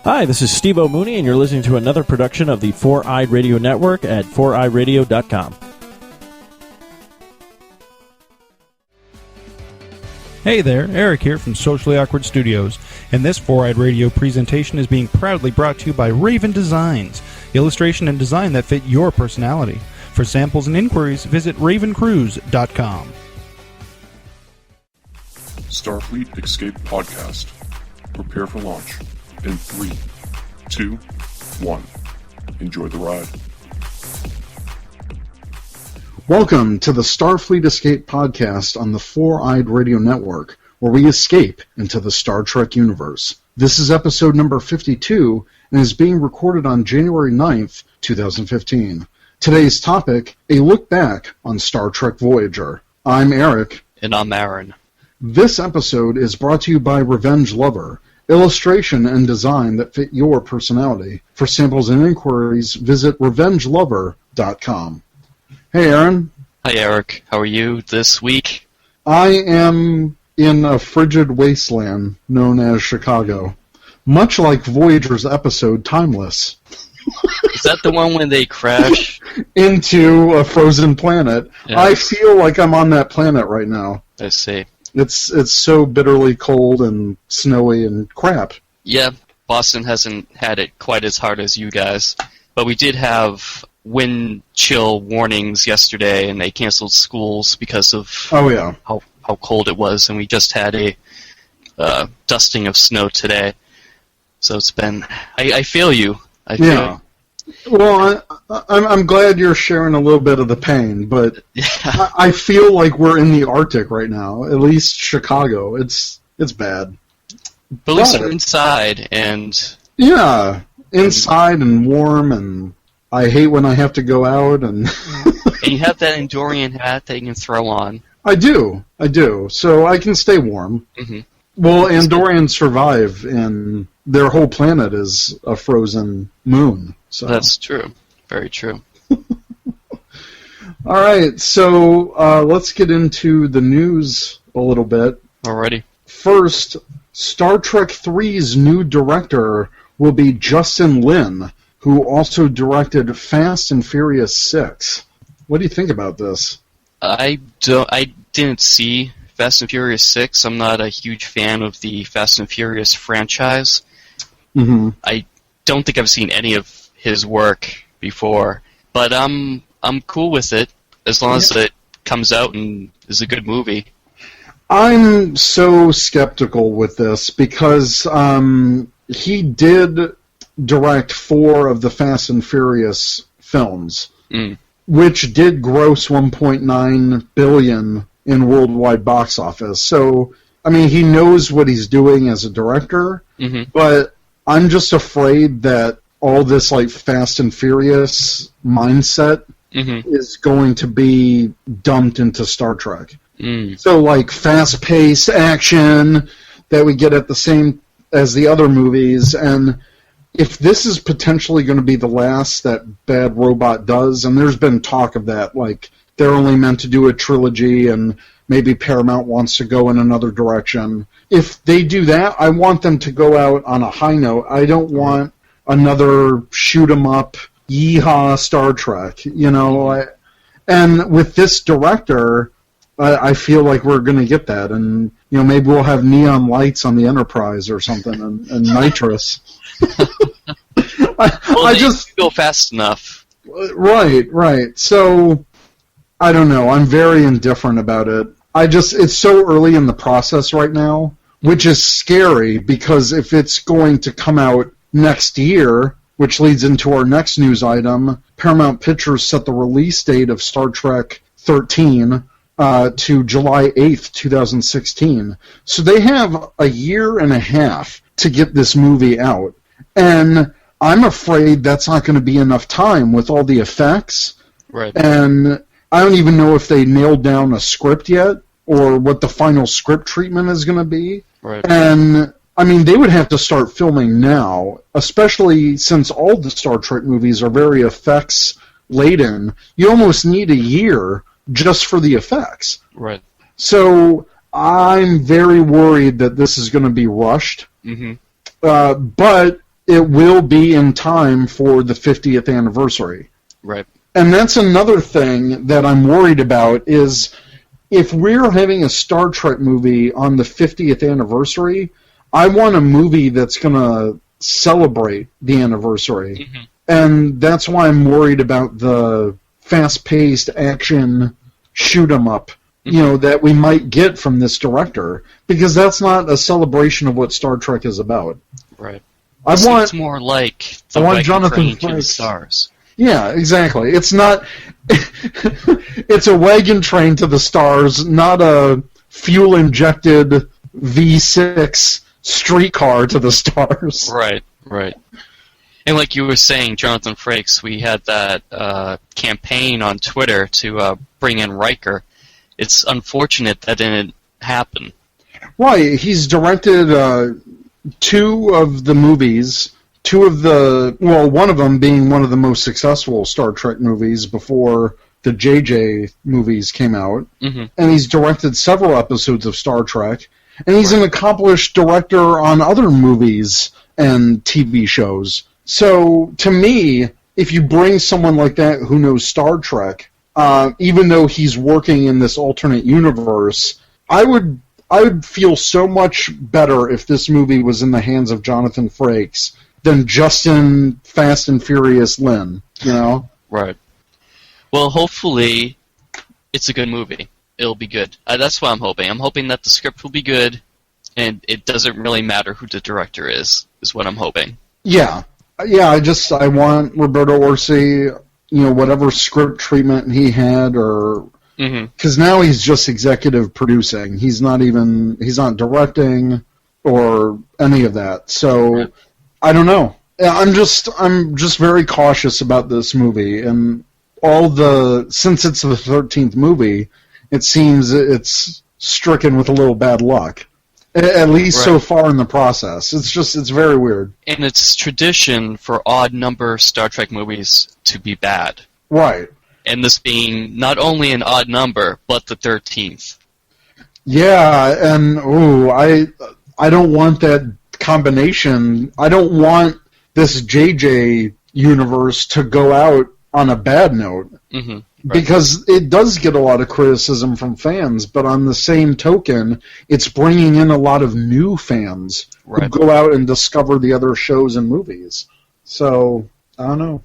Hi, this is Steve O'Mooney, and you're listening to another production of the Four-Eyed Radio Network at foureyeradio.com. Hey there, Eric here from Socially Awkward Studios, and this Four-Eyed Radio presentation is being proudly brought to you by Raven Designs, illustration and design that fit your personality. For samples and inquiries, visit ravencruise.com. Starfleet Escape Podcast. Prepare for launch in 3, 2, 1. Enjoy the ride. Welcome to the Starfleet Escape Podcast on the Four-Eyed Radio Network, where we escape into the Star Trek universe. This is episode number 52 and is being recorded on January 9th, 2015. Today's topic, a look back on Star Trek Voyager. I'm Eric. And I'm Aaron. This episode is brought to you by Revenge Lover, illustration and design that fit your personality. For samples and inquiries, visit revengelover.com. Hey, Aaron. Hi, Eric. How are you this week? I am in a frigid wasteland known as Chicago, much like Voyager's episode Timeless. Is that the one when they crash? Into a frozen planet. Yeah. I feel like I'm on that planet right now. I see. It's so bitterly cold and snowy and crap. Yeah, Boston hasn't had it quite as hard as you guys, but we did have wind chill warnings yesterday, and they canceled schools because of how cold it was, and we just had a dusting of snow today. So it's been... I feel you. I feel you. Well, I'm glad you're sharing a little bit of the pain, but yeah. I feel like we're in the Arctic right now, at least Chicago. It's bad. But at least you're inside, and... Yeah, inside and warm, and I hate when I have to go out. And you have that Andorian hat that you can throw on. I do, so I can stay warm. Mm-hmm. Well, Andorians survive, and their whole planet is a frozen moon. So. That's true. Very true. All right, so let's get into the news a little bit. Alrighty. First, Star Trek III's new director will be Justin Lin, who also directed Fast and Furious 6. What do you think about this? I didn't see Fast and Furious 6. I'm not a huge fan of the Fast and Furious franchise. Mm-hmm. I don't think I've seen any of his work before, but I'm cool with it as long as it comes out and is a good movie. I'm so skeptical with this because he did direct 4 of the Fast and Furious films, which did gross $1.9 billion in worldwide box office. So, I mean, he knows what he's doing as a director, but I'm just afraid that all this like Fast and Furious mindset is going to be dumped into Star Trek. So like fast-paced action that we get at the same as the other movies, and if this is potentially going to be the last that Bad Robot does, and there's been talk of that, like they're only meant to do a trilogy and maybe Paramount wants to go in another direction. If they do that, I want them to go out on a high note. I don't want another shoot-'em-up, yeehaw Star Trek, you know. And with this director, I feel like we're going to get that. And, you know, maybe we'll have neon lights on the Enterprise or something and nitrous. I just go fast enough. Right. So, I don't know. I'm very indifferent about it. It's so early in the process right now, which is scary because if it's going to come out next year, which leads into our next news item, Paramount Pictures set the release date of Star Trek 13 to July 8th, 2016. So they have a year and a half to get this movie out. And I'm afraid that's not going to be enough time with all the effects. Right. And I don't even know if they nailed down a script yet or what the final script treatment is going to be. Right. And I mean, they would have to start filming now, especially since all the Star Trek movies are very effects-laden. You almost need a year just for the effects. Right. So I'm very worried that this is going to be rushed. Mm-hmm. But it will be in time for the 50th anniversary. Right. And that's another thing that I'm worried about is if we're having a Star Trek movie on the 50th anniversary, I want a movie that's going to celebrate the anniversary. Mm-hmm. And that's why I'm worried about the fast-paced action shoot-'em-up, that we might get from this director, because that's not a celebration of what Star Trek is about. Right. It's more like the wagon train to the stars. Yeah, exactly. It's not. It's a wagon train to the stars, not a fuel-injected V6 streetcar to the stars. Right. And like you were saying, Jonathan Frakes, we had that campaign on Twitter to bring in Riker. It's unfortunate that didn't happen. Right. He's directed 2 of the movies. One of them being one of the most successful Star Trek movies before the JJ movies came out. Mm-hmm. And he's directed several episodes of Star Trek. And he's an accomplished director on other movies and TV shows. So, to me, if you bring someone like that who knows Star Trek, even though he's working in this alternate universe, I would feel so much better if this movie was in the hands of Jonathan Frakes than Justin Fast and Furious Lin, Right. Well, hopefully it's a good movie. It'll be good. That's what I'm hoping. I'm hoping that the script will be good, and it doesn't really matter who the director is what I'm hoping. Yeah. Yeah, I want Roberto Orci, whatever script treatment he had, or because now he's just executive producing. He's not directing or any of that. So I don't know. I'm just very cautious about this movie, and since it's the 13th movie, it seems it's stricken with a little bad luck. At least so far in the process. It's very weird. And it's tradition for odd number Star Trek movies to be bad. Right. And this being not only an odd number, but the 13th. Yeah, and I don't want that combination. I don't want this JJ universe to go out on a bad note. Mm-hmm. Right. Because it does get a lot of criticism from fans, but on the same token, it's bringing in a lot of new fans who go out and discover the other shows and movies. So, I don't know.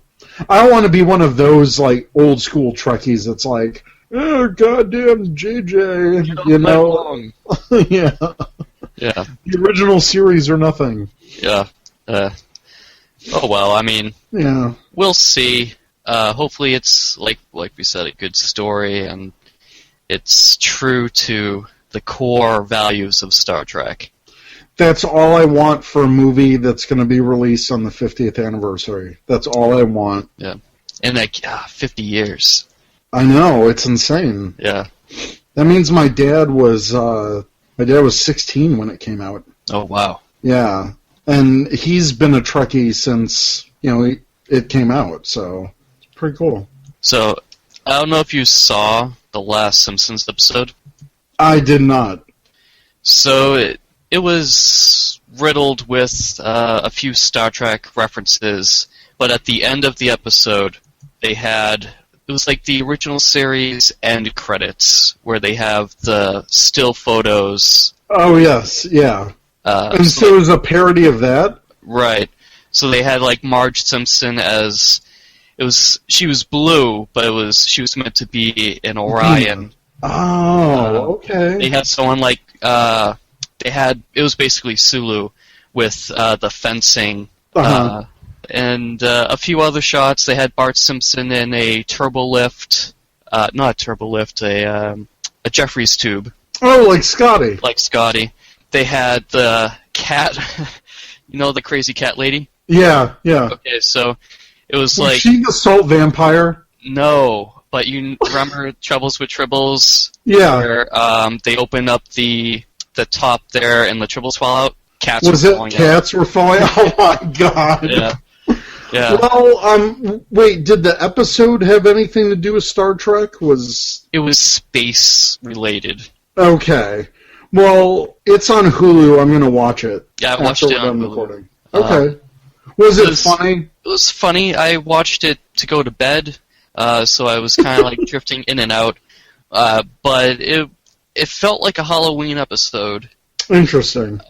I don't want to be one of those old school Trekkies that's like, oh, goddamn JJ, Yeah. Yeah. The original series or nothing. Yeah. Oh, well, I mean, we'll see. Hopefully it's, like we said, a good story, and it's true to the core values of Star Trek. That's all I want for a movie that's going to be released on the 50th anniversary. That's all I want. Yeah. And 50 years. I know, it's insane. Yeah. That means my dad was 16 when it came out. Oh, wow. Yeah. And he's been a Trekkie since, it came out, so... Pretty cool. So, I don't know if you saw the last Simpsons episode. I did not. So, it was riddled with a few Star Trek references, but at the end of the episode, it was like the original series end credits, where they have the still photos. Oh, yes, yeah. And so it was a parody of that? Right. So they had, Marge Simpson as... she was blue, but she was meant to be an Orion. Oh, okay. They had someone it was basically Sulu with the fencing, and a few other shots. They had Bart Simpson in a turbolift, not a turbolift, a Jeffries tube. Oh, like Scotty. Like Scotty. They had the cat, the crazy cat lady? Yeah, yeah. Okay, so... It was she the salt vampire? No, but you remember Troubles with Tribbles? Yeah. Where they open up the top there and the Tribbles fall out? Cats were falling out? Oh my god. Yeah. Yeah. Well, wait, did the episode have anything to do with Star Trek? It was space related. Okay. Well, it's on Hulu. I'm going to watch it. Yeah, I watched it on Hulu. Okay. Was it funny? It was funny. I watched it to go to bed, so I was kind of like drifting in and out. But it felt like a Halloween episode. Interesting.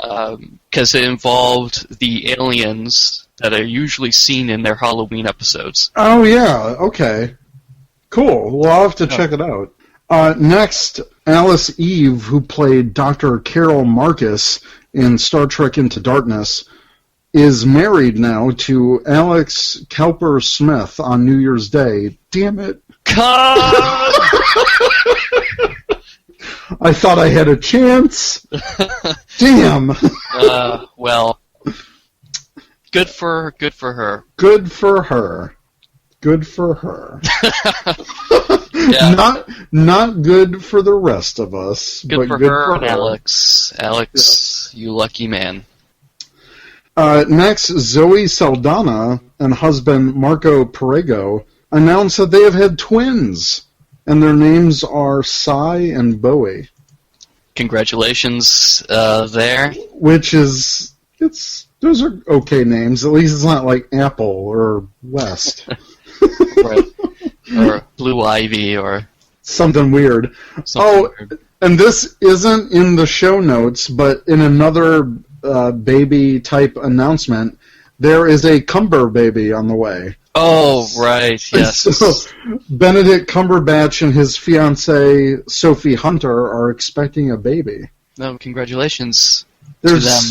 Because it involved the aliens that are usually seen in their Halloween episodes. Oh, yeah. Okay. Cool. Well, I'll have to check it out. Next, Alice Eve, who played Dr. Carol Marcus in Star Trek Into Darkness, is married now to Alex Cowper Smith on New Year's Day. Damn it. Cut! I thought I had a chance. Damn. Well, good for her. Good for her. Good for her. Yeah. Not good for the rest of us. Good but for her and Alex. Alex, you lucky man. Next, Zoe Saldana and husband Marco Perego announced that they have had twins, and their names are Cy and Bowie. Congratulations there. Which is, those are okay names. At least it's not like Apple or West. or Blue Ivy or something weird. Weird. And this isn't in the show notes, but in another baby type announcement, there is a Cumber baby on the way. Oh, right, yes. So Benedict Cumberbatch and his fiancée Sophie Hunter are expecting a baby. No, congratulations There's to them.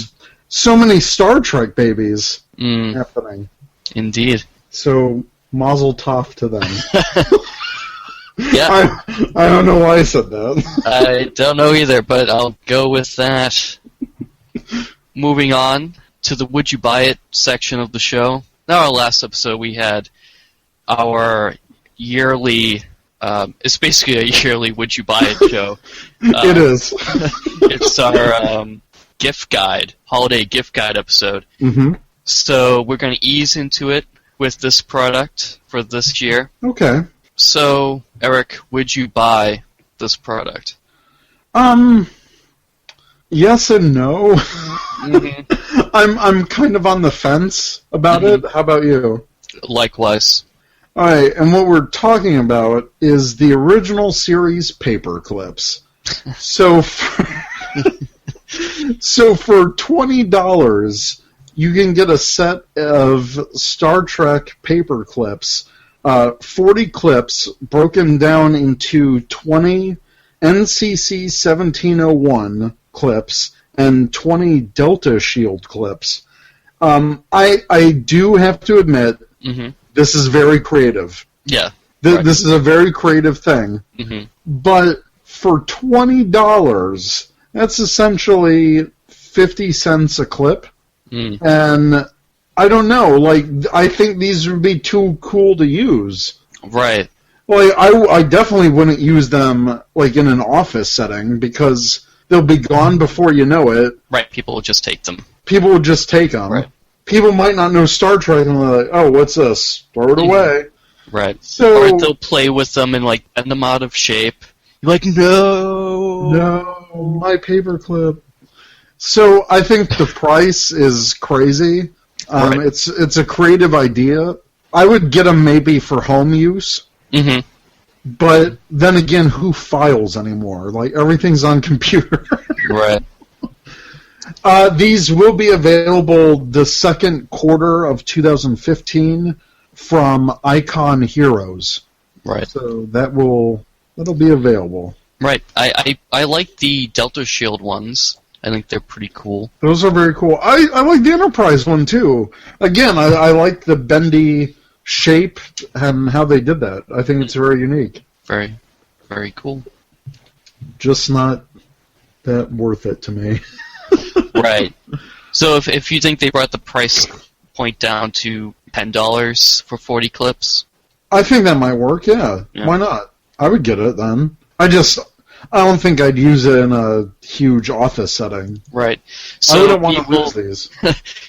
So many Star Trek babies happening. Indeed. So mazel tov to them. Yeah. I don't know why I said that. I don't know either, but I'll go with that. Moving on to the Would You Buy It section of the show. Now, our last episode, we had our yearly, it's basically a yearly Would You Buy It show. It is. It's our gift guide, holiday gift guide episode. Mm-hmm. So we're going to ease into it with this product for this year. Okay. So, Eric, would you buy this product? Yes and no. Mm-hmm. I'm kind of on the fence about it. How about you? Likewise. All right, and what we're talking about is the original series paper clips. So for $20, you can get a set of Star Trek paper clips, 40 clips broken down into 20 NCC 1701 clips and 20 Delta Shield clips. I do have to admit, this is very creative. Yeah. This is a very creative thing. Mm-hmm. But for $20, that's essentially 50 cents a clip. Mm. And I don't know, I think these would be too cool to use. Right. Well, I definitely wouldn't use them, in an office setting, because they'll be gone before you know it. Right, people will just take them. People will just take them. Right. People might not know Star Trek, and they're like, oh, what's this? Throw it away. Right. So, or they'll play with them and, bend them out of shape. You're like, no! No, my paperclip. So, I think the price is crazy. Right. It's a creative idea. I would get them maybe for home use. Mm-hmm. But then again, who files anymore? Everything's on computer. Right. These will be available the second quarter of 2015 from Icon Heroes. Right. So that'll be available. Right. I like the Delta Shield ones. I think they're pretty cool. Those are very cool. I like the Enterprise one, too. Again, I like the bendy shape and how they did that. I think it's very unique. Very, very cool. Just not that worth it to me. Right. So if you think they brought the price point down to $10 for 40 clips? I think that might work, yeah. Why not? I would get it then. I don't think I'd use it in a huge office setting. Right. So I wouldn't want to lose these.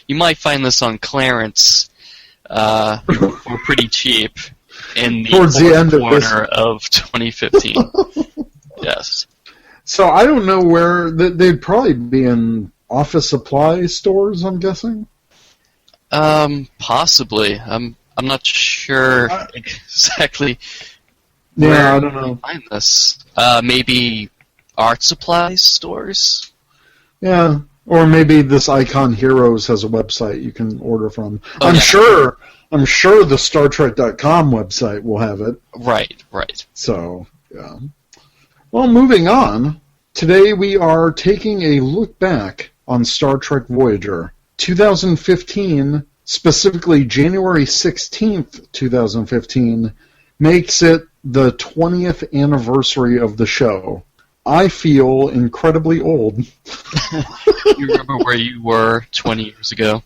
You might find this on clearance for pretty cheap in the towards the end quarter of 2015. Yes. So I don't know where they'd probably be in office supply stores, I'm guessing. Possibly. I'm not sure exactly. Yeah, I don't know. Find this. Maybe art supplies stores. Yeah, or maybe this Icon Heroes has a website you can order from. Oh, I'm yeah. sure the StarTrek.com website will have it. Right. So, yeah. Well, moving on. Today we are taking a look back on Star Trek Voyager. 2015, specifically January 16th, 2015, makes it the 20th anniversary of the show. I feel incredibly old. You remember where you were 20 years ago?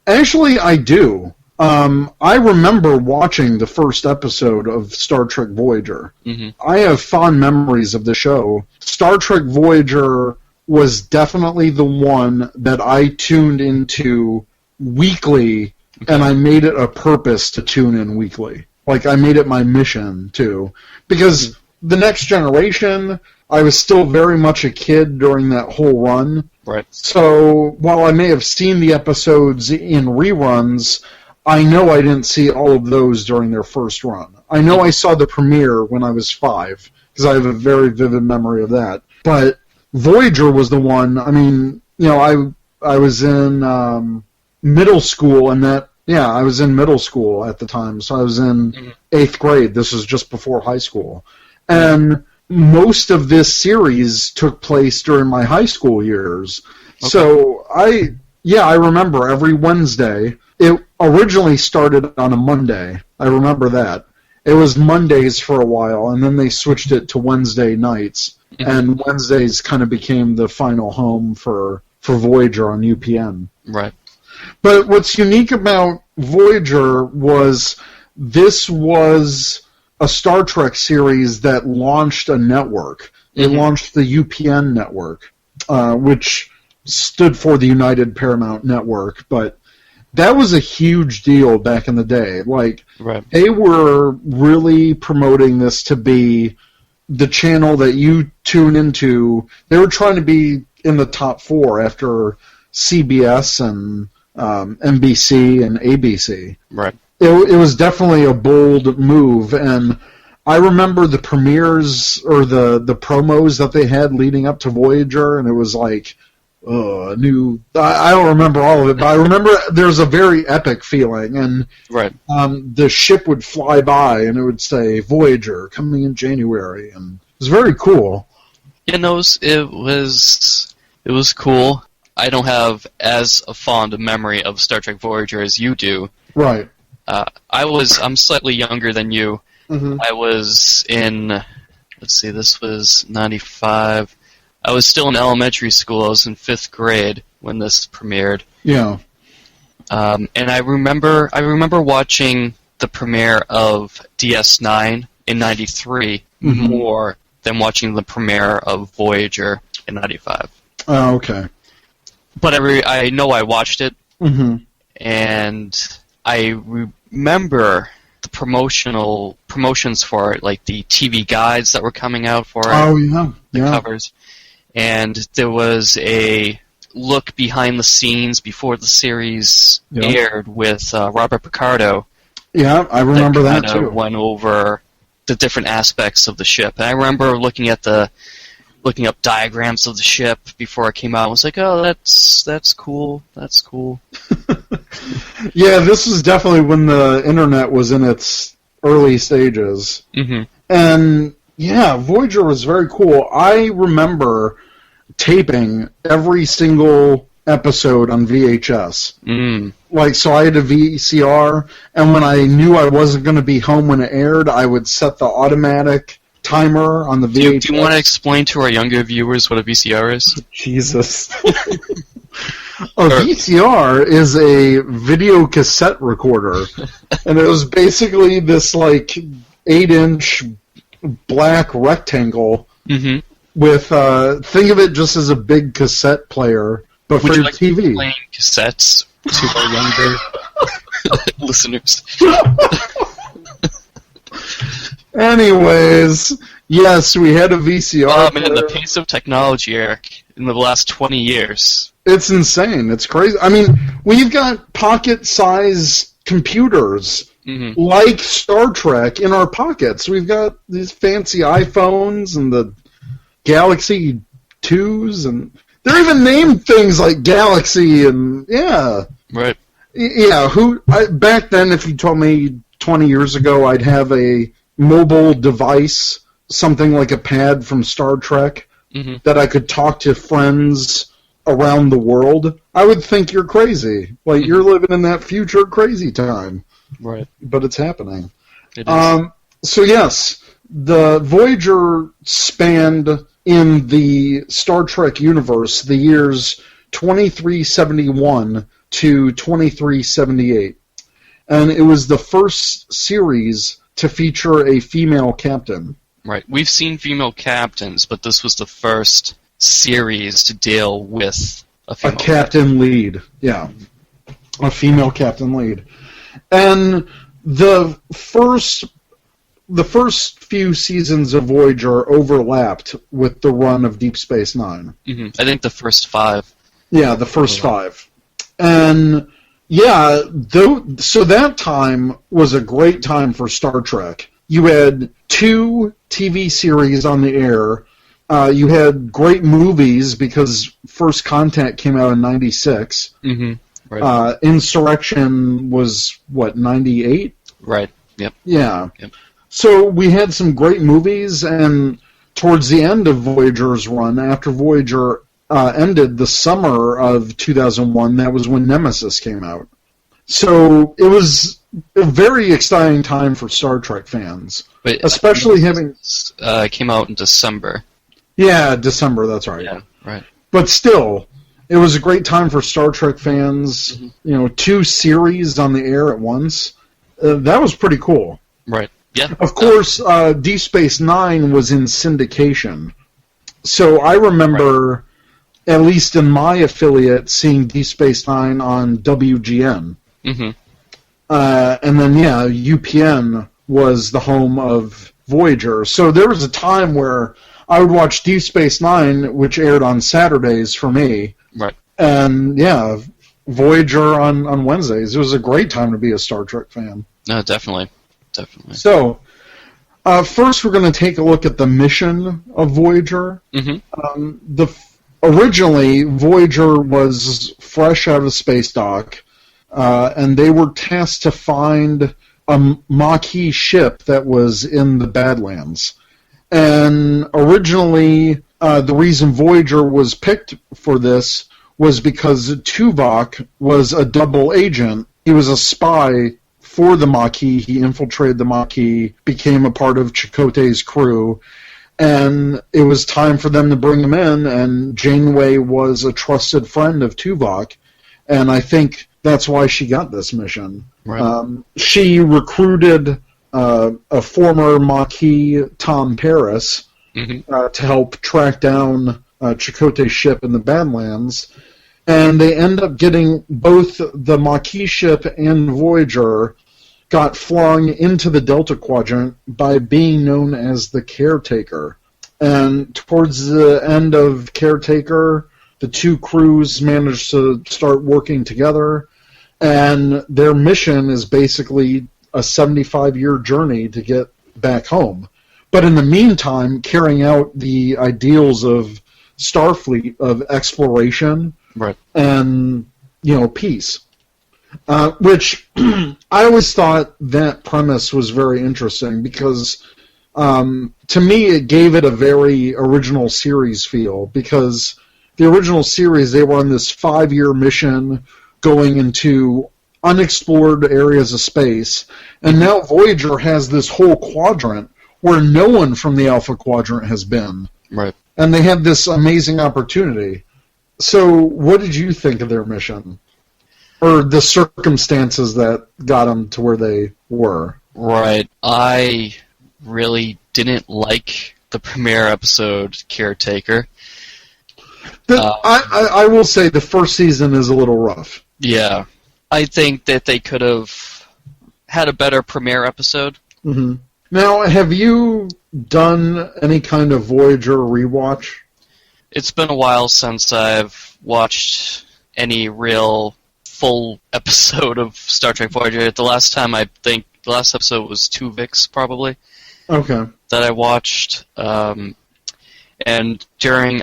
Actually, I do. I remember watching the first episode of Star Trek Voyager. Mm-hmm. I have fond memories of the show. Star Trek Voyager was definitely the one that I tuned into weekly, and I made it a purpose to tune in weekly. Like, I made it my mission, too. Because The Next Generation, I was still very much a kid during that whole run. Right. So, while I may have seen the episodes in reruns, I know I didn't see all of those during their first run. I know I saw the premiere when I was 5, because I have a very vivid memory of that. But Voyager was the one, I mean, you know, I was in middle school, and I was in middle school at the time, so I was in 8th grade. This was just before high school. And most of this series took place during my high school years. Okay. So I remember every Wednesday. It originally started on a Monday. I remember that. It was Mondays for a while, and then they switched it to Wednesday nights. And Wednesdays kind of became the final home for Voyager on UPN. Right. But what's unique about Voyager was this was a Star Trek series that launched a network. It launched the UPN network, which stood for the United Paramount Network, but that was a huge deal back in the day. Like, They were really promoting this to be the channel that you tune into. They were trying to be in the top 4 after CBS and NBC and ABC. Right. It was definitely a bold move, and I remember the premieres or the promos that they had leading up to Voyager, and it was like, I don't remember all of it, but I remember there's a very epic feeling, and the ship would fly by, and it would say, Voyager, coming in January, and it was very cool. Yeah, no, it was cool. I don't have as a fond a memory of Star Trek Voyager as you do. Right. I'm slightly younger than you. Mm-hmm. I was in, this was 95. I was still in elementary school. I was in 5th grade when this premiered. Yeah. And I remember watching the premiere of DS9 in 93 more than watching the premiere of Voyager in 95. Oh, okay. But I know I watched it, and I remember the promotions for it, like the TV guides that were coming out for it. Oh, yeah. The covers. And there was a look behind the scenes before the series aired with Robert Picardo. Yeah, I remember that too. Went over the different aspects of the ship. And I remember looking up diagrams of the ship before it came out. I was like, oh, that's cool. That's cool. Yeah, this was definitely when the internet was in its early stages. Mm-hmm. And yeah, Voyager was very cool. I remember taping every single episode on VHS. Like, so I had a VCR, and when I knew I wasn't going to be home when it aired, I would set the automatic timer on the VHS. Do you want to explain to our younger viewers what a VCR is? Jesus. A VCR is a video cassette recorder, and it was basically this, like, 8-inch black rectangle with, think of it just as a big cassette player, but for your TV. Would you like to explain cassettes to our younger listeners? Anyways, yes, we had a VCR. Man, the pace of technology, Eric, in the last 20 years. It's insane. It's crazy. I mean, we've got pocket-sized computers like Star Trek in our pockets. We've got these fancy iPhones and the Galaxy 2s, and they're even named things like Galaxy and, yeah. Right. Yeah, back then, if you told me 20 years ago I'd have a mobile device, something like a pad from Star Trek, that I could talk to friends around the world, I would think you're crazy. Like, you're living in that future crazy time. Right. But it's happening. It is. So, yes, the Voyager spanned in the Star Trek universe the years 2371 to 2378. And it was the first series to feature a female captain. Right. We've seen female captains, but this was the first series to deal with a female captain lead. Yeah. A female captain lead. And the first few seasons of Voyager overlapped with the run of Deep Space Nine. I think the first 5. Yeah, the first 5. And yeah, so that time was a great time for Star Trek. You had 2 TV series on the air. You had great movies because First Contact came out in 96. Right. Insurrection was, 98? Right, yep. Yeah. Yep. So we had some great movies, and towards the end of Voyager's run, after Voyager ended the summer of 2001, that was when Nemesis came out. So it was a very exciting time for Star Trek fans, especially having... came out in December. Yeah, December, that's right. Yeah, right. But still, it was a great time for Star Trek fans. 2 series on the air at once. That was pretty cool. Right, yeah. Of course, Deep Space Nine was in syndication. So I remember, at least in my affiliate, seeing Deep Space Nine on WGN. And then, UPN was the home of Voyager. So there was a time where I would watch Deep Space Nine, which aired on Saturdays for me. Right. And, Voyager on Wednesdays. It was a great time to be a Star Trek fan. No, definitely. So, first we're going to take a look at the mission of Voyager. Originally, Voyager was fresh out of a space dock, and they were tasked to find a Maquis ship that was in the Badlands. And originally, the reason Voyager was picked for this was because Tuvok was a double agent. He was a spy for the Maquis. He infiltrated the Maquis, became a part of Chakotay's crew, and it was time for them to bring him in, and Janeway was a trusted friend of Tuvok, and I think that's why she got this mission. Right. She recruited a former Maquis, Tom Paris, to help track down Chakotay's ship in the Badlands, and they end up getting both the Maquis ship and Voyager got flung into the Delta Quadrant by being known as the Caretaker. And towards the end of Caretaker, the 2 crews managed to start working together, and their mission is basically a 75-year journey to get back home. But in the meantime, carrying out the ideals of Starfleet of exploration, right, and, peace. Which I always thought that premise was very interesting because to me it gave it a very original series feel, because the original series, they were on this 5-year mission going into unexplored areas of space, and now Voyager has this whole quadrant where no one from the Alpha Quadrant has been. Right. And they had this amazing opportunity. So what did you think of their mission? Or the circumstances that got them to where they were? Right. I really didn't like the premiere episode, Caretaker. I will say the first season is a little rough. Yeah. I think that they could have had a better premiere episode. Mm-hmm. Now, have you done any kind of Voyager rewatch? It's been a while since I've watched any real full episode of Star Trek Voyager. The last episode was Tuvix, probably. Okay. That I watched. And during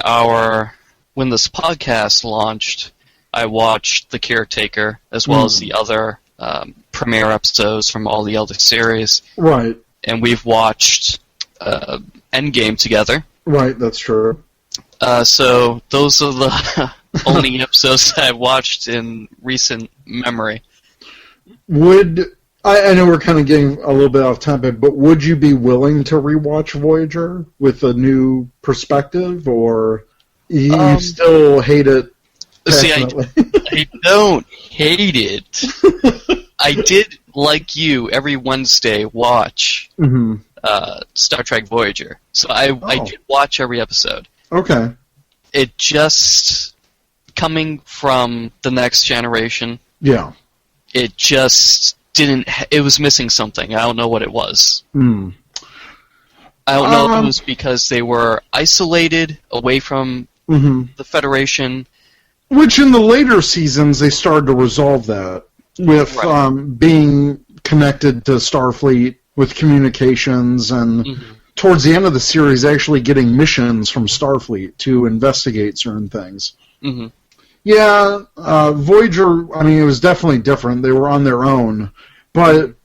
when this podcast launched, I watched The Caretaker, as well as the other premiere episodes from all the other series. Right. And we've watched Endgame together. Right, that's true. So those are the only episodes I watched in recent memory. I know we're kind of getting a little bit off topic, but would you be willing to rewatch Voyager with a new perspective, or you still hate it passionately? See, I don't hate it. I did, like you, every Wednesday watch Star Trek Voyager. So I did watch every episode. Okay. It just, coming from the Next Generation, it just it was missing something. I don't know what it was. I don't know if it was because they were isolated away from the Federation. Which in the later seasons they started to resolve that with being connected to Starfleet with communications, and towards the end of the series actually getting missions from Starfleet to investigate certain things. Yeah, Voyager, I mean, it was definitely different. They were on their own. But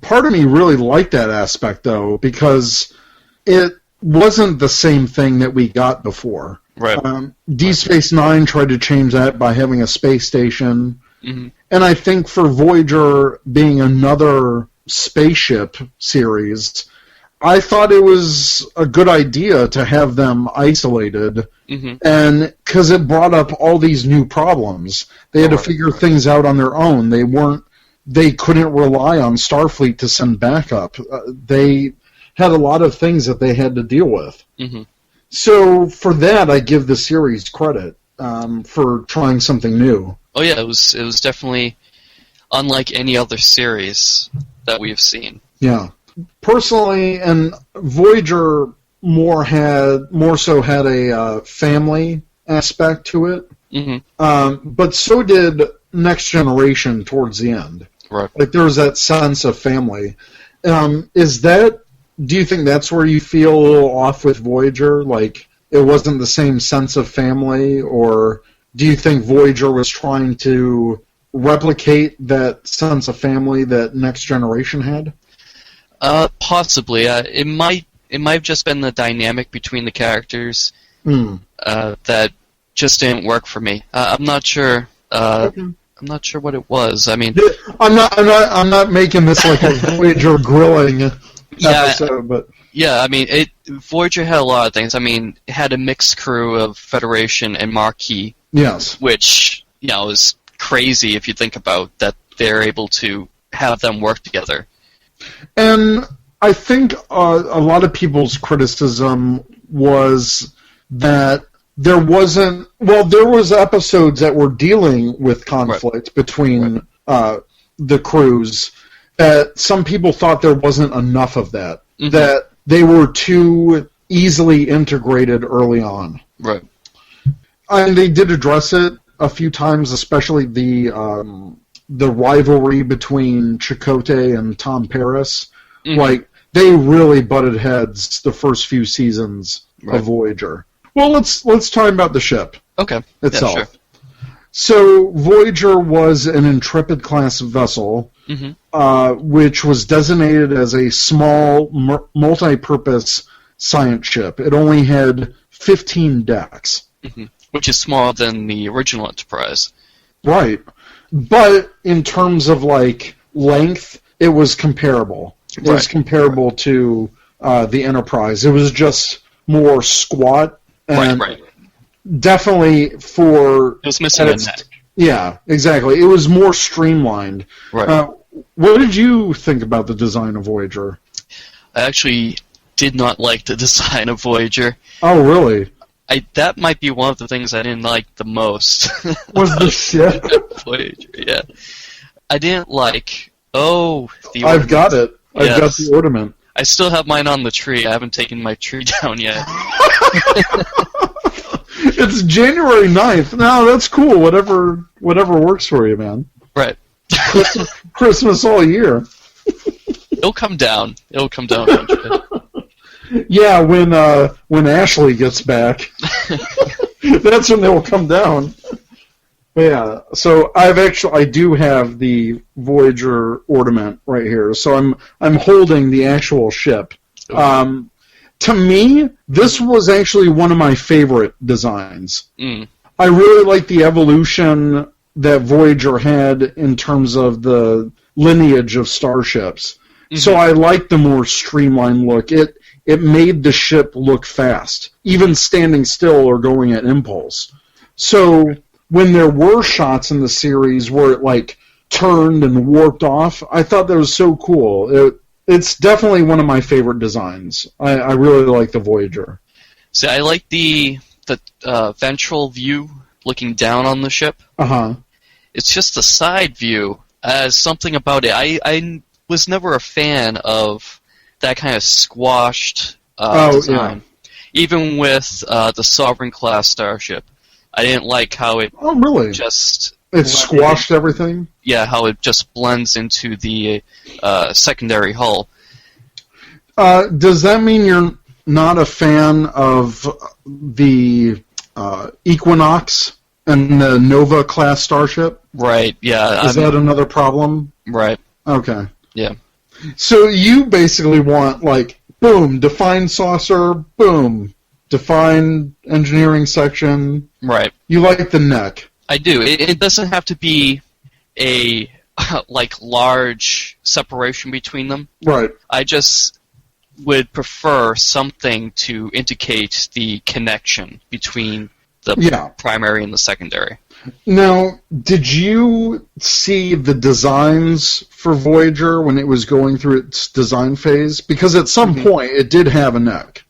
part of me really liked that aspect, though, because it wasn't the same thing that we got before. Right. Deep Space Nine tried to change that by having a space station. And I think for Voyager being another spaceship series, I thought it was a good idea to have them isolated, and because it brought up all these new problems. They had to figure things out on their own. They couldn't rely on Starfleet to send backup. They had a lot of things that they had to deal with. So for that, I give the series credit for trying something new. Oh yeah, it was definitely unlike any other series that we've seen. Yeah. Personally, and Voyager more so had a family aspect to it, but so did Next Generation towards the end. Right. Like there was that sense of family. Do you think that's where you feel a little off with Voyager? Like it wasn't the same sense of family, or do you think Voyager was trying to replicate that sense of family that Next Generation had? Possibly. It might have just been the dynamic between the characters that just didn't work for me. I'm not sure. I'm not sure what it was. I mean, I'm not making this like a Voyager grilling episode, but yeah, I mean, Voyager had a lot of things. I mean, it had a mixed crew of Federation and Maquis. Yes, which is crazy if you think about that. They're able to have them work together. And I think a lot of people's criticism was that there was episodes that were dealing with conflict between the crews. Some people thought there wasn't enough of that, that they were too easily integrated early on. Right. And they did address it a few times, especially the rivalry between Chakotay and Tom Paris. Like, they really butted heads the first few seasons of Voyager. Well, let's talk about the ship itself. Yeah, sure. So, Voyager was an Intrepid class vessel, which was designated as a small, multi-purpose science ship. It only had 15 decks. Which is smaller than the original Enterprise. Right. But in terms of, like, length, it was comparable. It was comparable to the Enterprise. It was just more squat. And definitely for... It was missing a neck. Yeah, exactly. It was more streamlined. Right. What did you think about the design of Voyager? I actually did not like the design of Voyager. Oh, really? That might be one of the things I didn't like the most. Was the ship? Voyager, yeah. I didn't like... the ornament. I've got it. I've got the ornament. I still have mine on the tree. I haven't taken my tree down yet. It's January 9th. No, that's cool. Whatever works for you, man. Right. Christmas all year. It'll come down. It'll come down eventually. Yeah, when Ashley gets back, that's when they'll come down. But yeah, so I do have the Voyager ornament right here. So I'm holding the actual ship. To me, this was actually one of my favorite designs. I really like the evolution that Voyager had in terms of the lineage of starships. So I like the more streamlined look. It made the ship look fast, even standing still or going at impulse. So when there were shots in the series where it like turned and warped off, I thought that was so cool. It's definitely one of my favorite designs. I really like the Voyager. See, I like the ventral view looking down on the ship. It's just the side view. Something about it. I was never a fan of that kind of squashed design. Yeah. Even with the Sovereign class starship, I didn't like how it. Oh, really? It squashed everything? Yeah, how it just blends into the secondary hull. Does that mean you're not a fan of the Equinox and the Nova class starship? Right, yeah. Is that another problem? Right. Okay. Yeah. So you basically want, like, boom, define saucer, boom, define engineering section. Right. You like the neck. I do. It doesn't have to be a large separation between them. Right. I just would prefer something to indicate the connection between the primary and the secondary. Now, did you see the designs for Voyager when it was going through its design phase? Because at some point it did have a neck.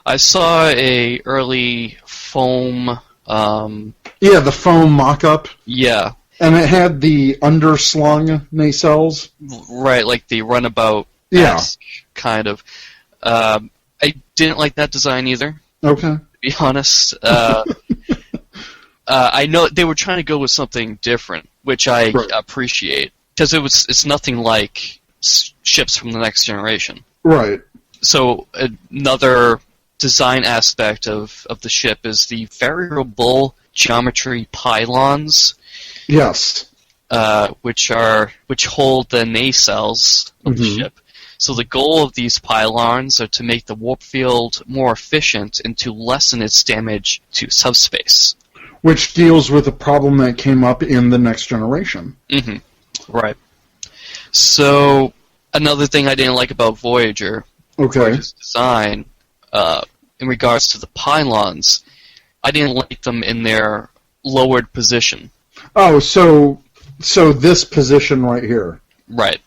I saw a early foam. The foam mock-up. Yeah. And it had the underslung nacelles. Right, like the runabout. Yeah. Kind of. I didn't like that design either. Okay. To be honest. I know they were trying to go with something different, which I appreciate, because it's nothing like ships from the Next Generation. Right. So another design aspect of the ship is the variable geometry pylons. Yes. Which hold the nacelles of the ship. So the goal of these pylons are to make the warp field more efficient and to lessen its damage to subspace. Which deals with a problem that came up in the Next Generation. Right. So another thing I didn't like about Voyager's design, in regards to the pylons, I didn't like them in their lowered position. Oh, so this position right here. Right.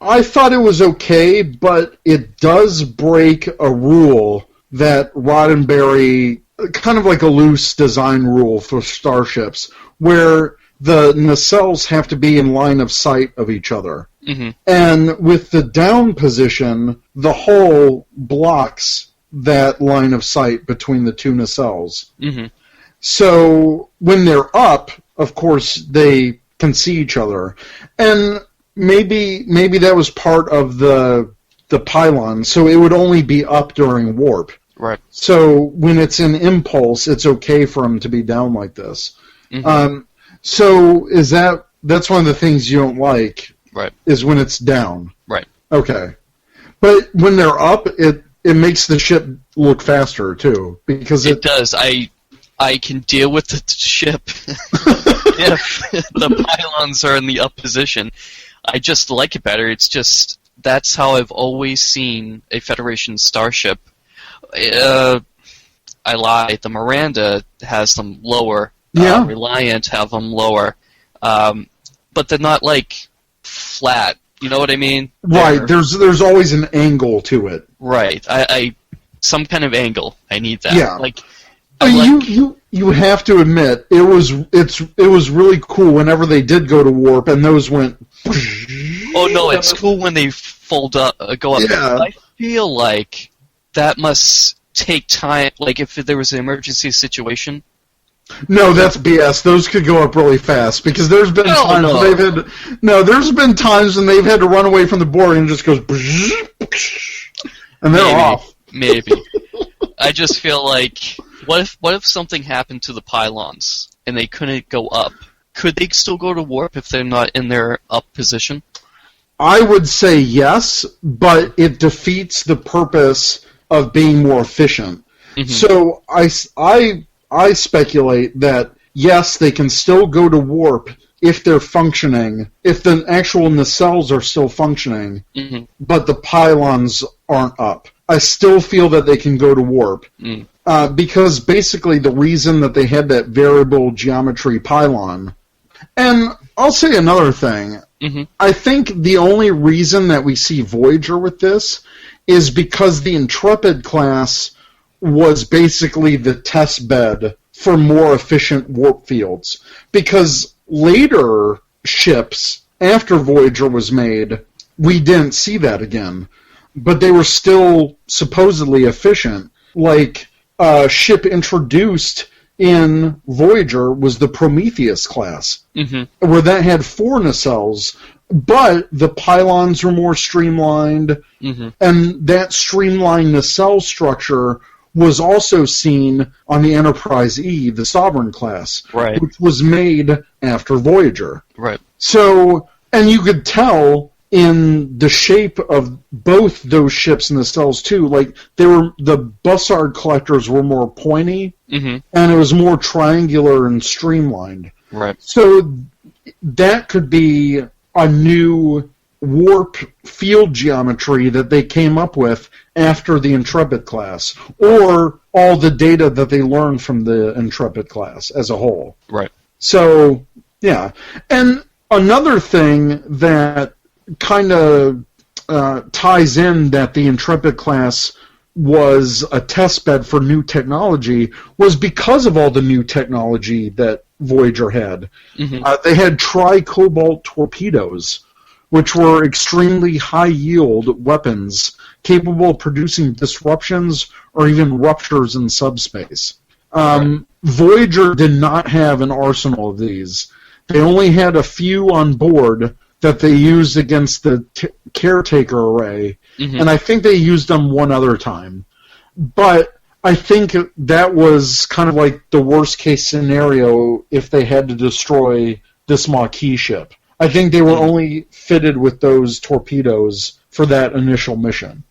I thought it was okay, but it does break a rule that Roddenberry, kind of like a loose design rule for starships, where the nacelles have to be in line of sight of each other. And with the down position, the hull blocks that line of sight between the two nacelles. So when they're up, of course, they can see each other. And maybe that was part of the pylon, so it would only be up during warp. Right. So when it's in impulse, it's okay for them to be down like this. So that's one of the things you don't like, right? Is when it's down. Right. Okay. But when they're up, it makes the ship look faster too, because it does. I can deal with the ship if the pylons are in the up position. I just like it better. It's just that's how I've always seen a Federation starship. I lied. The Miranda has them lower. Reliant have them lower. But they're not like flat. You know what I mean? Right. There's always an angle to it. Right. I some kind of angle. I need that. Yeah. Like you have to admit it was really cool whenever they did go to warp and those went. Oh no! It's cool when they fold up, go up. Yeah. I feel like that must take time, like if there was an emergency situation? No, that's BS. Those could go up really fast because there's been times when they've had there's been times when they've had to run away from the board and it just goes and they're off. Maybe. I just feel like what if something happened to the pylons and they couldn't go up? Could they still go to warp if they're not in their up position? I would say yes, but it defeats the purpose of being more efficient. Mm-hmm. So I speculate that, yes, they can still go to warp if they're functioning, if the actual nacelles are still functioning, mm-hmm. but the pylons aren't up. I still feel that they can go to warp. Because basically the reason that they had that variable geometry pylon... And I'll say another thing. Mm-hmm. I think the only reason that we see Voyager with this is because the Intrepid class was basically the test bed for more efficient warp fields. Because later ships, after Voyager was made, we didn't see that again. But they were still supposedly efficient. Like, a ship introduced in Voyager was the Prometheus class, mm-hmm. where that had 4 nacelles, but the pylons were more streamlined, mm-hmm. and that streamlined nacelle structure was also seen on the Enterprise E, the Sovereign class, right. which was made after Voyager. Right. So, and you could tell in the shape of both those ships' nacelles too, like the Bussard collectors were more pointy, mm-hmm. and it was more triangular and streamlined. Right. So that could be a new warp field geometry that they came up with after the Intrepid class, or all the data that they learned from the Intrepid class as a whole. Right. So, yeah. And another thing that kind of ties in that the Intrepid class was a test bed for new technology was because of all the new technology that Voyager had. Mm-hmm. They had tri-cobalt torpedoes, which were extremely high-yield weapons capable of producing disruptions or even ruptures in subspace. Right. Voyager did not have an arsenal of these. They only had a few on board that they used against the caretaker array, mm-hmm. and I think they used them one other time. But I think that was kind of like the worst-case scenario if they had to destroy this Maquis ship. I think they were only fitted with those torpedoes for that initial mission.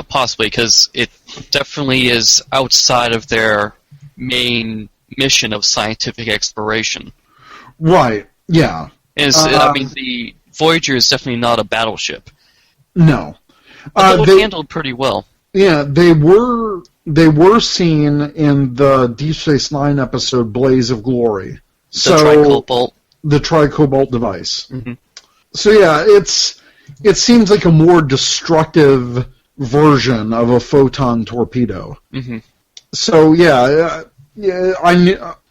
Possibly, because it definitely is outside of their main mission of scientific exploration. Right, yeah. I mean, the Voyager is definitely not a battleship. No. But they handled pretty well. Yeah, they were seen in the Deep Space Nine episode Blaze of Glory. The tri-cobalt device. Mm-hmm. So yeah, it seems like a more destructive version of a photon torpedo. Mm-hmm. So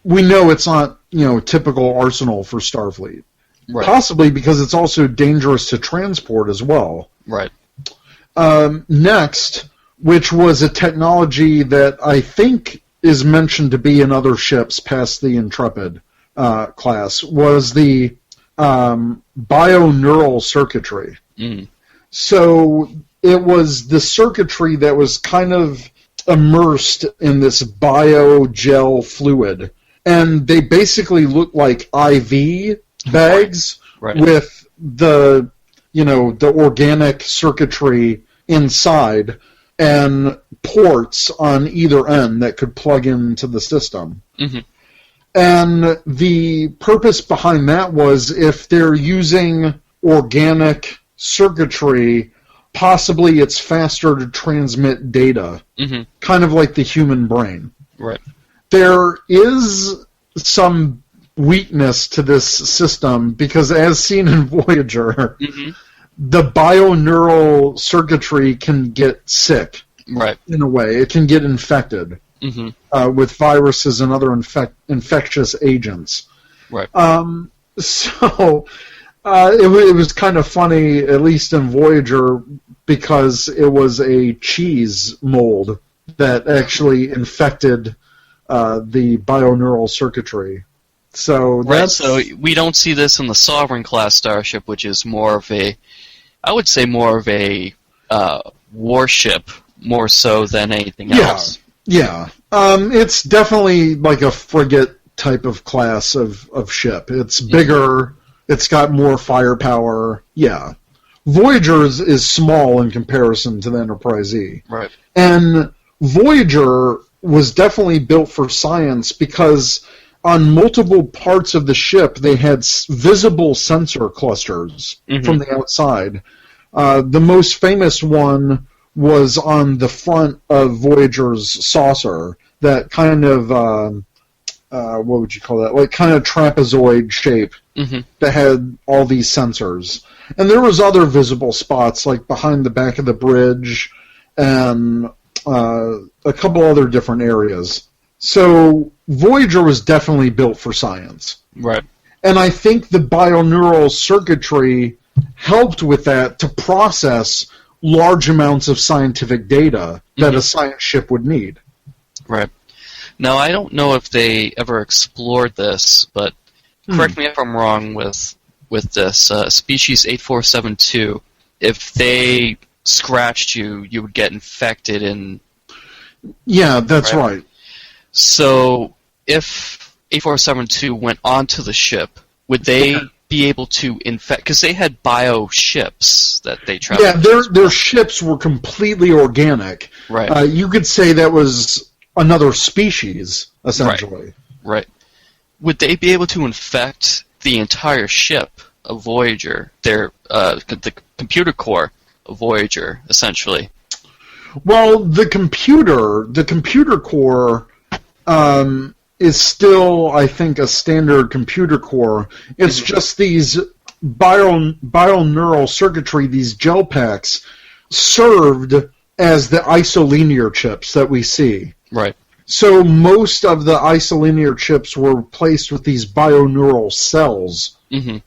we know it's not typical arsenal for Starfleet. Right. Possibly because it's also dangerous to transport as well. Right. Next, which was a technology that I think is mentioned to be in other ships past the Intrepid class, was the bioneural circuitry. Mm. So it was the circuitry that was kind of immersed in this biogel fluid. And they basically looked like IV bags right. with the organic circuitry inside and ports on either end that could plug into the system. Mm-hmm. And the purpose behind that was if they're using organic circuitry, possibly it's faster to transmit data, mm-hmm. kind of like the human brain. Right. There is some weakness to this system because, as seen in Voyager, mm-hmm. the bioneural circuitry can get sick. Right. In a way, it can get infected mm-hmm. With viruses and other infectious agents. Right. So it was kind of funny, at least in Voyager, because it was a cheese mold that actually infected the bioneural circuitry. So that's... Right, so we don't see this in the Sovereign class starship, which is more of a, I would say more of a warship, more so than anything else. Yeah. It's definitely like a frigate type of class of ship. It's bigger, it's got more firepower, yeah. Voyager is small in comparison to the Enterprise E. Right. And Voyager was definitely built for science because on multiple parts of the ship they had visible sensor clusters from the outside. The most famous one was on the front of Voyager's saucer, that kind of, what would you call that? Like kind of trapezoid shape that had all these sensors. And there was other visible spots, like behind the back of the bridge and a couple other different areas. So Voyager was definitely built for science. Right. And I think the bioneural circuitry helped with that to process large amounts of scientific data that a science ship would need. Right. Now, I don't know if they ever explored this, but correct me if I'm wrong with this. Species 8472, if they scratched you, you would get infected and... Yeah, that's right. So, if 8472 went onto the ship, would they be able to infect... Because they had bio ships that they traveled. Yeah, their ships were completely organic. Right. You could say that was another species, essentially. Right. Would they be able to infect the entire ship of Voyager, the computer core of Voyager, essentially? Well, the computer core is still, I think, a standard computer core. It's just these bioneural circuitry, these gel packs, served as the isolinear chips that we see. Right. So most of the isolinear chips were replaced with these bioneural cells.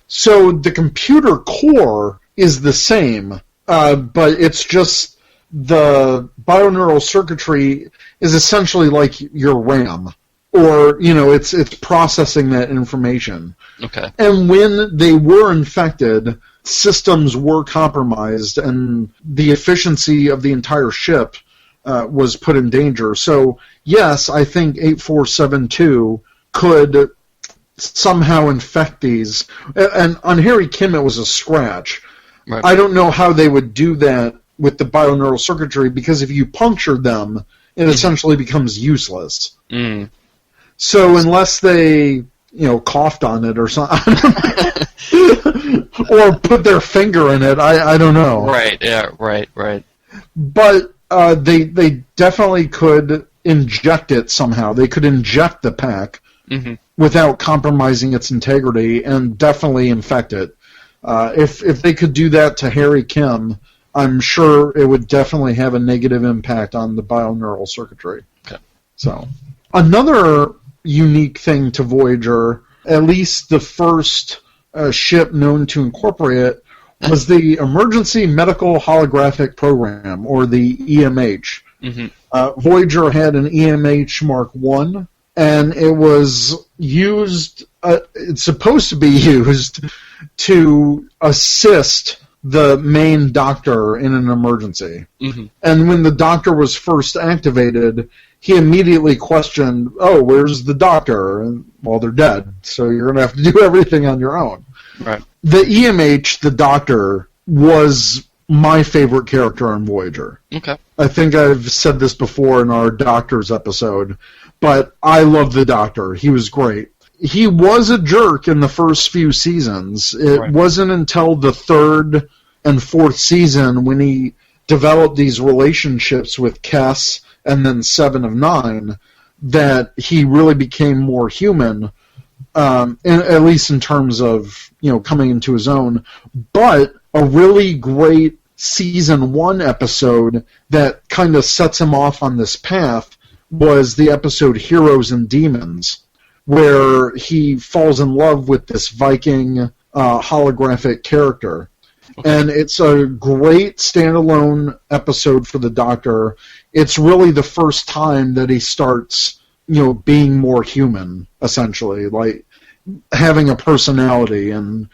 So the computer core is the same, but it's just the bioneural circuitry is essentially like your RAM, or it's processing that information. Okay. And when they were infected, systems were compromised, and the efficiency of the entire ship was put in danger. So yes, I think 8472 could somehow infect these. And on Harry Kim, it was a scratch. Right. I don't know how they would do that with the bioneural circuitry, because if you punctured them, it essentially becomes useless. So unless they, coughed on it or something, or put their finger in it, I don't know. Right. Yeah. Right. But they definitely could inject it somehow. They could inject the pack without compromising its integrity and definitely infect it. If they could do that to Harry Kim, I'm sure it would definitely have a negative impact on the bioneural circuitry. Okay. So, another unique thing to Voyager, at least the first ship known to incorporate it, was the Emergency Medical Holographic Program, or the EMH. Voyager had an EMH Mark I, and it was used, it's supposed to be used to assist the main doctor in an emergency. And when the doctor was first activated, he immediately questioned, where's the doctor? And, well, they're dead, so you're going to have to do everything on your own. Right. The EMH, the doctor, was my favorite character on Voyager. Okay. I think I've said this before in our Doctors episode, but I love the Doctor. He was great. He was a jerk in the first few seasons. It wasn't until the third and fourth season when he developed these relationships with Kes and then Seven of Nine that he really became more human, at least in terms of coming into his own. But a really great season 1 episode that kind of sets him off on this path was the episode Heroes and Demons, where he falls in love with this Viking holographic character. and it's a great standalone episode for the Doctor. It's really the first time that he starts, being more human, essentially, like having a personality, and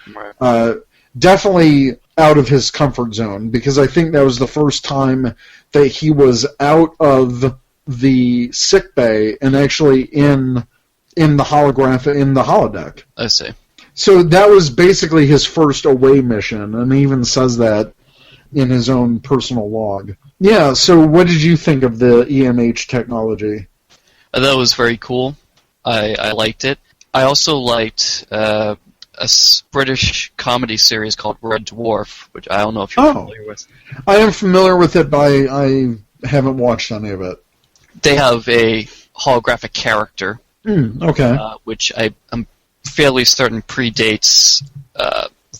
definitely out of his comfort zone, because I think that was the first time that he was out of the sickbay and actually in the holodeck. I see. So that was basically his first away mission, and he even says that in his own personal log. Yeah, so what did you think of the EMH technology? That was very cool. I liked it. I also liked a British comedy series called Red Dwarf, which I don't know if you're familiar with. I am familiar with it, but I haven't watched any of it. They have a holographic character, okay, which I'm fairly certain predates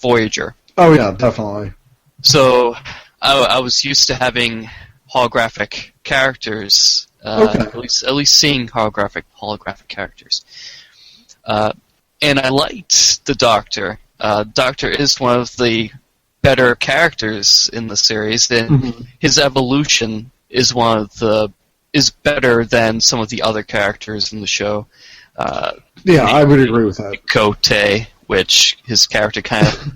Voyager. Oh yeah, definitely. So I was used to having holographic characters, at least seeing holographic characters. And I liked the Doctor. Doctor is one of the better characters in the series, and his evolution is is better than some of the other characters in the show. Yeah, I would agree with that. Cote, which his character kind of,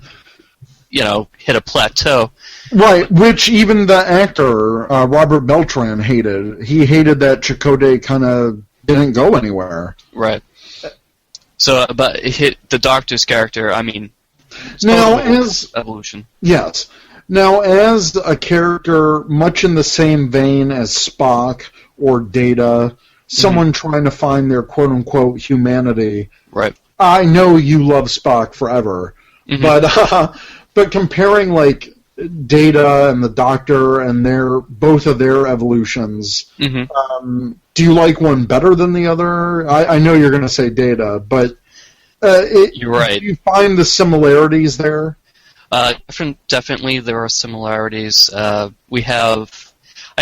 hit a plateau. Right, which even the actor, Robert Beltran, hated. He hated that Chakotay kind of didn't go anywhere. Right. So, but it hit the Doctor's character, now as evolution. Yes. Now, as a character much in the same vein as Spock or Data, someone trying to find their quote-unquote humanity. Right. I know you love Spock forever, but comparing like Data and the Doctor and both of their evolutions, do you like one better than the other? I know you're going to say Data, but you're right. Do you find the similarities there? Definitely there are similarities. I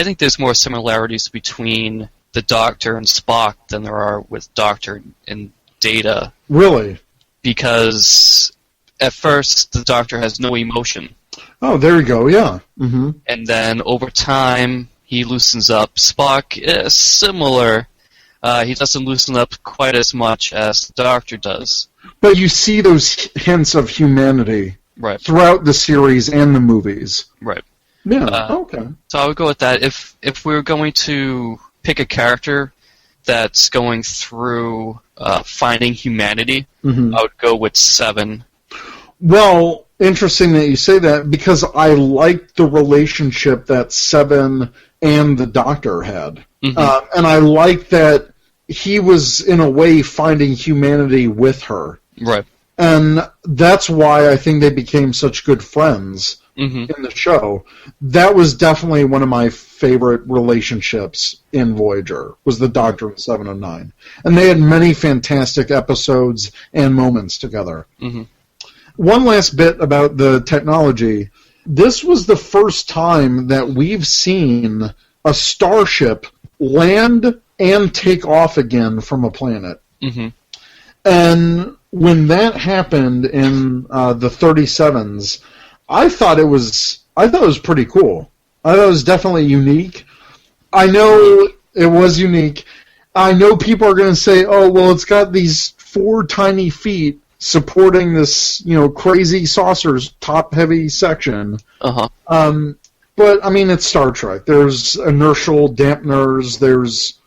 think there's more similarities between the Doctor and Spock than there are with Doctor and Data. Really? Because at first the Doctor has no emotion. Oh, there you go, yeah. And then over time he loosens up. Spock is similar. He doesn't loosen up quite as much as the Doctor does. But you see those hints of humanity throughout the series and the movies. Right. Yeah, okay. So I would go with that. If we were going to pick a character that's going through finding humanity, I would go with Seven. Well, interesting that you say that, because I liked the relationship that Seven and the Doctor had. And I liked that he was, in a way, finding humanity with her. Right. And that's why I think they became such good friends in the show. That was definitely one of my favorite relationships in Voyager, was the Doctor and 7 and 9. And they had many fantastic episodes and moments together. One last bit about the technology. This was the first time that we've seen a starship land and take off again from a planet. And when that happened in the 37s, I thought it was pretty cool. I thought it was definitely unique. I know it was unique. I know people are going to say, "Oh, well, it's got these 4 tiny feet supporting this, crazy saucer's top-heavy section." But I mean, it's Star Trek. There's inertial dampeners. There's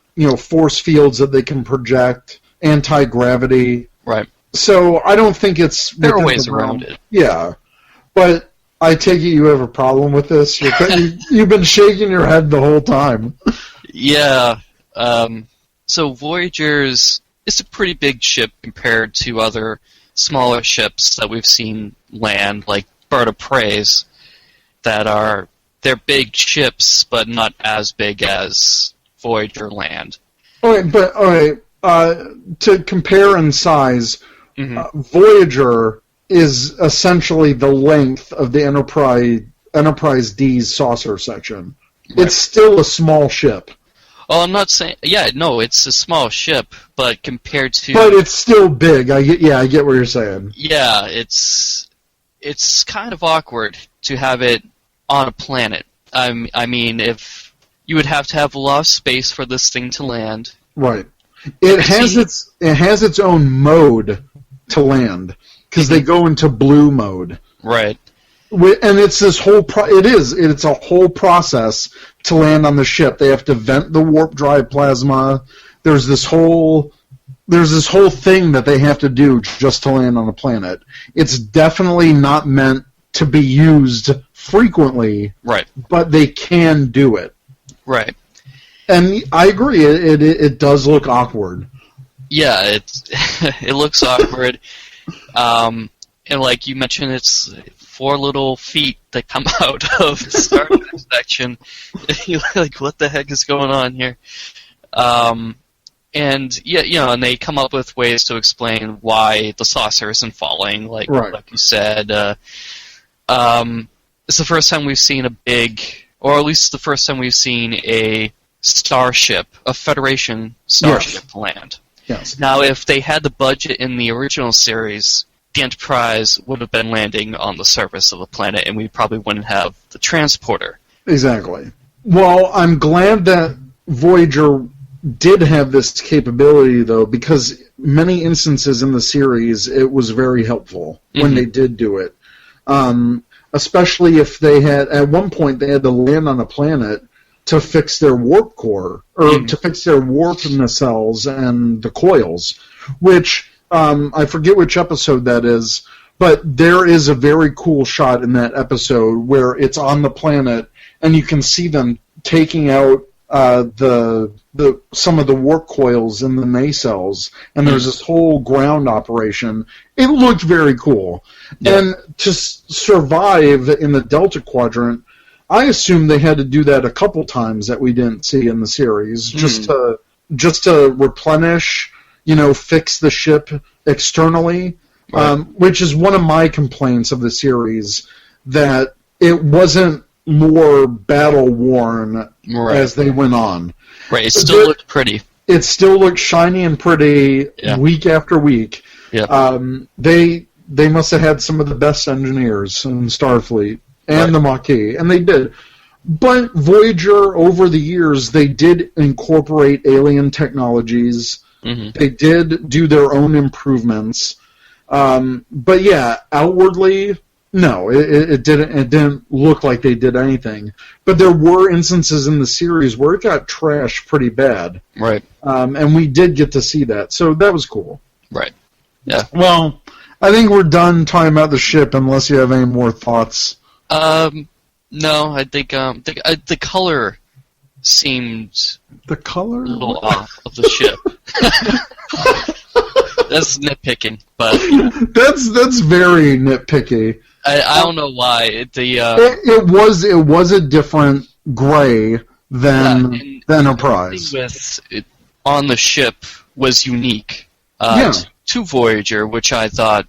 force fields that they can project, anti-gravity. Right. So I don't think it's... There are ways around it. Yeah. But I take it you have a problem with this? You've been shaking your head the whole time. Yeah. So Voyager's... It's a pretty big ship compared to other smaller ships that we've seen land, like Bird of Preys, they're big ships, but not as big as Voyager land. All right, to compare in size, Voyager is essentially the length of the Enterprise D's saucer section. Right. It's still a small ship. Oh, I'm not saying... Yeah, no, it's a small ship, but compared to... But it's still big. I get what you're saying. Yeah, it's it's kind of awkward to have it on a planet. I mean, if you would have to have a lot of space for this thing to land. Right. It has its own mode to land because they go into blue mode. Right. And it's this whole it's a whole process to land on the ship. They have to vent the warp drive plasma. There's this whole thing that they have to do just to land on a planet. It's definitely not meant to be used frequently. Right. But they can do it. Right. And I agree. It does look awkward. Yeah, it looks awkward. And like you mentioned, it's 4 little feet that come out of the Star Trek section. You're like, what the heck is going on here? And yeah, and they come up with ways to explain why the saucer isn't falling, like you said. It's the first time we've seen or at least the first time we've seen a starship, a Federation starship land. Yes. Now, if they had the budget in the original series, the Enterprise would have been landing on the surface of the planet, and we probably wouldn't have the transporter. Exactly. Well, I'm glad that Voyager did have this capability, though, because many instances in the series it was very helpful when they did do it. Especially if they had, at one point, they had to land on a planet to fix their warp core, or to fix their warp nacelles and the coils, which, I forget which episode that is, but there is a very cool shot in that episode where it's on the planet, and you can see them taking out some of the warp coils in the nacelles, and there's this whole ground operation. It looked very cool. Yeah. And to survive in the Delta Quadrant, I assume they had to do that a couple times that we didn't see in the series, just to replenish, fix the ship externally, which is one of my complaints of the series, that it wasn't more battle-worn as they went on. Right, it still looked pretty. It still looked shiny and pretty week after week. Yeah. They must have had some of the best engineers in Starfleet and the Maquis, and they did. But Voyager, over the years, they did incorporate alien technologies. Mm-hmm. They did do their own improvements. But yeah, outwardly, no, it didn't look like they did anything. But there were instances in the series where it got trashed pretty bad. Right. And we did get to see that, so that was cool. Right. Yeah. Well, I think we're done talking about the ship, unless you have any more thoughts. No, I think the color seemed a little off of the ship. That's nitpicking, but that's very nitpicky. I don't know why it was a different gray than the Enterprise. On the ship was unique to Voyager, which I thought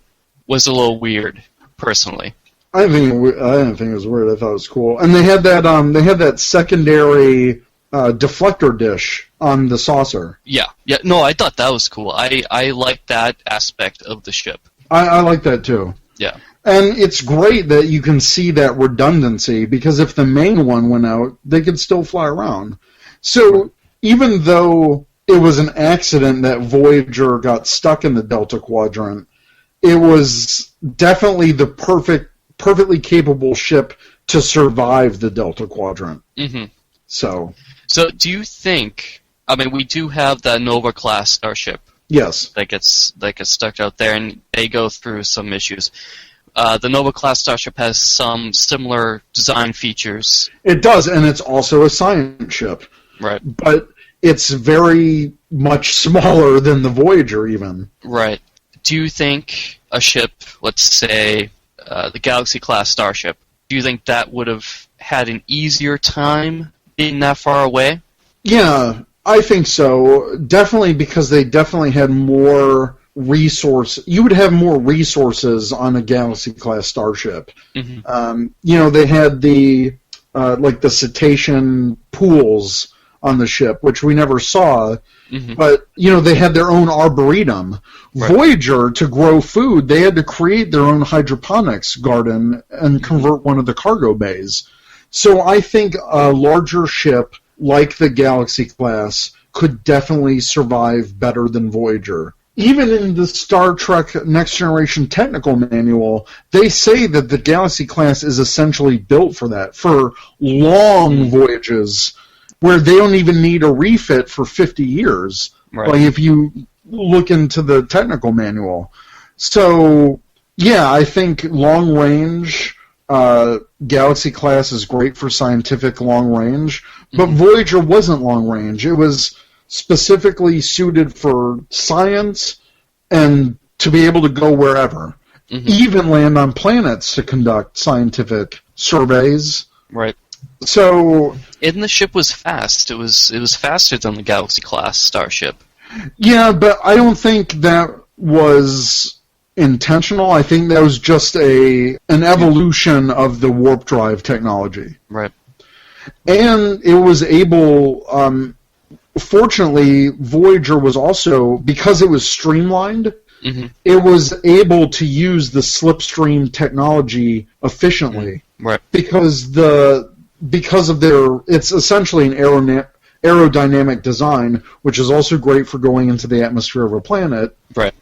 was a little weird, personally. I didn't think it was weird. I thought it was cool, and they had that secondary deflector dish on the saucer. Yeah. No, I thought that was cool. I liked that aspect of the ship. I like that too. Yeah. And it's great that you can see that redundancy, because if the main one went out, they could still fly around. So even though it was an accident that Voyager got stuck in the Delta Quadrant, it was definitely the perfectly capable ship to survive the Delta Quadrant. Mm-hmm. So do you think, we do have that Nova-class starship. Yes. That gets stuck out there, and they go through some issues. The Nova-class starship has some similar design features. It does, and it's also a science ship. Right. But it's very much smaller than the Voyager, even. Right. Do you think a ship, let's say the Galaxy-class starship, do you think that would have had an easier time being that far away? Yeah, I think so. Definitely, because they definitely had more resource. You would have more resources on a Galaxy-class starship. Mm-hmm. They had the cetacean pools on the ship, which we never saw. Mm-hmm. But, they had their own arboretum. Right. Voyager, to grow food, they had to create their own hydroponics garden and convert one of the cargo bays. So I think a larger ship like the Galaxy class could definitely survive better than Voyager. Even in the Star Trek Next Generation technical manual, they say that the Galaxy class is essentially built for that, for long voyages where they don't even need a refit for 50 years. Right. Like if you look into the technical manual. So, yeah, I think long range, Galaxy class is great for scientific long range, but Voyager wasn't long range. It was specifically suited for science and to be able to go wherever. Even land on planets to conduct scientific surveys. Right. So, and the ship was fast. It was faster than the Galaxy class starship. Yeah, but I don't think that was intentional. I think that was just an evolution of the warp drive technology. Right. And it was able, fortunately, Voyager was also, because it was streamlined, it was able to use the slipstream technology efficiently. Right. Because of their, it's essentially an aerodynamic design, which is also great for going into the atmosphere of a planet. Right.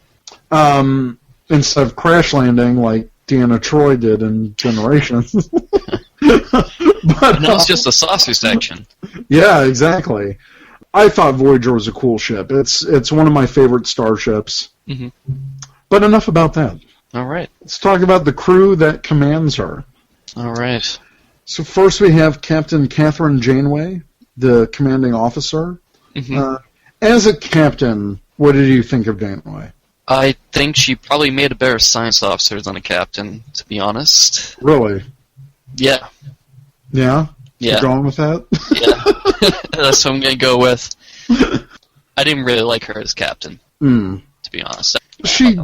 Instead of crash landing like Deanna Troi did in Generations. But that was just a saucer section. Yeah, exactly. I thought Voyager was a cool ship. It's one of my favorite starships. But enough about that. All right. Let's talk about the crew that commands her. All right. So first we have Captain Catherine Janeway, the commanding officer. As a captain, what did you think of Janeway? I think she probably made a better science officer than a captain, to be honest. Really? Yeah. Yeah? Yeah. You're going with that? Yeah. That's what I'm going to go with. I didn't really like her as captain, to be honest. She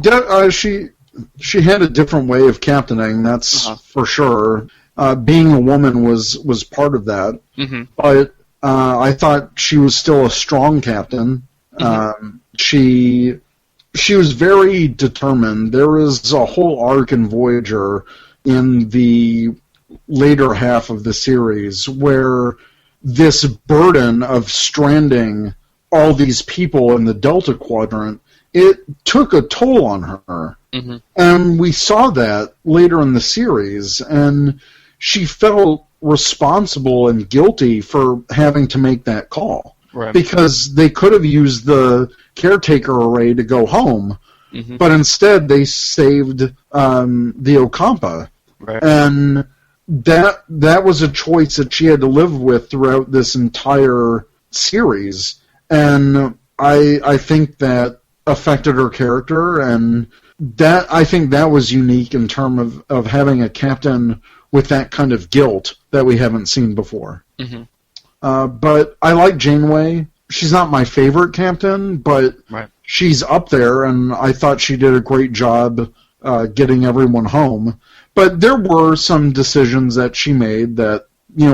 had a different way of captaining, that's for sure. Being a woman was part of that. But I thought she was still a strong captain. She was very determined. There was a whole arc in Voyager in the later half of the series where this burden of stranding all these people in the Delta Quadrant, it took a toll on her. And we saw that later in the series, and she felt responsible and guilty for having to make that call. Right. Because they could have used the caretaker array to go home, but instead they saved the Ocampa. Right. And that was a choice that she had to live with throughout this entire series. And I think that affected her character, and that I think that was unique in terms of having a captain with that kind of guilt that we haven't seen before. But I like Janeway. She's not my favorite captain, but she's up there, and I thought she did a great job getting everyone home. But there were some decisions that she made that,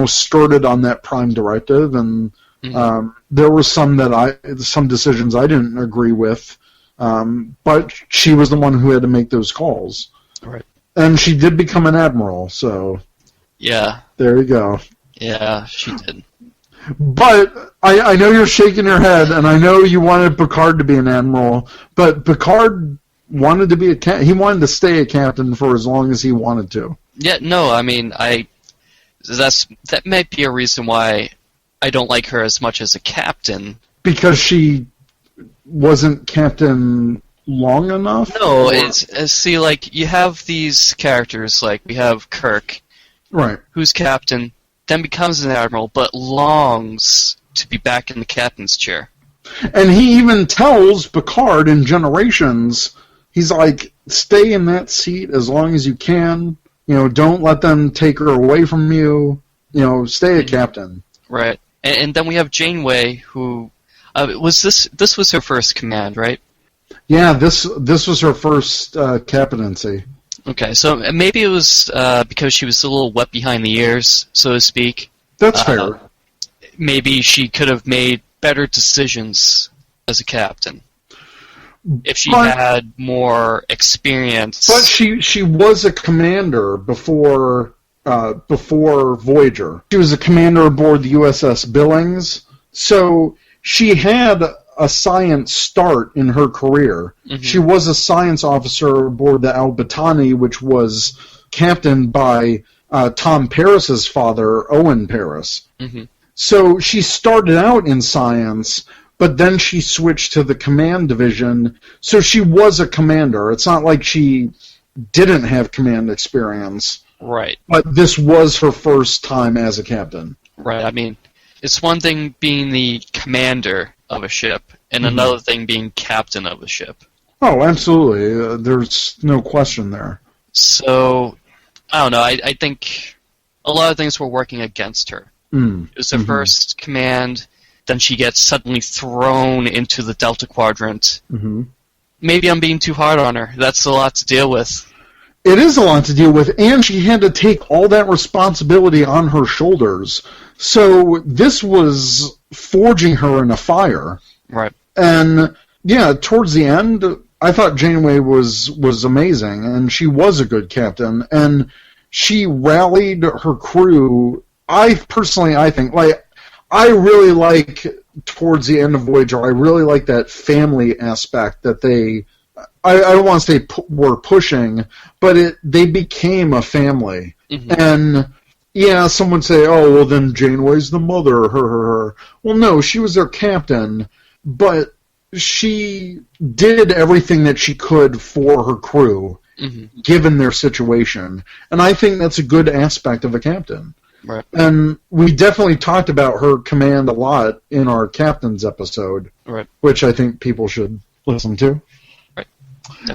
started on that Prime Directive, and there were some decisions I didn't agree with, but she was the one who had to make those calls. Right. And she did become an admiral, so... Yeah. There you go. Yeah, she did. But I know you're shaking your head, and I know you wanted Picard to be an admiral, but Picard wanted to be he wanted to stay a captain for as long as he wanted to. Yeah, no, I mean, that might be a reason why I don't like her as much as a captain. Because she wasn't captain long enough? No, see, like, you have these characters, like, we have Kirk, right, who's captain, then becomes an admiral, but longs to be back in the captain's chair. And he even tells Picard in Generations, he's like, stay in that seat as long as you can. Don't let them take her away from you. Stay a captain. Right. And then we have Janeway, who this was her first command, right? Yeah, this was her first captaincy. Okay, so maybe it was because she was a little wet behind the ears, so to speak. That's fair. maybe she could have made better decisions as a captain if she had more experience. But she was a commander before Voyager. She was a commander aboard the USS Billings, so she had a science start in her career. Mm-hmm. She was a science officer aboard the Al-Batani, which was captained by Tom Paris's father, Owen Paris. Mm-hmm. So she started out in science, but then she switched to the command division. So she was a commander. It's not like she didn't have command experience. Right. But this was her first time as a captain. Right. I mean, it's one thing being the commander of a ship, and another thing being captain of a ship. Oh, absolutely. There's no question there. So, I don't know. I think a lot of things were working against her. It was her first command, then she gets suddenly thrown into the Delta Quadrant. Mm-hmm. Maybe I'm being too hard on her. That's a lot to deal with. It is a lot to deal with, and she had to take all that responsibility on her shoulders. So this was forging her in a fire. Right. And, yeah, towards the end, I thought Janeway was amazing, and she was a good captain, and she rallied her crew. I think, like, I really like, towards the end of Voyager, I really like that family aspect that they... I don't want to say were pushing, but they became a family. Mm-hmm. And, yeah, some would say, oh, well, then Janeway's the mother, her. Well, no, she was their captain, but she did everything that she could for her crew, given their situation. And I think that's a good aspect of a captain. Right. And we definitely talked about her command a lot in our captain's episode, right, which I think people should listen to. Right.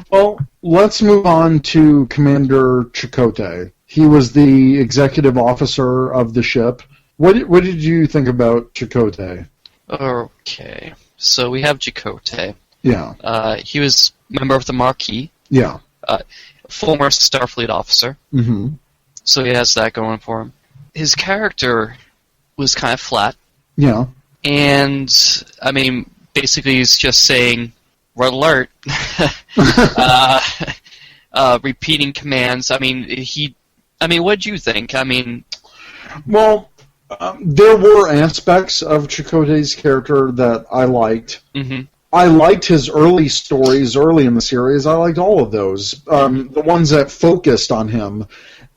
Well, let's move on to Commander Chakotay. He was the executive officer of the ship. What did you think about Chakotay? Okay, so we have Chakotay. Yeah. He was a member of the Marquis. Yeah. Former Starfleet officer. Mm-hmm. So he has that going for him. His character was kind of flat. Yeah. And, I mean, basically he's just saying, red alert. Repeating commands. I mean, what did you think? I mean... Well, there were aspects of Chakotay's character that I liked. Mm-hmm. I liked his early stories early in the series. I liked all of those. The ones that focused on him.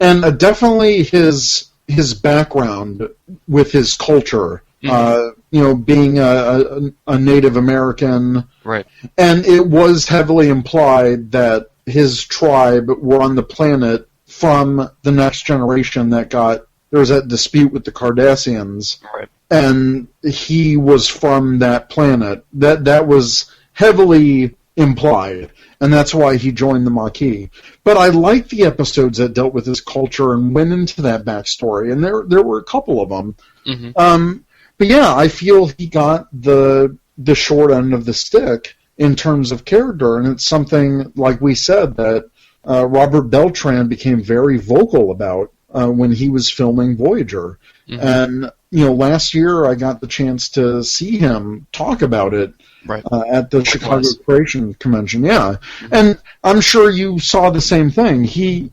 And definitely his background with his culture, being a Native American. Right. And it was heavily implied that his tribe were on the planet from the Next Generation there was that dispute with the Cardassians. Right. And he was from that planet. That was heavily implied. And that's why he joined the Maquis. But I liked the episodes that dealt with his culture and went into that backstory, and there were a couple of them. Mm-hmm. But yeah, I feel he got the short end of the stick in terms of character, and it's something, like we said, that Robert Beltran became very vocal about when he was filming Voyager. Mm-hmm. And, last year I got the chance to see him talk about it. Right. At the Chicago Creation Convention, yeah. Mm-hmm. And I'm sure you saw the same thing. He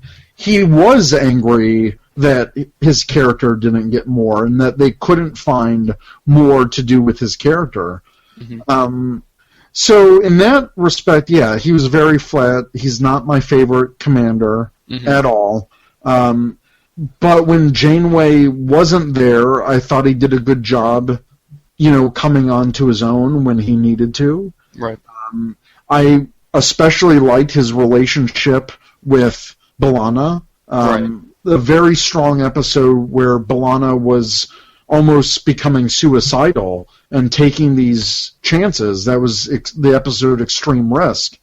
was angry that his character didn't get more and that they couldn't find more to do with his character. Mm-hmm. So in that respect, yeah, he was very flat. He's not my favorite commander at all. But when Janeway wasn't there, I thought he did a good job coming onto his own when he needed to. Right. I especially liked his relationship with B'Elanna. Right. A very strong episode where B'Elanna was almost becoming suicidal and taking these chances. That was the episode Extreme Risk.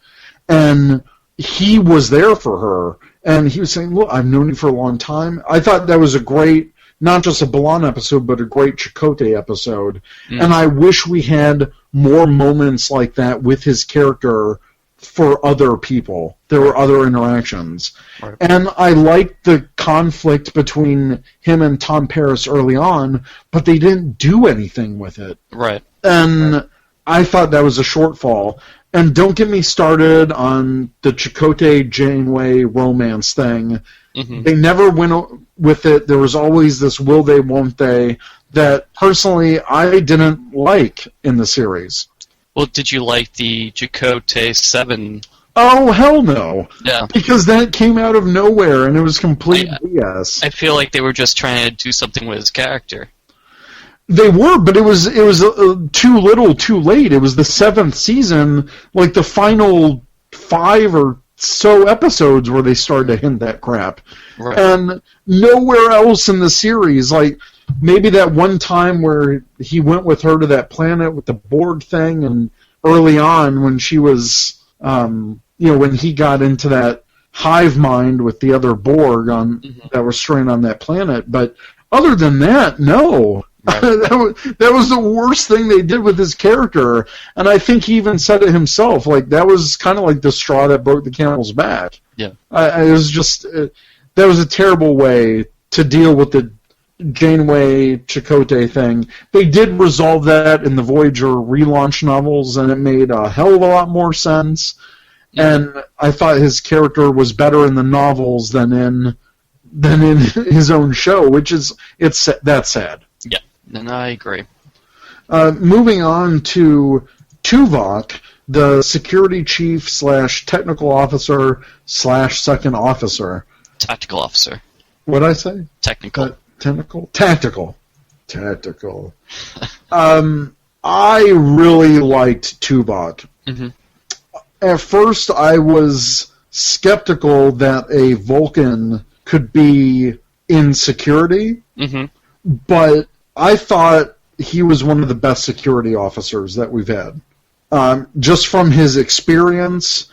And he was there for her. And he was saying, look, I've known you for a long time. I thought that was a great... not just a B'Elanna episode, but a great Chakotay episode. Mm. And I wish we had more moments like that with his character for other people. There were other interactions. Right. And I liked the conflict between him and Tom Paris early on, but they didn't do anything with it. Right. And I thought that was a shortfall. And don't get me started on the Chakotay Janeway romance thing. Mm-hmm. They never went with it. There was always this will they, won't they, that personally I didn't like in the series. Well, did you like the Chakotay 7? Oh, hell no. Yeah. Because that came out of nowhere, and it was complete BS. I feel like they were just trying to do something with his character. They were, but it was too little, too late. It was the 7th season, like the final 5 or so episodes where they started to hint that crap. Right. And nowhere else in the series, like maybe that one time where he went with her to that planet with the Borg thing, and early on when she was, when he got into that hive mind with the other Borg that were straying on that planet. But other than that, no. Right. that was the worst thing they did with his character, and I think he even said it himself. Like that was kind of like the straw that broke the camel's back. Yeah, it was just that was a terrible way to deal with the Janeway Chakotay thing. They did resolve that in the Voyager relaunch novels, and it made a hell of a lot more sense. Yeah. And I thought his character was better in the novels than in his own show, which is that's sad. Yeah. And I agree. Moving on to Tuvok, the security chief / technical officer / second officer. Tactical officer. What'd I say? Technical. Tactical. I really liked Tuvok. Mm-hmm. At first, I was skeptical that a Vulcan could be in security, but I thought he was one of the best security officers that we've had. Just from his experience,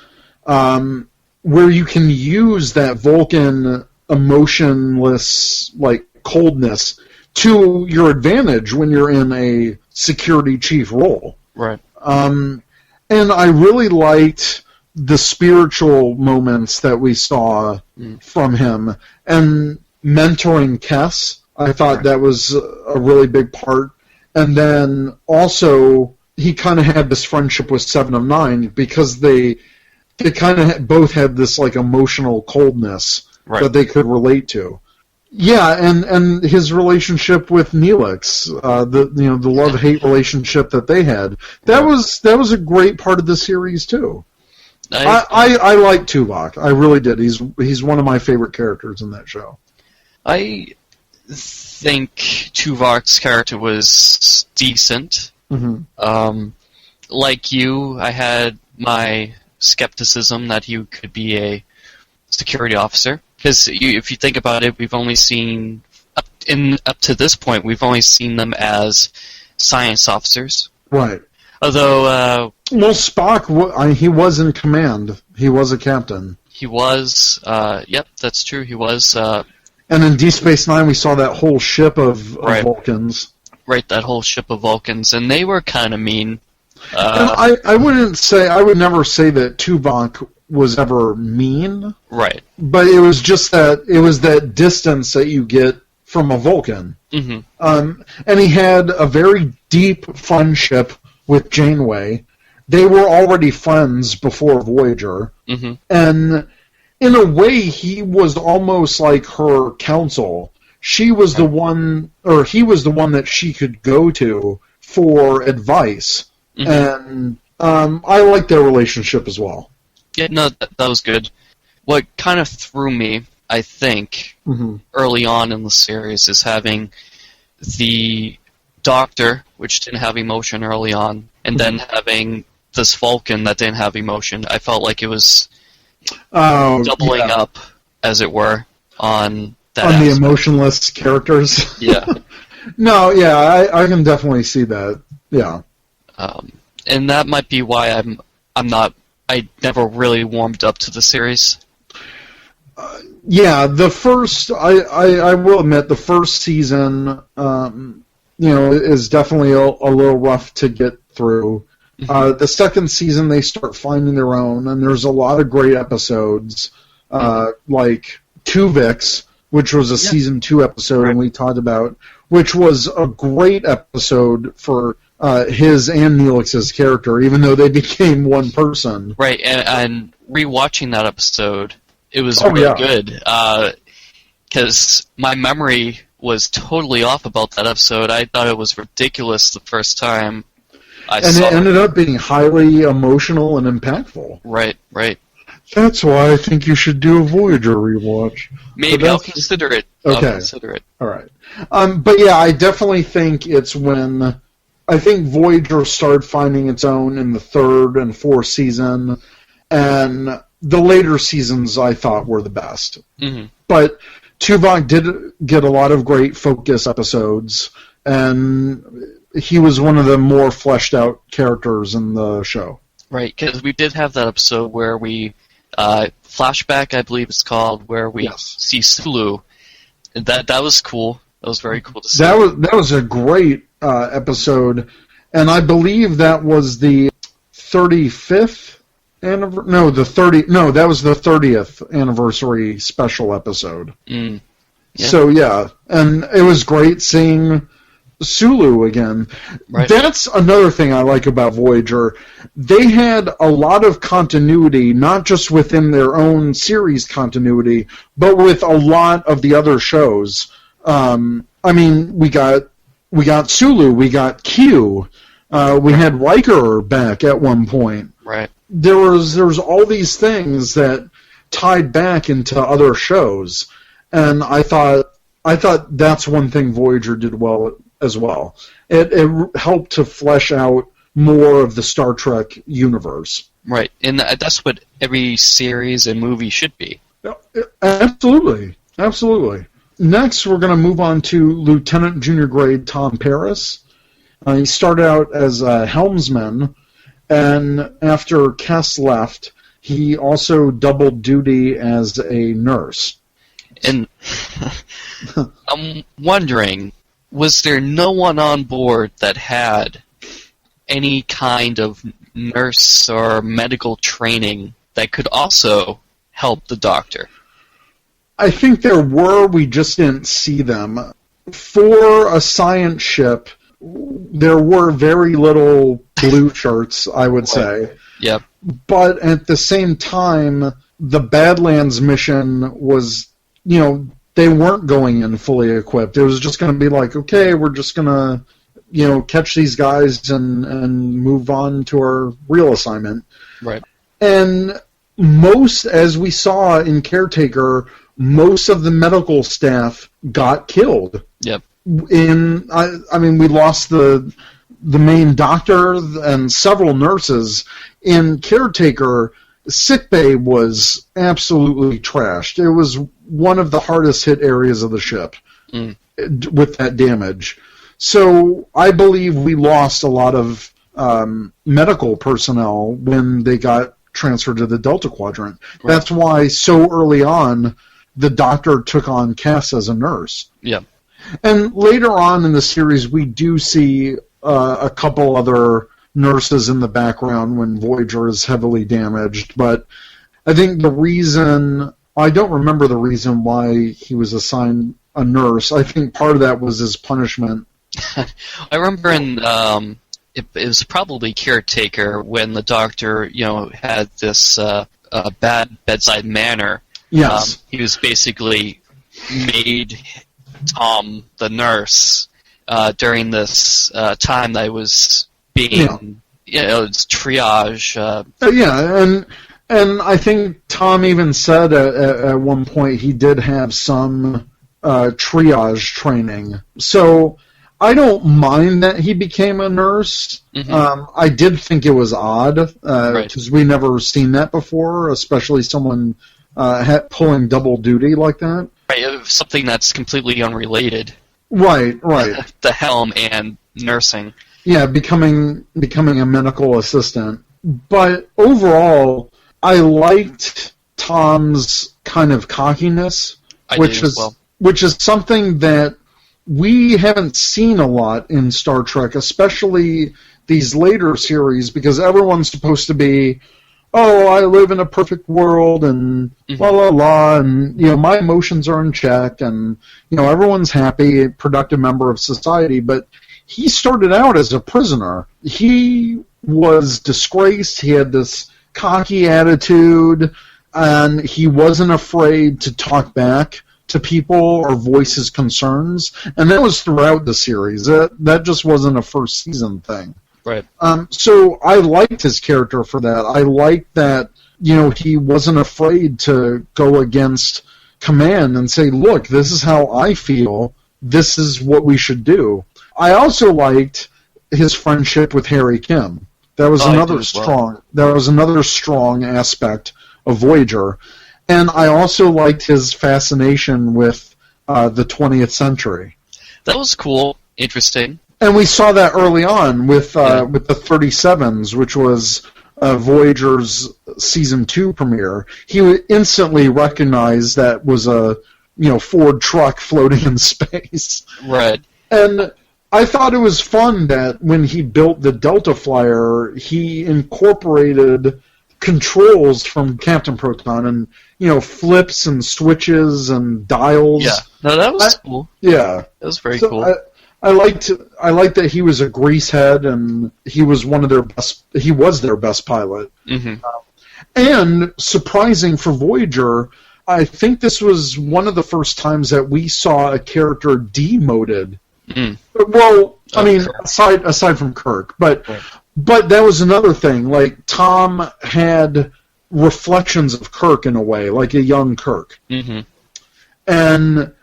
where you can use that Vulcan emotionless, like, coldness to your advantage when you're in a security chief role. Right. And I really liked the spiritual moments that we saw from him. And mentoring Kess, I thought that was a really big part. And then also, he kind of had this friendship with 7 of 9 because they kind of both had this like emotional coldness that they could relate to. Yeah, and his relationship with Neelix, the love-hate relationship that they had, that was a great part of the series too. I like Tuvok. I really did. He's one of my favorite characters in that show. I think Tuvok's character was decent. Mm-hmm. Like you, I had my skepticism that he could be a security officer. Because if you think about it, we've only seen, up to this point, we've only seen them as science officers. Right. Although... Spock, he was in command. He was a captain. He was, yep, that's true, he was... and in Deep Space Nine, we saw that whole ship of Vulcans. Right, that whole ship of Vulcans, and they were kind of mean. And I would never say that Tuvok was ever mean. Right. But it was just that distance that you get from a Vulcan. Mm-hmm. And he had a very deep friendship with Janeway. They were already friends before Voyager. Mm-hmm. And in a way, he was almost like her counsel. She was the one, or he was the one that she could go to for advice. Mm-hmm. And I like their relationship as well. Yeah, no, that was good. What kind of threw me, I think, early on in the series is having the Doctor, which didn't have emotion early on, and then having this Vulcan that didn't have emotion. I felt like it was doubling up, as it were, on that aspect. The emotionless characters. Yeah. No, yeah, I can definitely see that. Yeah. And that might be why I never really warmed up to the series. Yeah, the first, I will admit, the first season, is definitely a little rough to get through. The second season, they start finding their own, and there's a lot of great episodes, like Tuvix, which was a season 2 episode, and we talked about, which was a great episode for his and Neelix's character, even though they became one person. Right, and rewatching that episode, it was really good, because my memory was totally off about that episode. I thought it was ridiculous the first time I saw it. And it ended up being highly emotional and impactful. Right. That's why I think you should do a Voyager rewatch. Maybe I'll consider it. Okay. I'll consider it. All right. But yeah, I definitely think it's when I think Voyager started finding its own in the 3rd and 4th season, and the later seasons I thought were the best. Mm-hmm. But Tuvok did get a lot of great focus episodes, and he was one of the more fleshed out characters in the show. Right, because we did have that episode where we flashback, I believe it's called, where we see Sulu. That was cool. That was very cool to see. That was a great episode, and I believe that was the 35th anniversary. That was the 30th anniversary special episode. Yeah. So yeah, and it was great seeing Sulu again. Right. That's another thing I like about Voyager. They had a lot of continuity, not just within their own series continuity, but with a lot of the other shows. I mean, we got Sulu, we got Q, we had Riker back at one point. Right. There was all these things that tied back into other shows, and I thought that's one thing Voyager did well as well. It helped to flesh out more of the Star Trek universe. Right, and that's what every series and movie should be. Absolutely. Next, we're going to move on to Lieutenant Junior Grade Tom Paris. He started out as a helmsman, and after Kess left, he also doubled duty as a nurse. And I'm wondering, was there no one on board that had any kind of nurse or medical training that could also help the Doctor? I think there were, we just didn't see them. For a science ship, there were very little blue shirts, I would say. Yep. But at the same time, the Badlands mission was, they weren't going in fully equipped. It was just going to be like, okay, we're just going to, catch these guys and move on to our real assignment. Right. And as we saw in Caretaker, most of the medical staff got killed. Yep. I mean, we lost the main doctor and several nurses. In Caretaker, sickbay was absolutely trashed. It was one of the hardest hit areas of the ship with that damage. So I believe we lost a lot of medical personnel when they got transferred to the Delta Quadrant. Right. That's why so early on, the Doctor took on Cass as a nurse. Yeah. And later on in the series, we do see a couple other nurses in the background when Voyager is heavily damaged, but I think I don't remember the reason why he was assigned a nurse. I think part of that was his punishment. I remember in it was probably Caretaker when the Doctor, had this bad bedside manner. Yes. He was basically made Tom the nurse during this time that I was being, it's triage. And I think Tom even said at one point he did have some triage training. So I don't mind that he became a nurse. Mm-hmm. I did think it was odd because we never seen that before, especially someone pulling double duty like that. Right, something that's completely unrelated. Right. The helm and nursing. Yeah, becoming a medical assistant. But overall, I liked Tom's kind of cockiness, which is something that we haven't seen a lot in Star Trek, especially these later series, because everyone's supposed to be, oh, I live in a perfect world, and la la la, and my emotions are in check, and everyone's happy, a productive member of society. But he started out as a prisoner. He was disgraced. He had this cocky attitude, and he wasn't afraid to talk back to people or voice his concerns, and that was throughout the series. That just wasn't a first season thing. Right. So I liked his character for that. I liked that, he wasn't afraid to go against command and say, look, this is how I feel. This is what we should do. I also liked his friendship with Harry Kim. That was another strong aspect of Voyager. And I also liked his fascination with the 20th century. That was cool. Interesting. And we saw that early on with the 37s, which was Voyager's Season 2 premiere. He instantly recognized that was a Ford truck floating in space. Right. And I thought it was fun that when he built the Delta Flyer, he incorporated controls from Captain Proton and flips and switches and dials. Yeah, no, that was cool. Yeah, that was very cool. I liked that he was a greasehead, and he was their best pilot. Mm-hmm. And surprising for Voyager, I think this was one of the first times that we saw a character demoted. Mm. Well, I mean, Kirk. aside from Kirk, but that was another thing. Like, Tom had reflections of Kirk in a way, like a young Kirk. Mm-hmm. And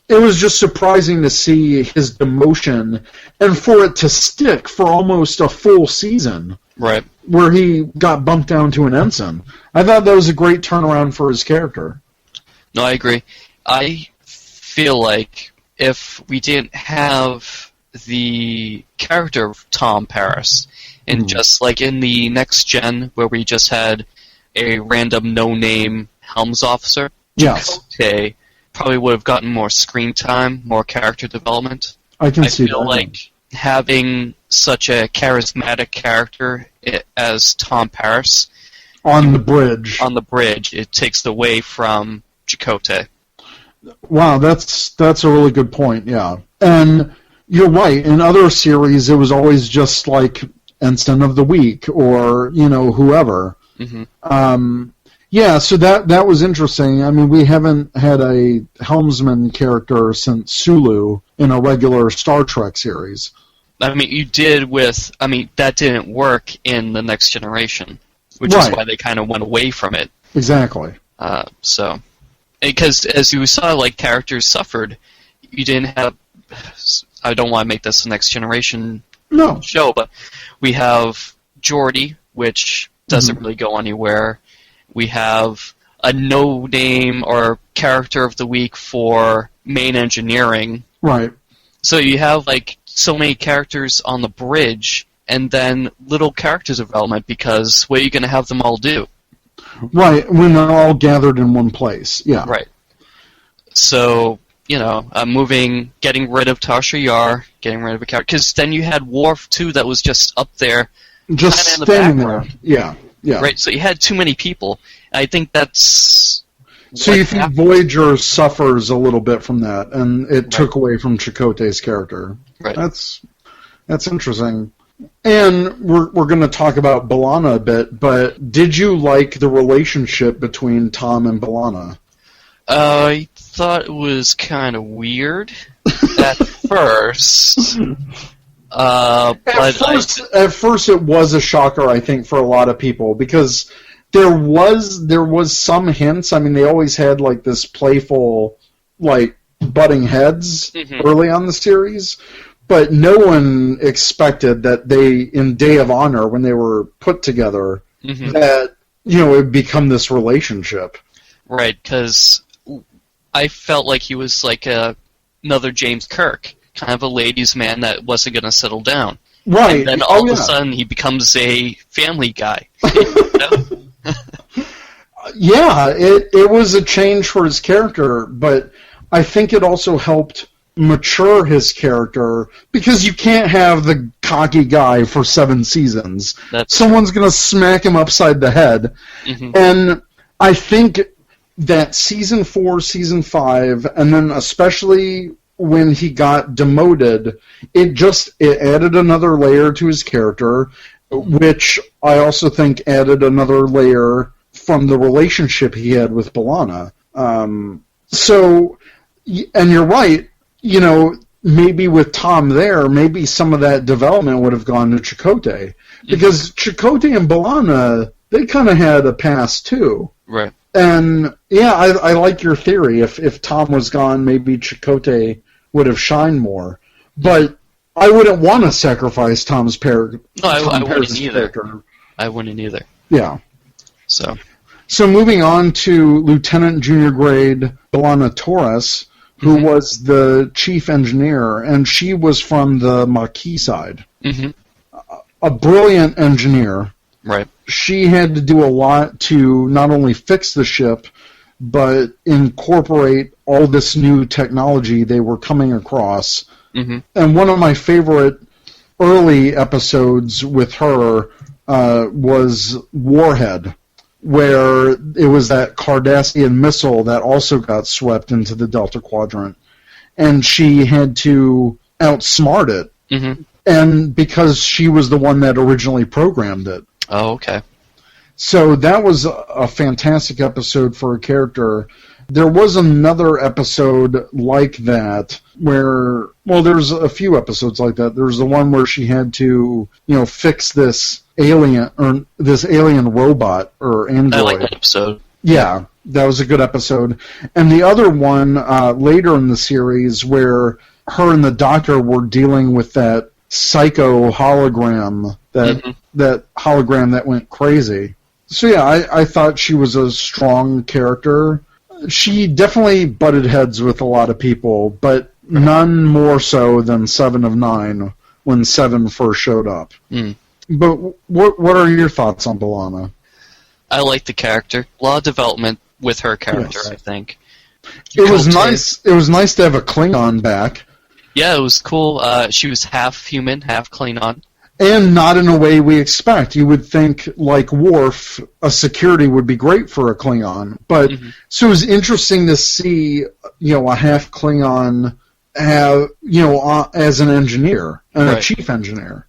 it was just surprising to see his demotion and for it to stick for almost a full season. Right. Where he got bumped down to an ensign. I thought that was a great turnaround for his character. No, I agree. I feel like if we didn't have the character of Tom Paris, and just like in the Next Gen, where we just had a random no-name Helms officer, Chakotay probably would have gotten more screen time, more character development. I see that. I feel like having such a charismatic character as Tom Paris on the bridge, it takes away from Chakotay. Wow, that's a really good point. Yeah, and you're right. In other series, it was always just like Ensign of the Week or whoever. Mm-hmm. Yeah, so that was interesting. I mean, we haven't had a helmsman character since Sulu in a regular Star Trek series. I mean, that didn't work in The Next Generation, which is why they kind of went away from it. Exactly. Because as you saw, like, characters suffered. You didn't have... I don't want to make this the Next Generation show, but we have Geordi, which doesn't really go anywhere. We have a no-name or character of the week for main engineering. Right. So you have, like, so many characters on the bridge, and then little character development, because what are you going to have them all do? Right, when they're all gathered in one place, yeah. Right. So, getting rid of Tasha Yar, getting rid of a character, because then you had Worf, too, that was just up there. Just standing there, yeah. Yeah. Right, so you had too many people. I think that's... So you think Voyager suffers a little bit from that, and it took away from Chakotay's character. Right. That's interesting. And we're going to talk about B'Elanna a bit, but did you like the relationship between Tom and B'Elanna? I thought it was kind of weird at first. At first it was a shocker, I think, for a lot of people, because there was some hints. I mean, they always had like this playful, like, butting heads early on the series, but no one expected that they, in Day of Honor, when they were put together, that it would become this relationship. Right, because I felt like he was like another James Kirk. Kind of a ladies' man that wasn't going to settle down. Right. And then all of a sudden he becomes a family guy. Yeah, it was a change for his character, but I think it also helped, mature his character, because you can't have the cocky guy for 7 seasons. Someone's going to smack him upside the head. Mm-hmm. And I think that Season 4, Season 5, and then especially when he got demoted, it added another layer to his character, which I also think added another layer from the relationship he had with B'Elanna. So, and you're right, maybe with Tom there, maybe some of that development would have gone to Chakotay. Because Chakotay and B'Elanna, they kind of had a past too. Right. And, yeah, I like your theory. If Tom was gone, maybe Chakotay would have shined more. But I wouldn't want to sacrifice Tom's character. No, I wouldn't either. I wouldn't either. Yeah. So moving on to Lieutenant Junior Grade B'Elanna Torres, who was the chief engineer, and she was from the Maquis side. Mm-hmm. A brilliant engineer. Right. She had to do a lot to not only fix the ship, but incorporate all this new technology they were coming across. Mm-hmm. And one of my favorite early episodes with her was Warhead, where it was that Cardassian missile that also got swept into the Delta Quadrant. And she had to outsmart it. Mm-hmm. And because she was the one that originally programmed it. Oh, okay. So that was a fantastic episode for a character. There was another episode like that where, well, there's a few episodes like that. There's the one where she had to, fix this alien robot or android. I like that episode. Yeah, that was a good episode. And the other one later in the series where her and the Doctor were dealing with that psycho hologram, that hologram that went crazy. So yeah, I thought she was a strong character. She definitely butted heads with a lot of people, but none more so than 7 of 9 when 7 first showed up. Mm. But what are your thoughts on B'Elanna? I like the character. A lot of development with her character, yes. I think. It was nice. It was nice to have a Klingon back. Yeah, it was cool. She was half human, half Klingon. And not in a way we expect. You would think, like Worf, a security would be great for a Klingon. But so it was interesting to see, a half Klingon have, as an engineer and a chief engineer.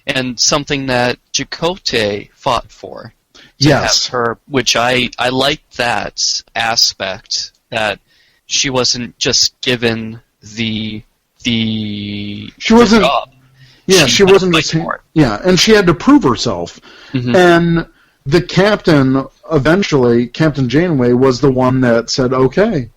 And something that Chakotay fought for. Yes. Have her, which I liked that aspect, that she wasn't just given the job. Yeah, she wasn't just... Yeah, and she had to prove herself. Mm-hmm. And the captain, eventually, Captain Janeway, was the one that said, okay,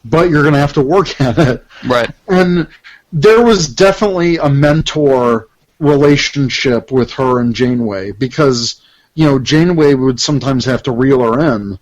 but you're going to have to work at it. Right. And there was definitely a mentor relationship with her and Janeway, because, Janeway would sometimes have to reel her in,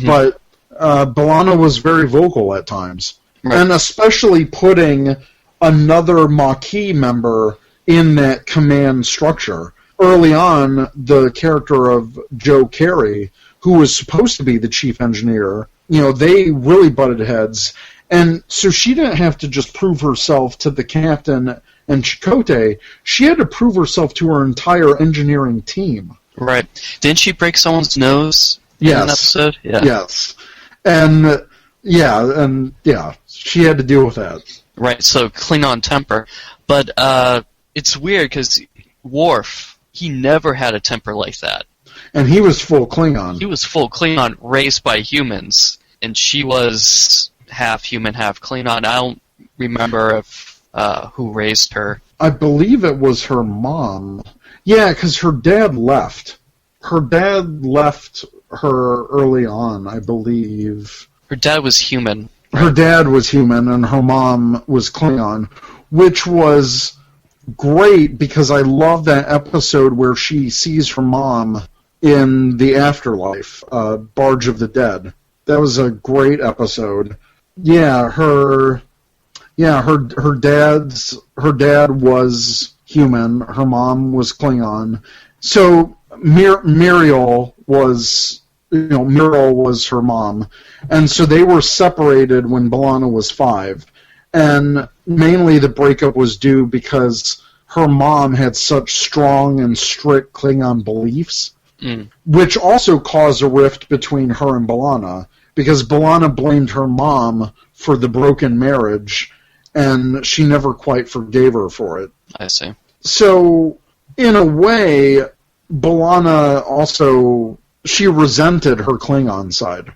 but B'Elanna was very vocal at times. Right. And especially putting another Maquis member in that command structure. Early on, the character of Joe Carey, who was supposed to be the chief engineer, they really butted heads. And so she didn't have to just prove herself to the captain and Chakotay. She had to prove herself to her entire engineering team. Right. Didn't she break someone's nose in an episode? Yeah. Yes. And she had to deal with that. Right, so Klingon temper. But it's weird because Worf, he never had a temper like that. And he was full Klingon. He was full Klingon, raised by humans, and she was half human, half Klingon. I don't remember who raised her. I believe it was her mom. Yeah, because her dad left. Her dad left her early on, I believe. Her dad was human. Her dad was human, and her mom was Klingon, which was great because I love that episode where she sees her mom in the afterlife, Barge of the Dead. That was a great episode. Yeah, her dad was human. Her mom was Klingon. So Muriel was her mom, and so they were separated when B'Elanna was 5. And mainly the breakup was due because her mom had such strong and strict Klingon beliefs, which also caused a rift between her and B'Elanna, because B'Elanna blamed her mom for the broken marriage, and she never quite forgave her for it. I see. So, in a way, B'Elanna also, she resented her Klingon side.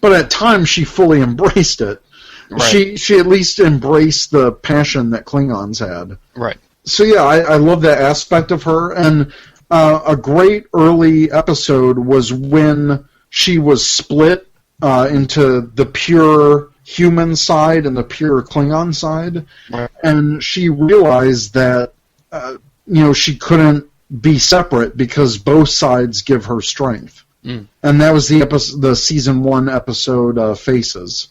But at times, she fully embraced it. Right. She at least embraced the passion that Klingons had. Right. So yeah, I love that aspect of her. And a great early episode was when she was split into the pure human side and the pure Klingon side. Right. And she realized that she couldn't be separate because both sides give her strength. And that was the season 1 episode Faces,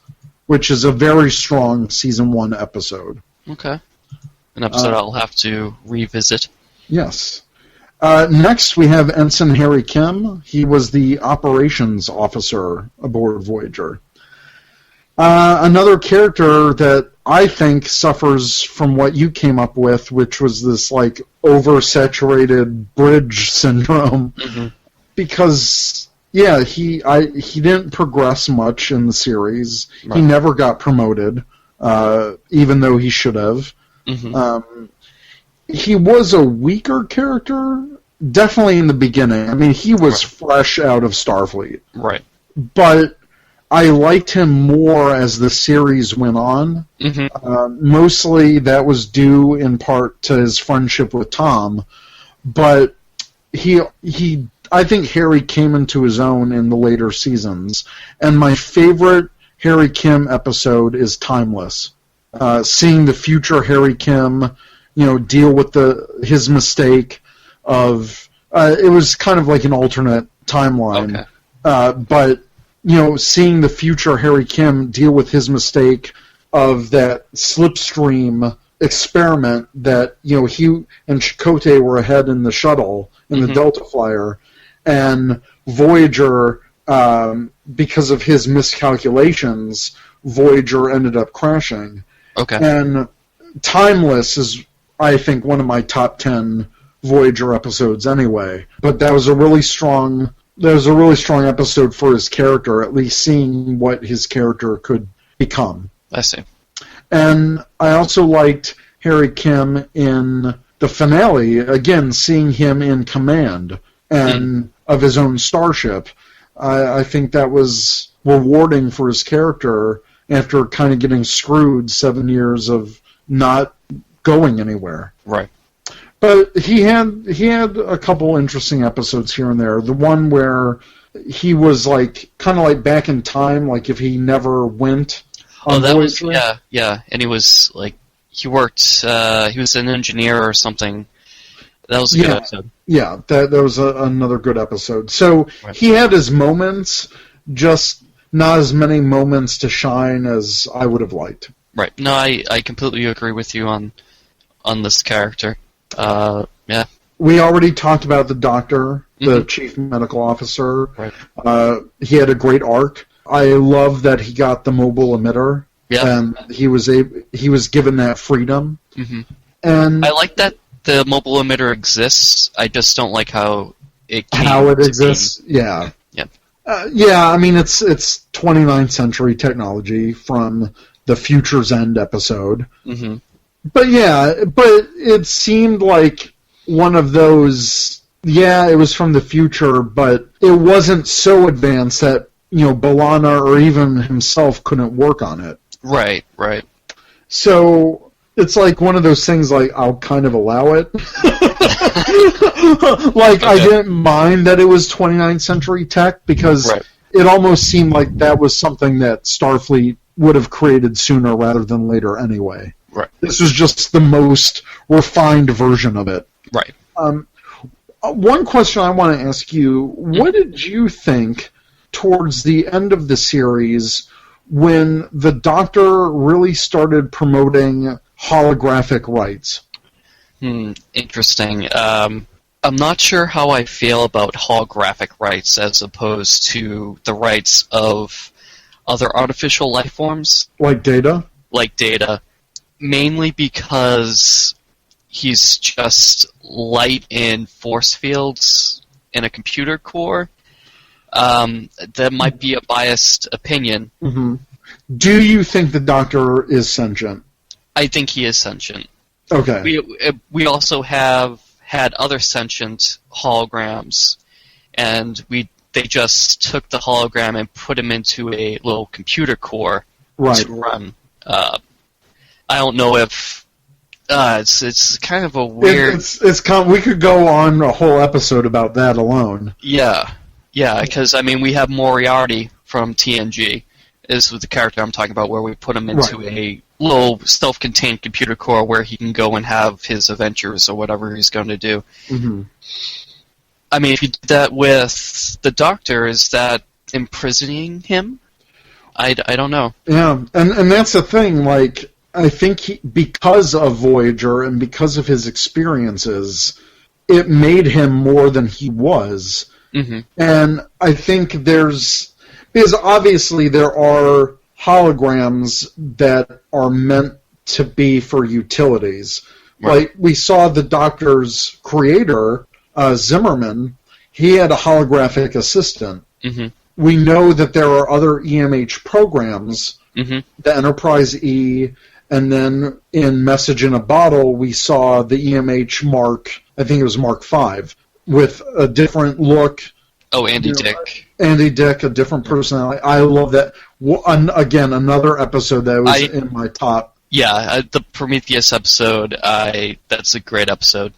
which is a very strong season 1 episode. Okay. An episode I'll have to revisit. Yes. Next, we have Ensign Harry Kim. He was the operations officer aboard Voyager. Another character that I think suffers from what you came up with, which was this like oversaturated bridge syndrome. Because he didn't progress much in the series. Right. He never got promoted, even though he should have. He was a weaker character, definitely in the beginning. I mean, he was fresh out of Starfleet. Right. But I liked him more as the series went on. Mostly that was due in part to his friendship with Tom. But I think Harry came into his own in the later seasons. And my favorite Harry Kim episode is Timeless. Seeing the future Harry Kim, deal with his mistake of it was kind of like an alternate timeline. Okay. But seeing the future Harry Kim deal with his mistake of that slipstream experiment that he and Chakotay were ahead in the shuttle in the Delta Flyer, and Voyager, because of his miscalculations, Voyager ended up crashing. Okay. And Timeless is, I think, one of my top 10 Voyager episodes anyway. But that was a really strong episode for his character, at least seeing what his character could become. I see. And I also liked Harry Kim in the finale, again, seeing him in command and of his own starship. I think that was rewarding for his character after kind of getting screwed 7 years of not going anywhere. Right. But he had a couple interesting episodes here and there. The one where he was kind of like back in time, like if he never went on Voyager. And he was he worked. He was an engineer or something. That was a good episode. Yeah, that was another good episode. So he had his moments, just not as many moments to shine as I would have liked. Right. No, I completely agree with you on this character. Yeah. We already talked about the doctor, the chief medical officer. Right. He had a great arc. I love that he got the mobile emitter. Yeah. And he was given that freedom. And I like that the mobile emitter exists. I just don't like how it exists. Yeah. I mean, it's 29th century technology from the Future's End episode. But it seemed like one of those. Yeah, it was from the future, but it wasn't so advanced that B'Elanna or even himself couldn't work on it. Right. So it's like one of those things. Like I'll kind of allow it. I didn't mind that it was 29th century tech because it almost seemed like that was something that Starfleet would have created sooner rather than later anyway. Right. This was just the most refined version of it. Right. One question I want to ask you, what did you think towards the end of the series when the Doctor really started promoting holographic rights? Interesting. I'm not sure how I feel about holographic rights as opposed to the rights of other artificial life forms. Like Data? like Data, mainly because he's just light in force fields in a computer core. That might be a biased opinion. Mm-hmm. Do you think the Doctor is sentient? I think he is sentient. Okay. We also have had other sentient holograms, and they just took the hologram and put him into a little computer core to run. I don't know if it's kind of a weird. We could go on a whole episode about that alone. Yeah, because we have Moriarty from TNG. Is the character I'm talking about, where we put him into a little self-contained computer core where he can go and have his adventures or whatever he's going to do. Mm-hmm. If you did that with the Doctor, is that imprisoning him? I don't know. Yeah, and that's the thing. Like, I think because of Voyager and because of his experiences, it made him more than he was. Mm-hmm. And I think because obviously there are holograms that are meant to be for utilities. Right. Like, we saw the Doctor's creator, Zimmerman, he had a holographic assistant. Mm-hmm. We know that there are other EMH programs, mm-hmm. the Enterprise E, and then in Message in a Bottle, we saw the EMH Mark, I think it was Mark 5, with a different look. Oh, Andy Dick. Andy Dick, a different personality. I love that. Again, another episode that was in my top. Yeah, the Prometheus episode, that's a great episode.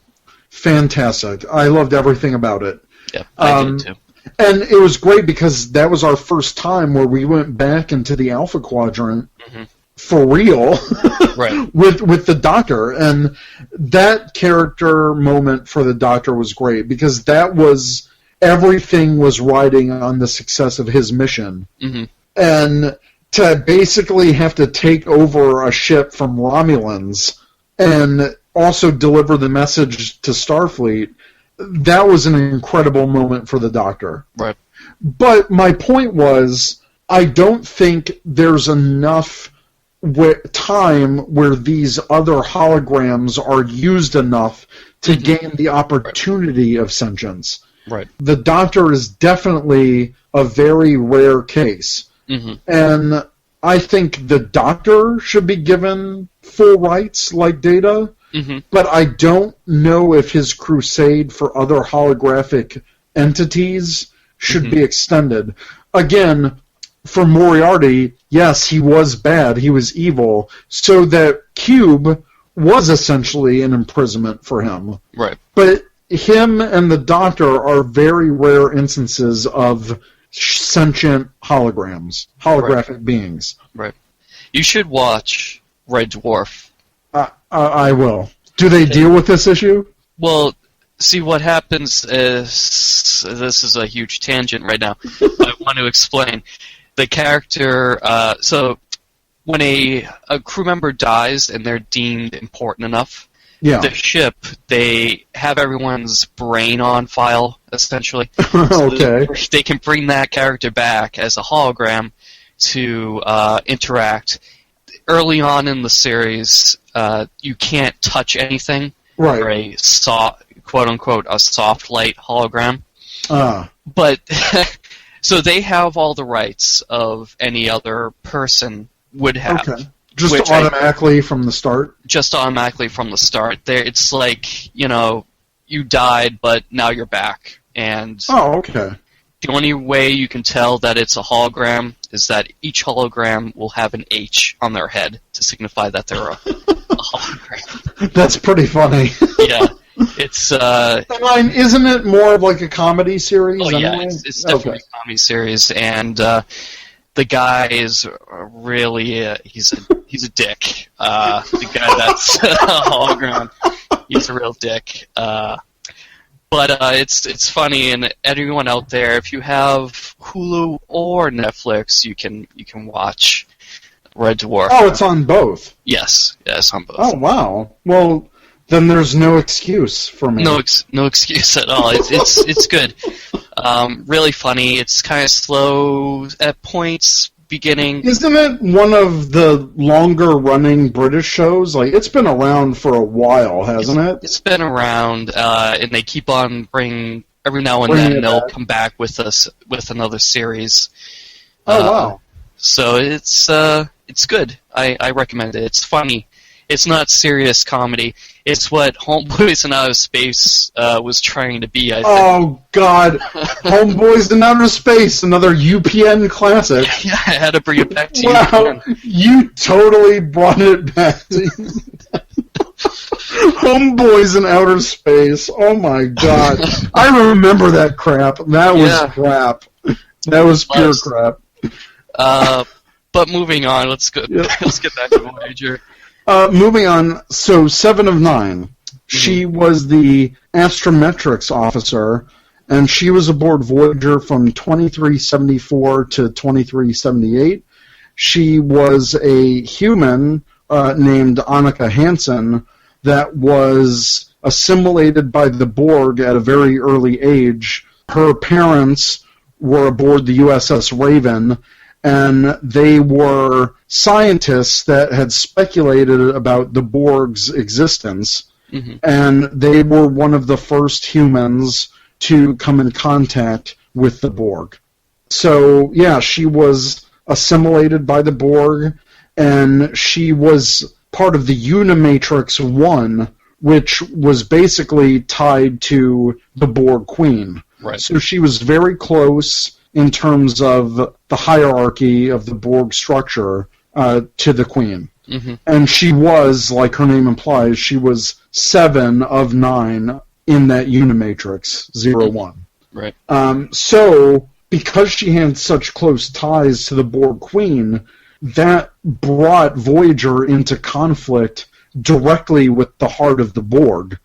Fantastic. I loved everything about it. Yeah, I did too. And it was great because that was our first time where we went back into the Alpha Quadrant mm-hmm. for real right. with the Doctor. And that character moment for the Doctor was great because that was... everything was riding on the success of his mission. Mm-hmm. And to basically have to take over a ship from Romulans and also deliver the message to Starfleet, that was an incredible moment for the Doctor. Right. But my point was, I don't think there's enough time where these other holograms are used enough to mm-hmm. gain the opportunity of sentience. Right. The Doctor is definitely a very rare case. Mm-hmm. And I think the Doctor should be given full rights like Data, mm-hmm. but I don't know if his crusade for other holographic entities should mm-hmm. be extended. Again, for Moriarty, yes, he was bad, he was evil, so that Cube was essentially an imprisonment for him. Right. But him and the Doctor are very rare instances of sentient holographic beings. Right. You should watch Red Dwarf. I will. Do they deal with this issue? Well, see, what happens is... This is a huge tangent right now. I want to explain. The character... so, when a crew member dies and they're deemed important enough... Yeah. The ship, they have everyone's brain on file, essentially. Okay. So they can bring that character back as a hologram to interact. Early on in the series, you can't touch anything. Right. For a quote-unquote, a soft light hologram. But, so they have all the rights of any other person would have. Okay. Just automatically from the start? Just automatically from the start. It's like, you died, but now you're back. And okay. The only way you can tell that it's a hologram is that each hologram will have an H on their head to signify that they're a hologram. That's pretty funny. Yeah. It's isn't it more of like a comedy series? Oh, yeah, anyway? it's definitely a comedy series, and the guy is really he's a dick. The guy that's a hologram, he's a real dick. But it's funny, and everyone out there, if you have Hulu or Netflix, you can watch Red Dwarf. Oh, it's on both. Yes, on both. Oh, wow. Well, then there's no excuse for me. No excuse at all. It's good. Really funny. It's kind of slow at points, beginning. Isn't it one of the longer-running British shows? Like, it's been around for a while, hasn't it? It's been around, and they keep on bringing... Every now and then they'll come back with another series. Oh, wow. So it's good. I recommend it. It's funny. It's not serious comedy. It's what Homeboys in Outer Space was trying to be, I think. Oh, God. Homeboys in Outer Space, another UPN classic. Yeah, I had to bring it back to you. Wow, you totally brought it back to you. Homeboys in Outer Space. Oh, my God. I remember that crap. That was crap. That was pure crap. But moving on, let's get back to Voyager. Moving on, so 7 of 9. She was the astrometrics officer, and she was aboard Voyager from 2374 to 2378. She was a human named Annika Hansen that was assimilated by the Borg at a very early age. Her parents were aboard the USS Raven, and they were scientists that had speculated about the Borg's existence, and they were one of the first humans to come in contact with the Borg. So, yeah, she was assimilated by the Borg, and she was part of the Unimatrix 1, which was basically tied to the Borg Queen. Right. So she was very close in terms of the hierarchy of the Borg structure to the Queen. And she was, like her name implies, she was 7 of 9 in that Unimatrix 01. Right. So, because she had such close ties to the Borg Queen, that brought Voyager into conflict directly with the heart of the Borg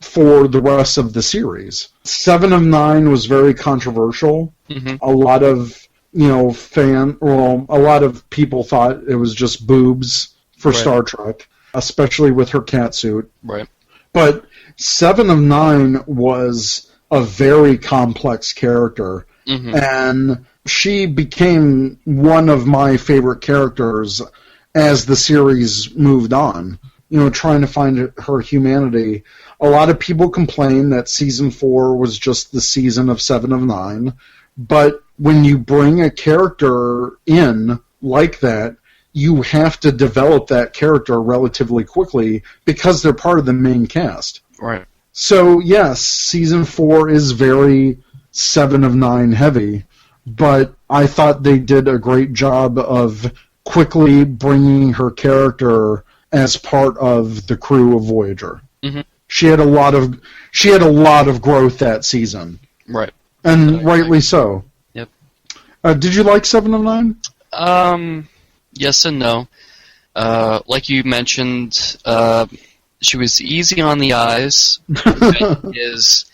for the rest of the series. 7 of 9 was very controversial. A lot of a lot of people thought it was just boobs for Star Trek, especially with her catsuit. Right. But 7 of 9 was a very complex character, and she became one of my favorite characters as the series moved on. Trying to find her humanity. A lot of people complain that Season 4 was just the season of 7 of 9, but when you bring a character in like that, you have to develop that character relatively quickly because they're part of the main cast. Right. So, yes, Season 4 is very 7 of 9 heavy, but I thought they did a great job of quickly bringing her character as part of the crew of Voyager. She had a lot of growth that season. Right. And rightly so. Yep. Did you like 7 of 9? Yes and no. Like you mentioned, she was easy on the eyes. That is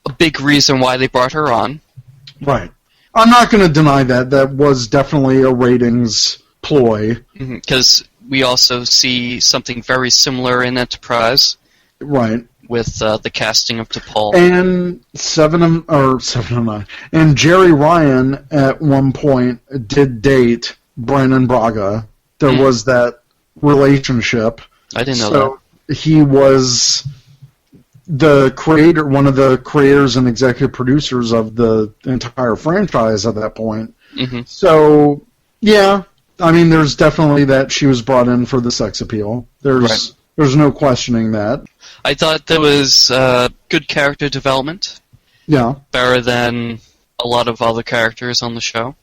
a big reason why they brought her on. Right. I'm not going to deny that. That was definitely a ratings ploy. Because we also see something very similar in Enterprise. Right. With the casting of T'Pol. And 7 of 9. And Jerry Ryan at one point did date Brannon Braga. There was that relationship. I didn't know that. He was the creator, one of the creators and executive producers of the entire franchise at that point. So, yeah, I mean, there's definitely that she was brought in for the sex appeal. There's no questioning that. I thought there was good character development. Yeah. Better than a lot of other characters on the show.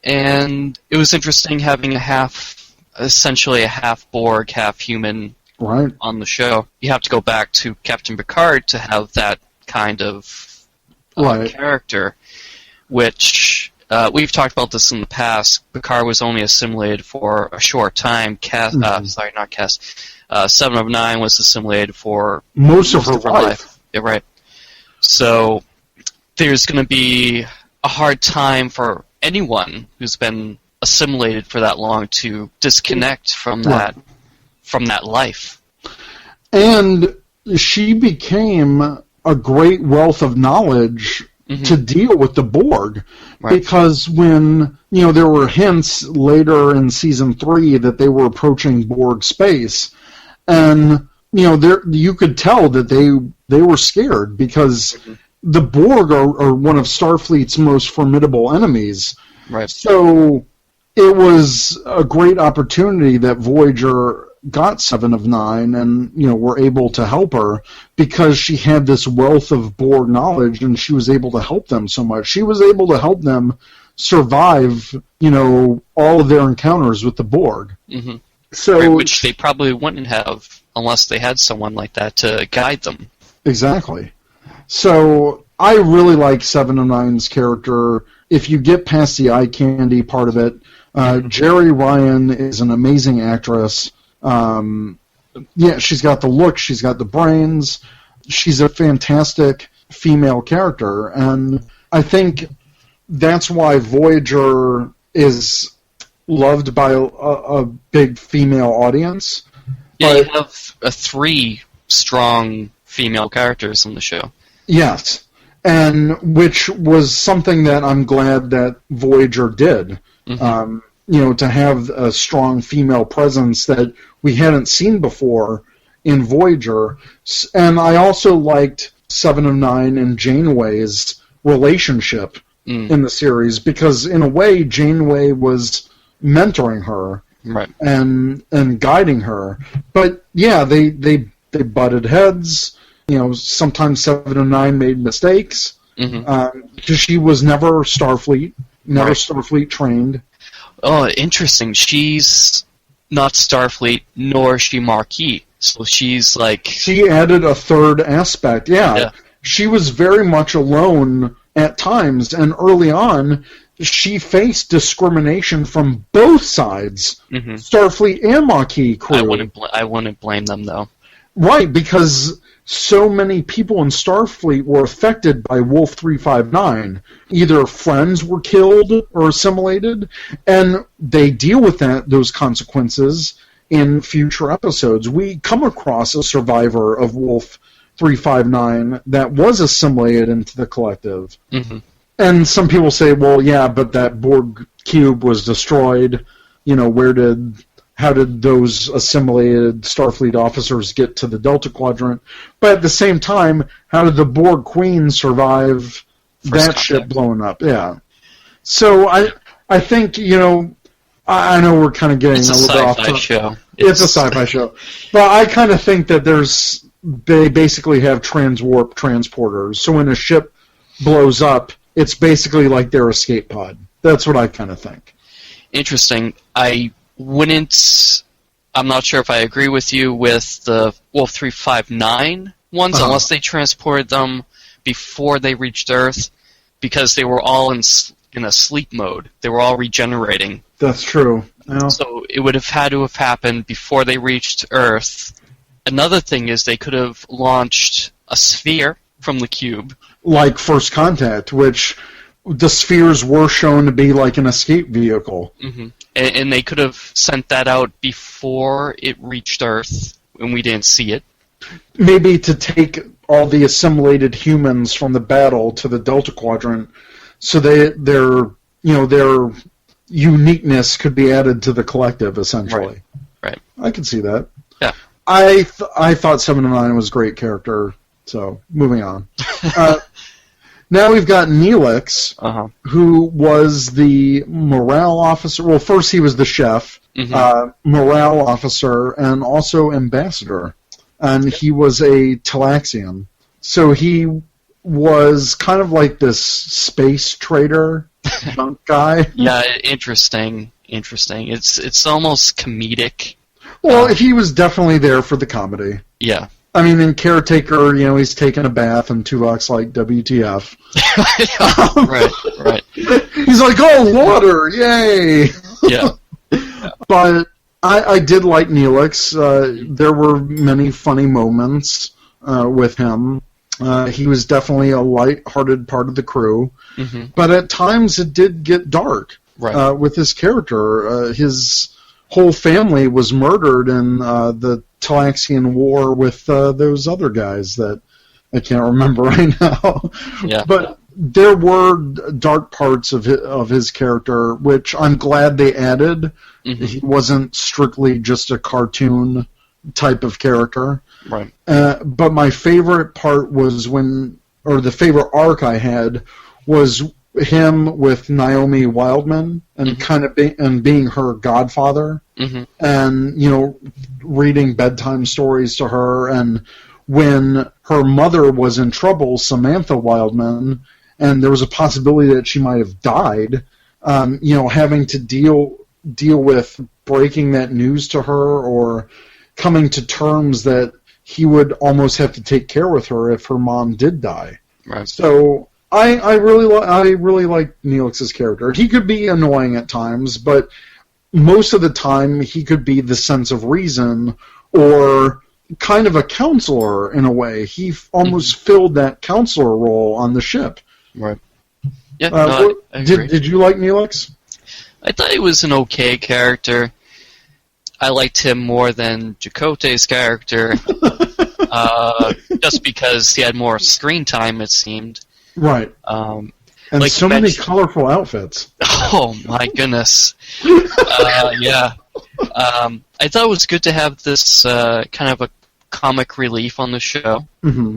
And it was interesting having essentially a half Borg, half human on the show. You have to go back to Captain Picard to have that kind of character, which we've talked about this in the past. Picard was only assimilated for a short time. 7 of 9 was assimilated for most of her life. Yeah, right. So there's going to be a hard time for anyone who's been assimilated for that long to disconnect from that life. And she became a great wealth of knowledge to deal with the Borg, because when there were hints later in season 3 that they were approaching Borg space, and you could tell that they were scared because the Borg are one of Starfleet's most formidable enemies. Right. So it was a great opportunity that Voyager got 7 of 9 and were able to help her because she had this wealth of Borg knowledge and she was able to help them so much. She was able to help them survive all of their encounters with the Borg. So which they probably wouldn't have unless they had someone like that to guide them. Exactly. So I really like 7 of 9's character. If you get past the eye candy part of it, Jeri Ryan is an amazing actress. She's got the look, she's got the brains, she's a fantastic female character, and I think that's why Voyager is loved by a big female audience. Yeah, you have 3 strong female characters on the show. Yes, and which was something that I'm glad that Voyager did. To have a strong female presence that we hadn't seen before in Voyager. And I also liked 7 of 9 and Janeway's relationship in the series, because in a way Janeway was mentoring her and guiding her. But yeah, they butted heads. Sometimes 7 of 9 made mistakes because she was never Starfleet, Starfleet trained. Oh, interesting. She's not Starfleet, nor is she Maquis. So she's like... She added a third aspect, yeah. She was very much alone at times, and early on, she faced discrimination from both sides, Starfleet and Maquis crew. I wouldn't blame them, though. Right, because so many people in Starfleet were affected by Wolf 359. Either friends were killed or assimilated, and they deal with those consequences in future episodes. We come across a survivor of Wolf 359 that was assimilated into the collective. And some people say, well, yeah, but that Borg cube was destroyed. How did those assimilated Starfleet officers get to the Delta Quadrant? But at the same time, how did the Borg Queen survive that ship blowing up? Yeah. So I think, I know we're kind of getting a little bit off topic. Show. It's a sci-fi show. But I kind of think that they basically have transwarp transporters. So when a ship blows up, it's basically like their escape pod. That's what I kind of think. Interesting. I'm not sure if I agree with you with the Wolf 359 ones, unless they transported them before they reached Earth, because they were all in a sleep mode. They were all regenerating. That's true. Yeah. So it would have had to have happened before they reached Earth. Another thing is they could have launched a sphere from the cube. Like First Contact, which the spheres were shown to be like an escape vehicle. And they could have sent that out before it reached Earth, and we didn't see it. Maybe to take all the assimilated humans from the battle to the Delta Quadrant, so their uniqueness could be added to the collective, essentially. Right. I can see that. Yeah. I thought 7 of 9 was a great character, so moving on. Now we've got Neelix, who was the morale officer. Well, first he was the chef, morale officer, and also ambassador. And he was a Talaxian. So he was kind of like this space trader junk guy. Yeah, interesting. It's almost comedic. Well, he was definitely there for the comedy. Yeah. I mean, in Caretaker, he's taking a bath, and Tuvok's like, WTF. Right. He's like, oh, water, yay! Yeah. But I did like Neelix. There were many funny moments with him. He was definitely a light-hearted part of the crew. But at times it did get dark with his character. His whole family was murdered in the Talaxian War with those other guys that I can't remember right now. Yeah. But there were dark parts of his character, which I'm glad they added. Mm-hmm. He wasn't strictly just a cartoon type of character. Right. But my favorite part was the favorite arc I had was him with Naomi Wildman and mm-hmm. Being her godfather, mm-hmm. and reading bedtime stories to her, and when her mother was in trouble, Samantha Wildman, and there was a possibility that she might have died, having to deal with breaking that news to her, or coming to terms that he would almost have to take care of her if her mom did die. Right. So I really like Neelix's character. He could be annoying at times, but most of the time he could be the sense of reason, or kind of a counselor in a way. He almost mm-hmm. filled that counselor role on the ship. Right. Yeah. I agree. Did you like Neelix? I thought he was an okay character. I liked him more than Chakotay's character, just because he had more screen time, it seemed. Right. And so many colorful outfits. Oh, my goodness. Yeah. I thought it was good to have this kind of a comic relief on the show. Mm-hmm.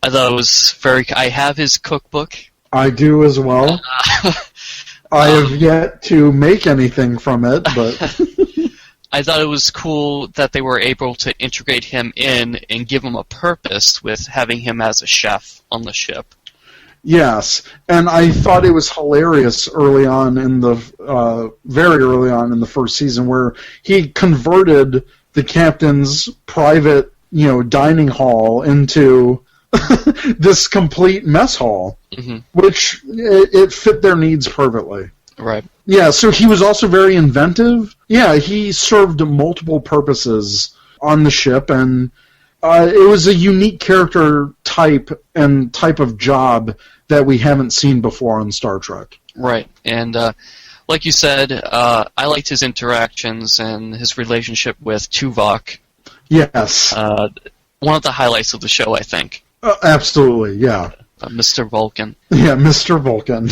I thought it was I have his cookbook. I do as well. I have yet to make anything from it, but... I thought it was cool that they were able to integrate him in and give him a purpose with having him as a chef on the ship. Yes, and I thought it was hilarious very early on in the first season, where he converted the captain's private, dining hall into this complete mess hall, mm-hmm. which it fit their needs perfectly. Right. Yeah, so he was also very inventive. Yeah, he served multiple purposes on the ship, and it was a unique character type and type of job that we haven't seen before on Star Trek. Right, and like you said, I liked his interactions and his relationship with Tuvok. Yes. One of the highlights of the show, I think. Absolutely, yeah. Mr. Vulcan. Yeah, Mr. Vulcan.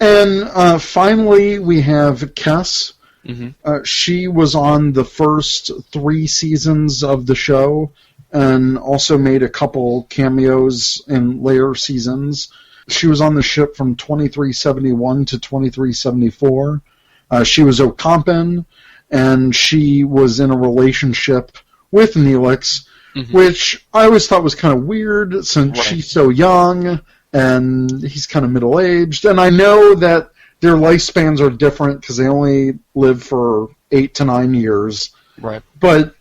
And finally, we have Kes. Mm-hmm. She was on the first 3 seasons of the show, and also made a couple cameos in later seasons. She was on the ship from 2371 to 2374. She was Ocampan, and she was in a relationship with Neelix, mm-hmm. which I always thought was kind of weird, since she's so young, and he's kind of middle-aged. And I know that their lifespans are different, because they only live for 8 to 9 years. Right. But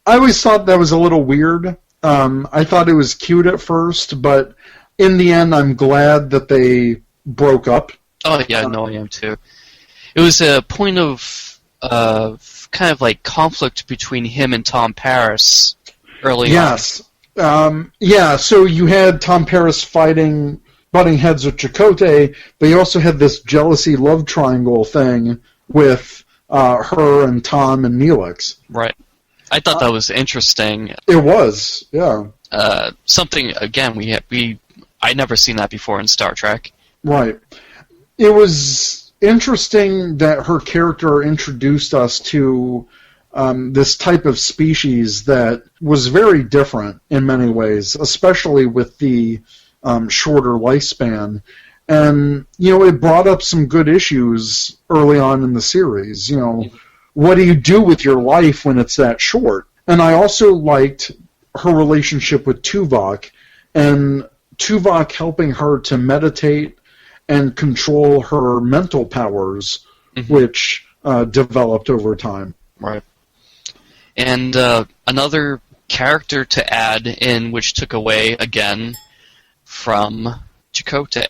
I always thought that was a little weird. I thought it was cute at first, but in the end, I'm glad that they broke up. Oh, yeah, no, I am too. It was a point of kind of like conflict between him and Tom Paris early on. Yes. Yeah, so you had Tom Paris butting heads with Chakotay, but you also had this jealousy love triangle thing with her and Tom and Neelix. Right. I thought that was interesting. It was, yeah. Something, again, I'd never seen that before in Star Trek. Right. It was interesting that her character introduced us to this type of species that was very different in many ways, especially with the shorter lifespan. And, it brought up some good issues early on in the series. What do you do with your life when it's that short? And I also liked her relationship with Tuvok, and Tuvok helping her to meditate and control her mental powers, mm-hmm. which developed over time. Right. And another character to add in, which took away, again, from Chakotay.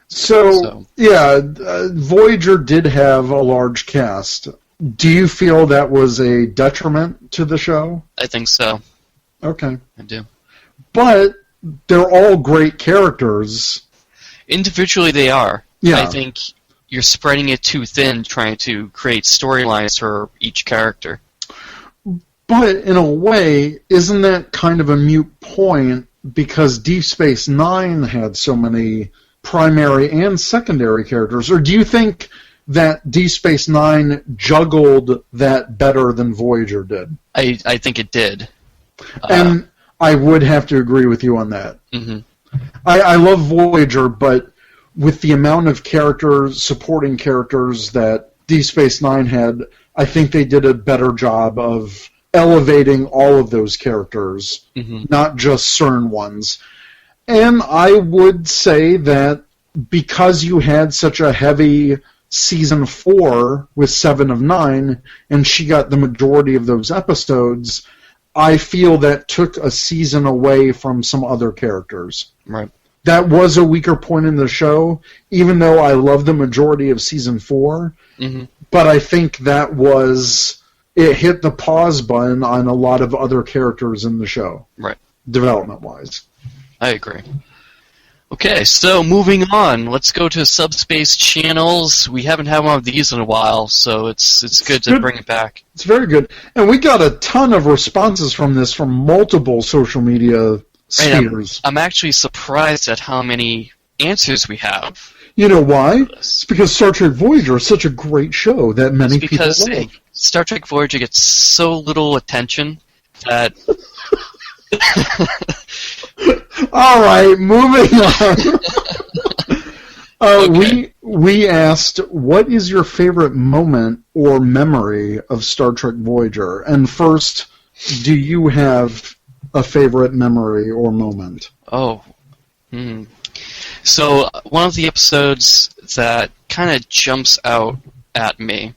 So Voyager did have a large cast. Do you feel that was a detriment to the show? I think so. Okay. I do. But they're all great characters. Individually they are. Yeah. I think you're spreading it too thin trying to create storylines for each character. But in a way, isn't that kind of a moot point because Deep Space Nine had so many primary and secondary characters? Or do you think that Deep Space Nine juggled that better than Voyager did? I think it did. And I would have to agree with you on that. Mm-hmm. I love Voyager, but with the amount of characters, supporting characters that Deep Space Nine had, I think they did a better job of elevating all of those characters, not just certain ones. And I would say that because you had such a heavy Season 4 with 7 of 9, and she got the majority of those episodes, I feel that took a season away from some other characters. Right. That was a weaker point in the show, even though I love the majority of Season 4. But I think that was... it hit the pause button on a lot of other characters in the show. Right. Development-wise. I agree. Okay, so moving on. Let's go to subspace channels. We haven't had one of these in a while, so it's good to bring it back. It's very good. And we got a ton of responses from this from multiple social media spheres. I'm actually surprised at how many answers we have. You know why? It's because Star Trek Voyager is such a great show that many people love. Star Trek Voyager gets so little attention that... All right, moving on. Okay. We asked, what is your favorite moment or memory of Star Trek Voyager? And first, do you have a favorite memory or moment? Oh. So, one of the episodes that kind of jumps out at me,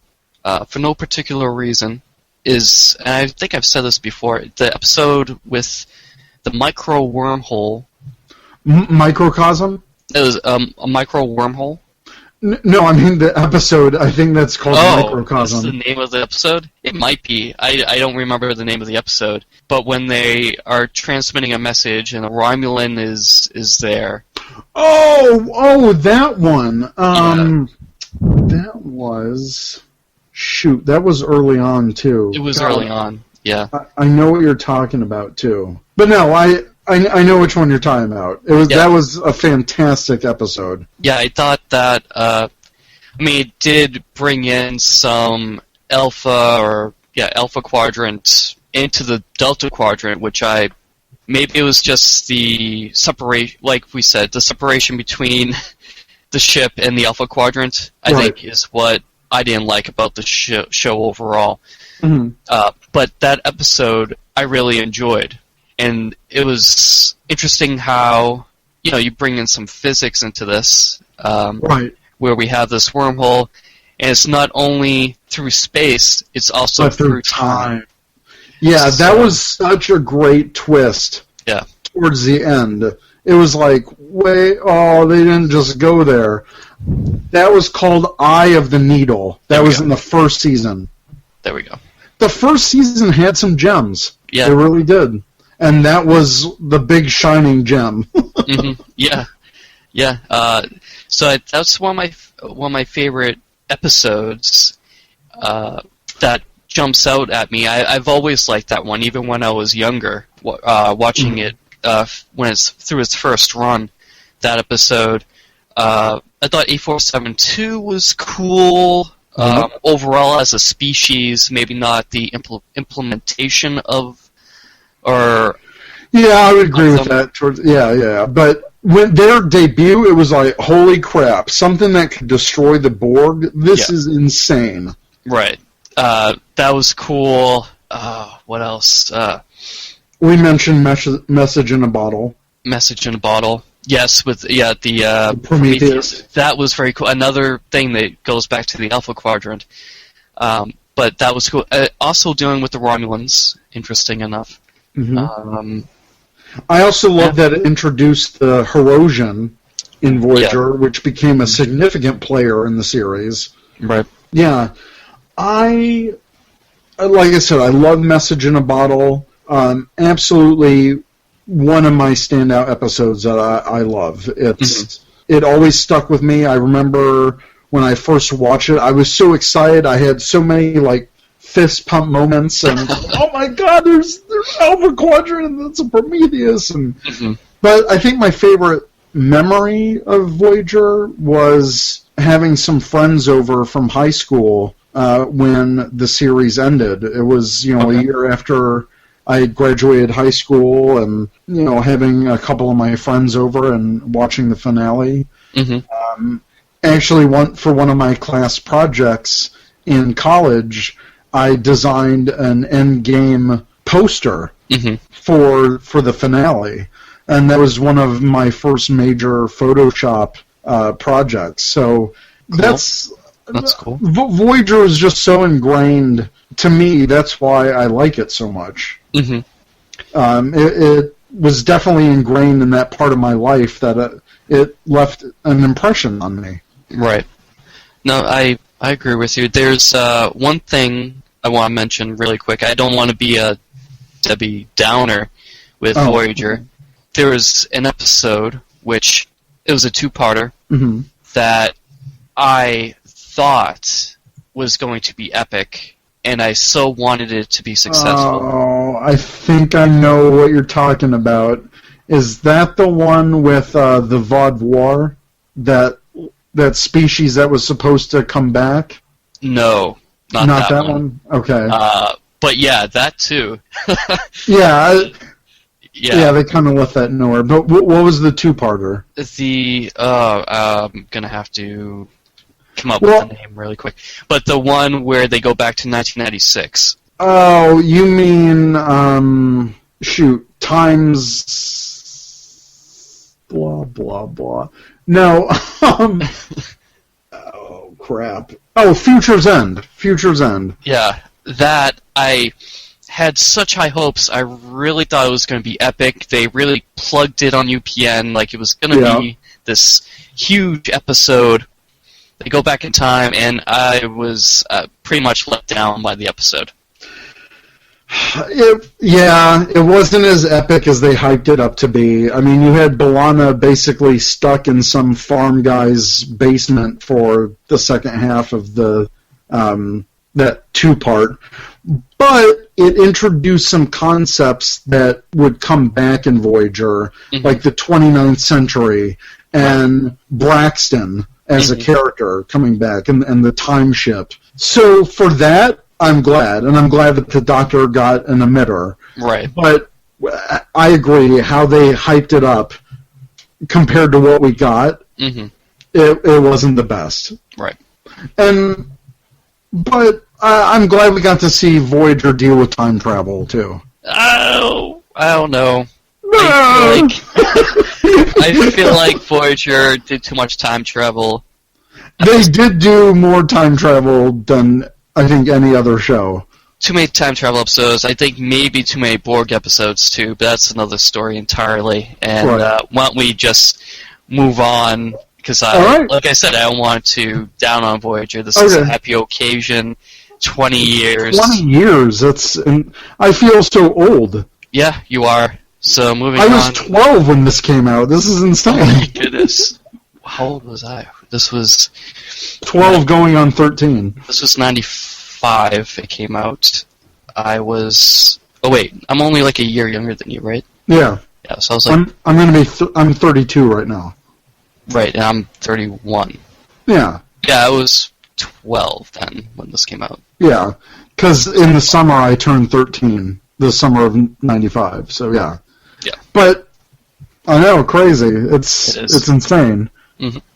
for no particular reason, is, and I think I've said this before, the episode with the micro wormhole. Microcosm? It was a micro wormhole? No, I mean the episode. I think that's called Microcosm. That's the name of the episode? It might be. I don't remember the name of the episode. But when they are transmitting a message and a Romulan is there. Oh, that one. That was... shoot, that was early on, too. It was early on, yeah. I know what you're talking about, too. But no, I know which one you're talking about. That was a fantastic episode. Yeah, I thought that, it did bring in some Alpha Quadrant into the Delta Quadrant, which maybe it was just the separation, like we said, the separation between the ship and the Alpha Quadrant, I think, is what I didn't like about the show overall. But that episode I really enjoyed. And it was interesting how, you bring in some physics into this, where we have this wormhole, and it's not only through space, it's also through time. Yeah, that was such a great twist towards the end. It was like, they didn't just go there. That was called Eye of the Needle. That was in the first season. There we go. The first season had some gems. Yeah. It really did. And that was the big shining gem. Yeah. So that's one of my favorite episodes that jumps out at me. I've always liked that one, even when I was younger, watching it when it's through its first run. That episode, I thought 8472 was cool. Overall, as a species, maybe not the implementation of, or... Yeah, I would agree with that. Yeah. But when their debut, it was like, holy crap, something that could destroy the Borg? This is insane. Right. That was cool. What else? We mentioned Message in a Bottle. Message in a Bottle. Yes, with the Prometheus. That was very cool. Another thing that goes back to the Alpha Quadrant. But that was cool. Also dealing with the Romulans, interesting enough. I also love that it introduced the Herosian in Voyager, which became a significant player in the series. Right. Yeah. Like I said, I love Message in a Bottle. Absolutely one of my standout episodes that I love. It always stuck with me. I remember when I first watched it, I was so excited. I had so many fist pump moments, and oh my god, there's Alpha Quadrant, and that's a Prometheus. But I think my favorite memory of Voyager was having some friends over from high school when the series ended. It was, a year after I graduated high school, and having a couple of my friends over and watching the finale. Actually, for one of my class projects in college, I designed an endgame poster for the finale, and that was one of my first major Photoshop projects. So that's cool. Voyager is just so ingrained to me. That's why I like it so much. It was definitely ingrained in that part of my life that it left an impression on me. Right. No, I agree with you. There's one thing I want to mention really quick. I don't want to be a Debbie Downer with Voyager. There was an episode, which it was a two-parter, that I thought was going to be epic, and I so wanted it to be successful. Oh, I think I know what you're talking about. Is that the one with the Vaudoir, that species that was supposed to come back? No, not that one. Okay. But yeah, that too. Yeah, they kind of left that nowhere. But what was the two-parter? I'm gonna have to come up with the name really quick. But the one where they go back to 1996. Oh, you mean times blah blah blah. No. Oh crap. Oh, Future's End. Future's End. Yeah, that I had such high hopes. I really thought it was going to be epic. They really plugged it on UPN like it was going to be this huge episode. They go back in time, and I was pretty much let down by the episode. It wasn't as epic as they hyped it up to be. I mean, you had B'Elanna basically stuck in some farm guy's basement for the second half of the that two-part. But it introduced some concepts that would come back in Voyager, like the 29th century, and Braxton as a character coming back, and the time ship. So for that, I'm glad, and I'm glad that the Doctor got an emitter. Right. But I agree, how they hyped it up compared to what we got, it wasn't the best. Right. But I'm glad we got to see Voyager deal with time travel, too. Oh, I don't know. I feel like Voyager did too much time travel. They did do more time travel than, I think, any other show. Too many time travel episodes. I think maybe too many Borg episodes, too, but that's another story entirely. And why don't we just move on? Because, like I said, I don't want to down on Voyager. This is a happy occasion. 20 years. 20 years? I feel so old. Yeah, you are. So moving on. I was 12 when this came out. This is insane. Oh my goodness. How old was I? This was 12 going on 13. This was 95. It came out. I was. Oh wait, I'm only like a year younger than you, right? Yeah. Yeah. So I was like. I'm going to be. I'm 32 right now. Right, and I'm 31. Yeah. Yeah, I was 12 then when this came out. Yeah, because in the summer I turned 13. The summer of 95. So yeah. Yeah. But I know, crazy. It's insane.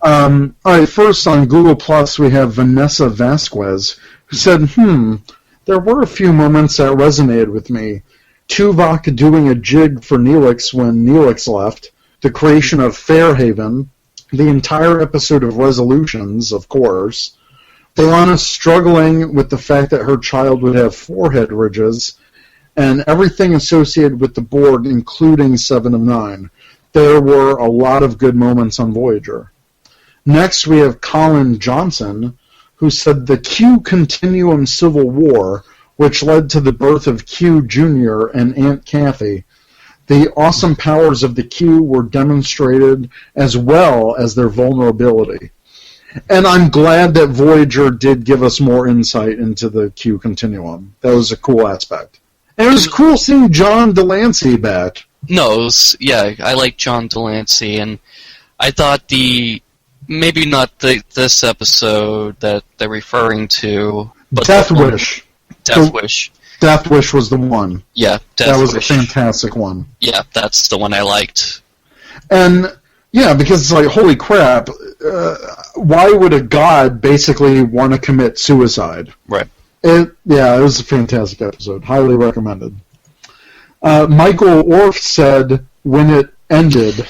All right, first on Google Plus we have Vanessa Vasquez, who said, there were a few moments that resonated with me. Tuvok doing a jig for Neelix when Neelix left, the creation of Fairhaven, the entire episode of Resolutions, of course, B'Elanna struggling with the fact that her child would have forehead ridges, and everything associated with the Borg, including 7 of 9. There were a lot of good moments on Voyager. Next, we have Colin Johnson, who said the Q Continuum Civil War, which led to the birth of Q Jr. and Aunt Kathy. The awesome powers of the Q were demonstrated as well as their vulnerability. And I'm glad that Voyager did give us more insight into the Q Continuum. That was a cool aspect. And it was cool seeing John Delancey back. No, I like John Delancey, and I thought maybe not this episode that they're referring to, but Death Wish. Death Wish. Death Wish was the one. Yeah, that was a fantastic one. Yeah, that's the one I liked. And yeah, because it's like, holy crap, why would a god basically want to commit suicide? Right. It was a fantastic episode. Highly recommended. Michael Orff said, when it ended,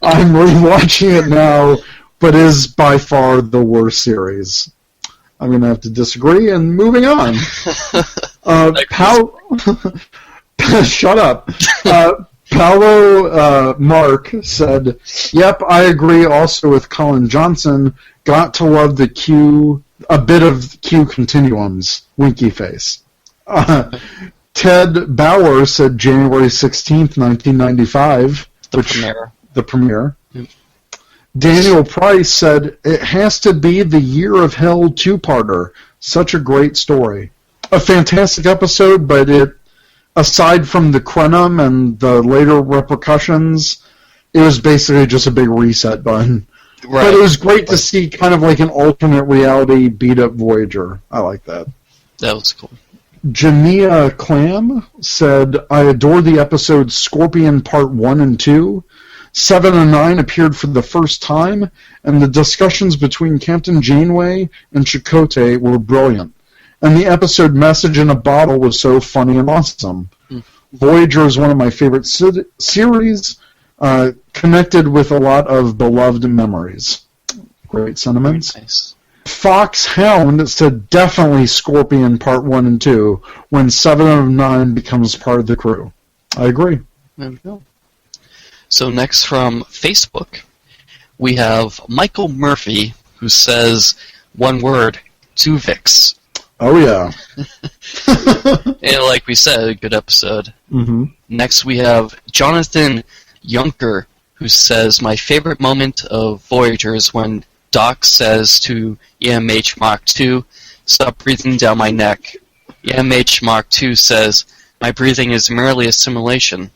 I'm rewatching it now, but is by far the worst series. I'm going to have to disagree, and moving on. Shut up. Paolo Mark said, yep, I agree also with Colin Johnson. Got to love a bit of Q continuums. Winky face. Ted Bauer said January 16th, 1995. The premiere. Yep. Daniel Price said, it has to be the Year of Hell two-parter. Such a great story. A fantastic episode, but aside from the Crenum and the later repercussions, it was basically just a big reset button. Right. But it was great to see kind of like an alternate reality beat-up Voyager. I like that. That was cool. Jania Clam said, I adore the episodes Scorpion Part 1 and 2. 7 and 9 appeared for the first time, and the discussions between Captain Janeway and Chakotay were brilliant. And the episode Message in a Bottle was so funny and awesome. Voyager is one of my favorite series, connected with a lot of beloved memories. Great sentiments. Nice. Fox Hound said definitely Scorpion Part 1 and 2 when 7 of 9 becomes part of the crew. I agree. There we go. So next from Facebook, we have Michael Murphy, who says one word, Tuvix. Oh, yeah. And like we said, a good episode. Mm-hmm. Next we have Jonathan Yunker, who says, my favorite moment of Voyager is when Doc says to EMH Mark II, stop breathing down my neck. EMH Mark II says, my breathing is merely a simulation.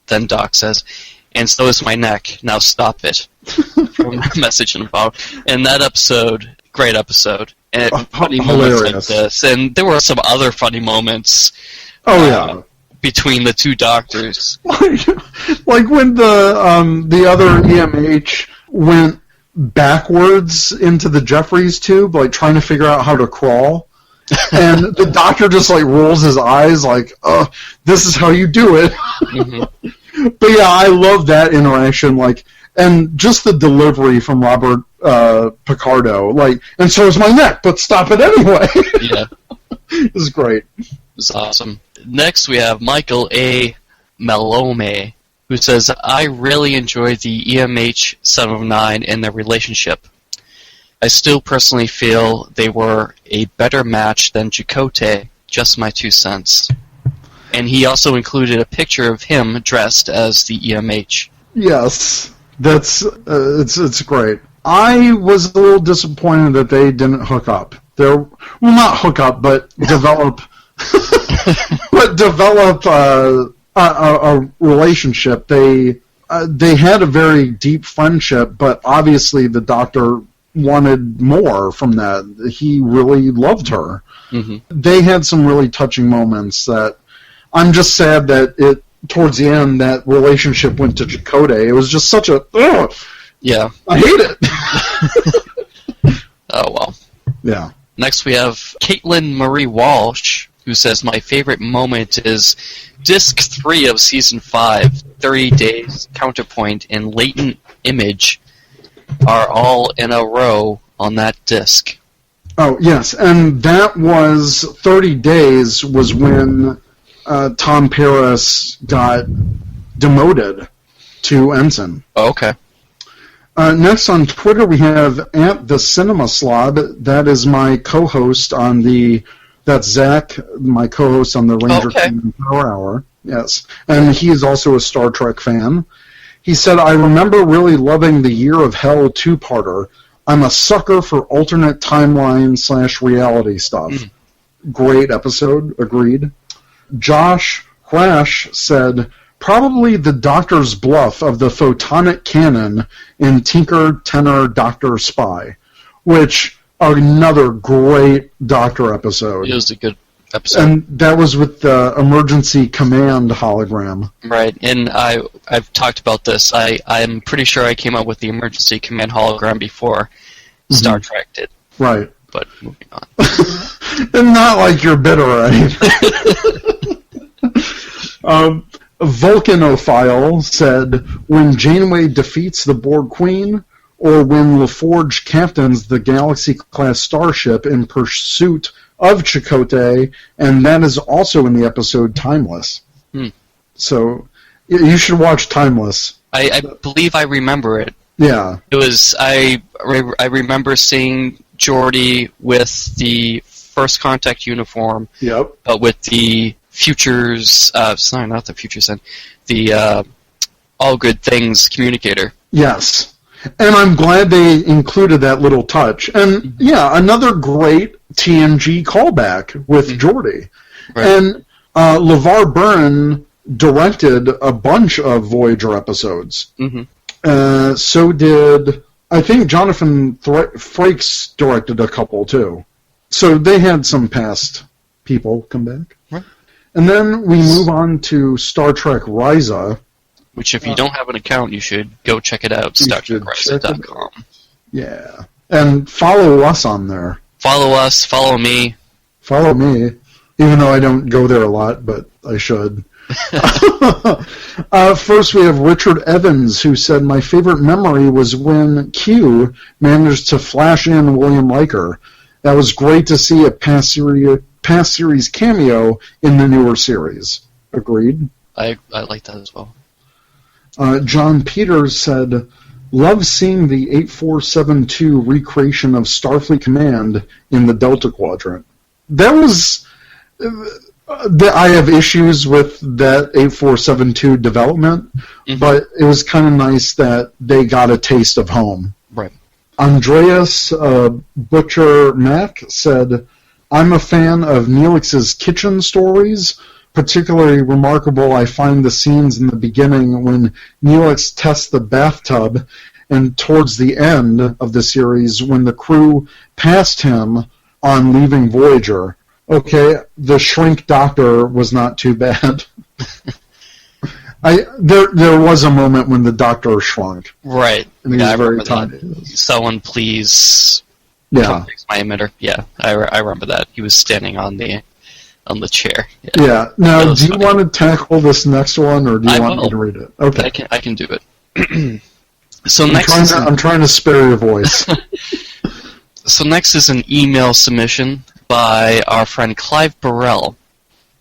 Then Doc says, and so is my neck. Now stop it. From Message in a Bottle. And that episode, great episode. And funny moments like this. And there were some other funny moments. Between the two doctors. Like when the other EMH went backwards into the Jeffries tube, like trying to figure out how to crawl. And the doctor just like rolls his eyes like, this is how you do it. Mm-hmm. But yeah, I love that interaction, like, and just the delivery from Robert Picardo, like, and so is my neck, but stop it anyway. Yeah. It was great. It was awesome. Next we have Michael A. Malome, who says, I really enjoyed the EMH 7 of 9 and their relationship. I still personally feel they were a better match than Chakotay, just my 2 cents. And he also included a picture of him dressed as the EMH. Yes, that's it's great. I was a little disappointed that they didn't hook up. Not hook up, but develop, a relationship. They had a very deep friendship, but obviously the Doctor wanted more from that. He really loved her. Mm-hmm. They had some really touching moments that. I'm just sad that towards the end, that relationship went to Chakotay. It was just such a... Yeah. I hate it. Oh, well. Yeah. Next we have Caitlin Marie Walsh, who says, my favorite moment is Disc 3 of Season 5, 30 Days, Counterpoint, and Latent Image are all in a row on that disc. Oh, yes. And that was... 30 Days was when... Tom Paris got demoted to ensign. Oh, okay. Next on Twitter we have @TheCinemaSlob. That is my co-host on that's Zach, my co-host on the Ranger Kingdom Power Hour. Yes, and he is also a Star Trek fan. He said, I remember really loving the Year of Hell two-parter. I'm a sucker for alternate timeline /reality stuff. Great episode, agreed. Josh Rash said, probably the Doctor's bluff of the photonic cannon in Tinker, Tenor, Doctor, Spy, which another great Doctor episode. It was a good episode. And that was with the emergency command hologram. Right, and I've talked about this. I'm pretty sure I came up with the emergency command hologram before Star Trek did. Right. But moving on. And not like you're bitter, right? Vulcanophile said, when Janeway defeats the Borg Queen, or when LaForge captains the Galaxy-class starship in pursuit of Chakotay, and that is also in the episode Timeless. So, you should watch Timeless. I believe I remember it. Yeah. It was, I remember seeing Geordi with the First Contact uniform, but with the Futures, sorry, not the Futures End, the All Good Things communicator. Yes. And I'm glad they included that little touch. And, yeah, another great TNG callback with Geordi. Right. And LeVar Burton directed a bunch of Voyager episodes. So did, I think Jonathan Frakes directed a couple, too. So they had some past people come back. Right. And then we move on to Star Trek Risa. Which, if you don't have an account, you should go check it out, StarTrekRisa.com. Yeah. And follow us on there. Follow us, follow me. Follow me, even though I don't go there a lot, but I should. First, we have Richard Evans, who said, my favorite memory was when Q managed to flash in William Riker. That was great to see a past series cameo in the newer series. Agreed? I like that as well. John Peters said, love seeing the 8472 recreation of Starfleet Command in the Delta Quadrant. That was... I have issues with that 8472 development, but it was kind of nice that they got a taste of home. Right. Andreas Butcher Mack said, I'm a fan of Neelix's kitchen stories. Particularly remarkable, I find the scenes in the beginning when Neelix tests the bathtub, and towards the end of the series when the crew passed him on leaving Voyager. Okay, the shrink doctor was not too bad. There was a moment when the doctor shrunk. Right. And he was very tiny. Someone please fix my emitter. Yeah, I remember that. He was standing on the chair. Yeah. Now, do you want to tackle this next one, or do you want me to read it? Okay. I can do it. So I'm trying to spare your voice. So next is an email submission by our friend Clive Burrell.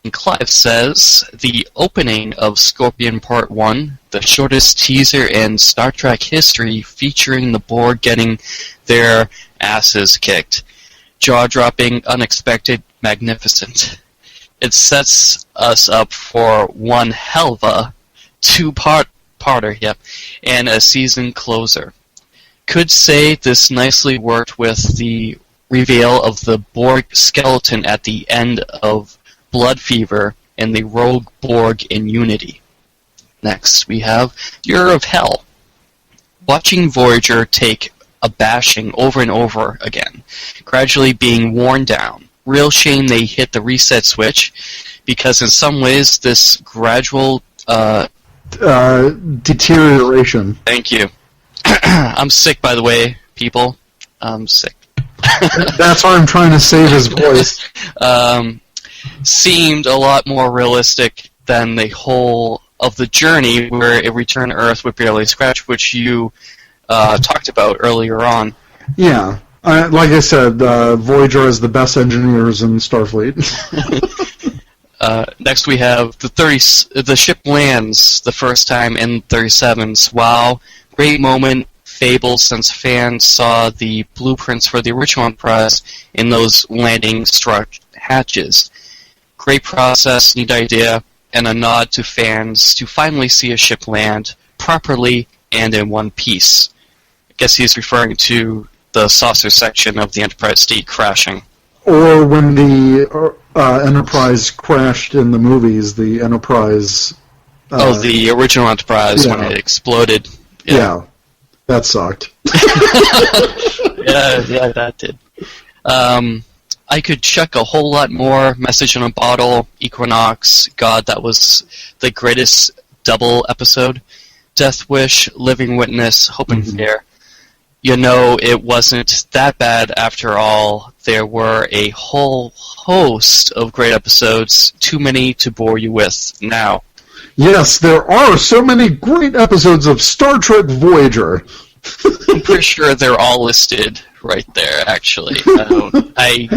And Clive says, the opening of Scorpion Part 1, the shortest teaser in Star Trek history featuring the Borg getting their asses kicked. Jaw-dropping, unexpected, magnificent. It sets us up for one hell of a two-parter, and a season closer. Could say this nicely worked with the reveal of the Borg skeleton at the end of Blood Fever and the rogue Borg in Unity. Next, we have Year of Hell. Watching Voyager take a bashing over and over again, gradually being worn down. Real shame they hit the reset switch, because in some ways this gradual deterioration. Thank you. I'm sick, by the way, people. I'm sick. That's why I'm trying to save his voice. Seemed a lot more realistic than the whole of the journey where it returned to Earth with barely a scratch, which you talked about earlier on. Yeah. Like I said, Voyager has the best engineers in Starfleet. Next we have the ship lands the first time in 37s. Wow, great moment, fable, since fans saw the blueprints for the original Enterprise in those landing struck hatches. Great process, neat idea, and a nod to fans to finally see a ship land properly and in one piece. I guess he's referring to the saucer section of the Enterprise D crashing. Or when the Enterprise crashed in the movies, the Enterprise... the original Enterprise, when it exploded. Yeah, that sucked. yeah, that did. I could check a whole lot more. Message in a Bottle, Equinox, God, that was the greatest double episode. Death Wish, Living Witness, Hope and Fear. You know, it wasn't that bad after all. There were a whole host of great episodes, too many to bore you with now. Yes, there are so many great episodes of Star Trek Voyager. I'm pretty sure they're all listed right there, actually. Hey.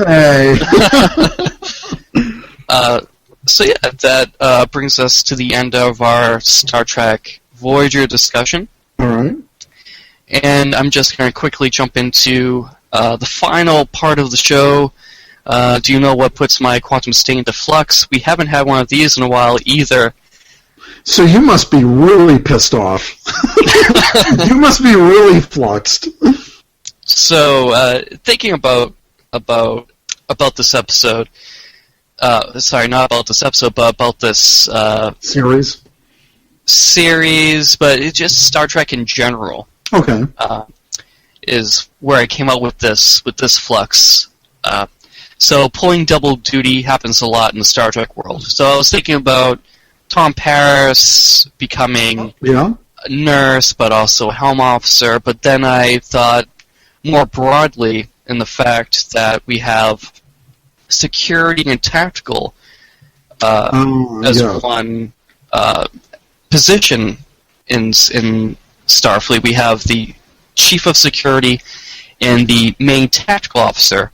So yeah, that brings us to the end of our Star Trek Voyager discussion. All right. And I'm just going to quickly jump into the final part of the show. Do you know what puts my quantum state into flux? We haven't had one of these in a while either. So you must be really pissed off. You must be really fluxed. So, thinking about this episode, sorry, not about this episode, but about this series, but it's just Star Trek in general. Okay. Is where I came out with this flux. So pulling double duty happens a lot in the Star Trek world. So I was thinking about Tom Paris becoming a nurse, but also a helm officer. But then I thought more broadly in the fact that we have security and tactical as one position in Starfleet. We have the chief of security and the main tactical officer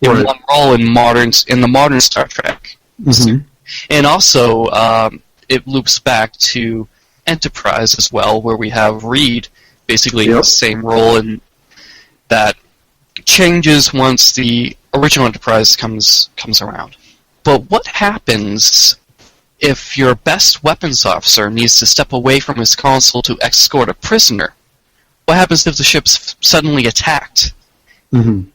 in one role in the modern Star Trek. Mm-hmm. And also, it loops back to Enterprise as well, where we have Reed basically in the same role, and that changes once the original Enterprise comes around. But what happens if your best weapons officer needs to step away from his console to escort a prisoner? What happens if the ship's suddenly attacked? Mm-hmm.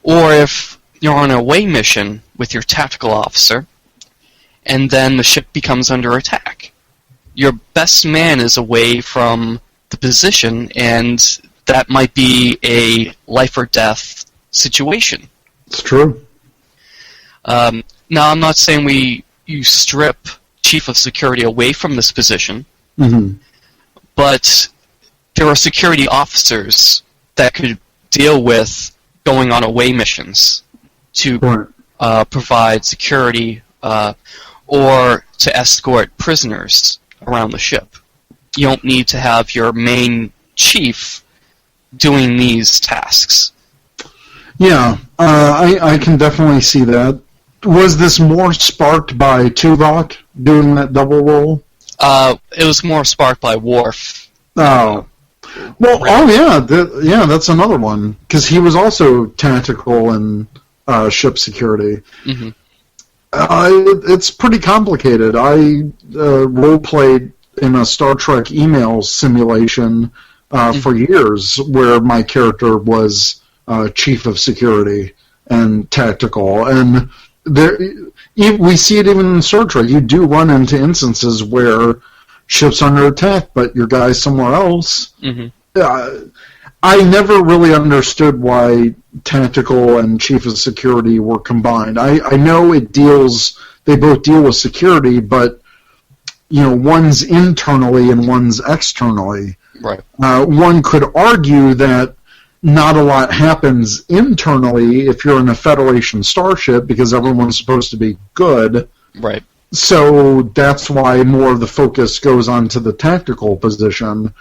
Or if you're on an away mission with your tactical officer, and then the ship becomes under attack. Your best man is away from the position, and that might be a life or death situation. It's true. Now, I'm not saying you strip Chief of Security away from this position, but there are security officers that could deal with going on away missions to provide security or to escort prisoners around the ship. You don't need to have your main chief doing these tasks. Yeah, I can definitely see that. Was this more sparked by Tuvok doing that double role? It was more sparked by Worf. Oh. Well, that's another one, because he was also tactical and ship security. Mm-hmm. It's pretty complicated. I role-played in a Star Trek email simulation for years, where my character was chief of security and tactical, and we see it even in Star Trek. You do run into instances where ship's under attack, but your guy's somewhere else. Mm-hmm. I never really understood why tactical and chief of security were combined. I know they both deal with security, but one's internally and one's externally. Right. One could argue that not a lot happens internally if you're in a Federation starship, because everyone's supposed to be good. Right. So that's why more of the focus goes onto the tactical position.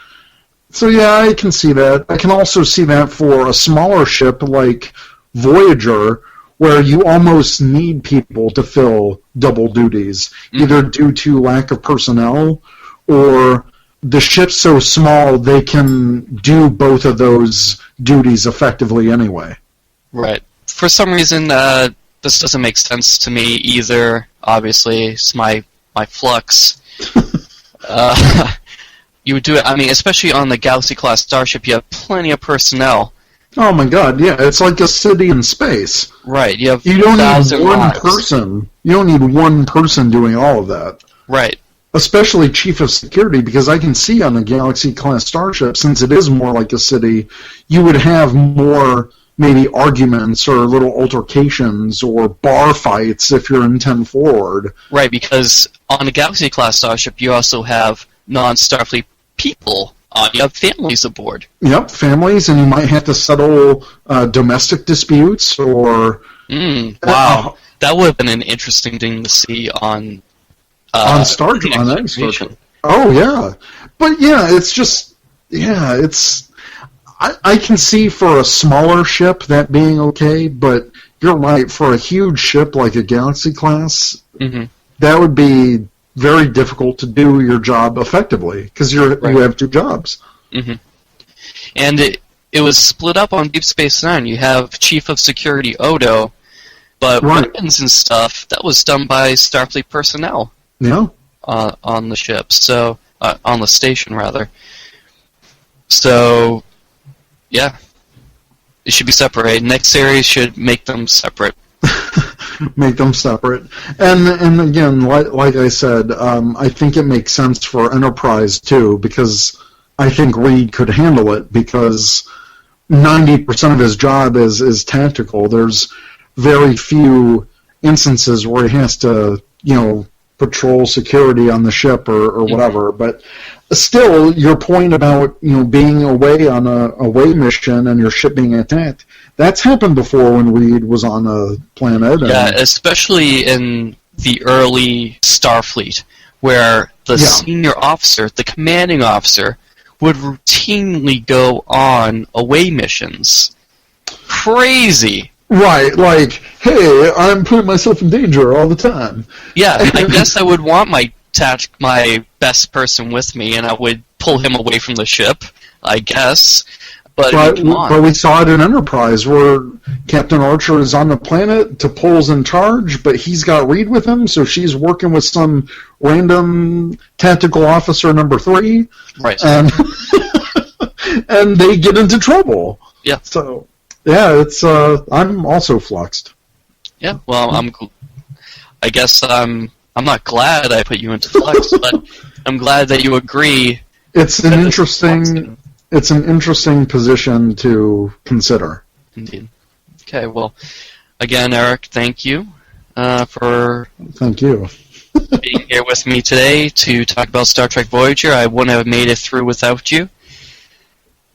So yeah, I can see that. I can also see that for a smaller ship like Voyager, where you almost need people to fill double duties, either due to lack of personnel or the ship's so small they can do both of those duties effectively anyway. Right. For some reason, this doesn't make sense to me either. Obviously, it's my flux. You would do it, especially on the Galaxy-class starship, you have plenty of personnel Oh my God! Yeah, it's like a city in space. Right. You don't need one person. You don't need one person doing all of that. Right. Especially chief of security, because I can see on a Galaxy-class starship, since it is more like a city, you would have more maybe arguments or little altercations or bar fights if you're in 10 forward. Right, because on a Galaxy-class starship, you also have non-Starfleet people. You have families aboard. Yep, families, and you might have to settle domestic disputes or... wow. That would have been an interesting thing to see on Star Trek. On Star Trek. Oh, yeah. But, yeah, it's just... Yeah, it's... I can see for a smaller ship that being okay, but you're right, for a huge ship like a Galaxy-class, that would be very difficult to do your job effectively, because you have two jobs. And it was split up on Deep Space Nine. You have Chief of Security Odo, but weapons and stuff, that was done by Starfleet personnel. Yeah. On the ship, so on the station rather. So, yeah, it should be separated. Next series should make them separate. Make them separate, and again, like I said, I think it makes sense for Enterprise too, because I think Reed could handle it, because 90% of his job is tactical. There's very few instances where he has to, patrol security on the ship or whatever. But still, your point about being away on a away mission and your ship being attacked, that's happened before when Reed was on a planet. Yeah, especially in the early Starfleet, where the senior officer, the commanding officer, would routinely go on away missions. Crazy. Right, like, hey, I'm putting myself in danger all the time. Yeah, I guess I would want my best person with me, and I would pull him away from the ship, I guess. But we saw it in Enterprise, where Captain Archer is on the planet, T'Pol's in charge, but he's got Reed with him, so she's working with some random tactical officer number 3. Right. And, and they get into trouble. Yeah. So... yeah, it's. I'm also fluxed. Yeah, well, I guess I'm not glad I put you into flux, but I'm glad that you agree. It's an interesting. It's an interesting position to consider. Indeed. Okay, well, again, Eric, thank you for. Thank you. Being here with me today to talk about Star Trek Voyager. I wouldn't have made it through without you.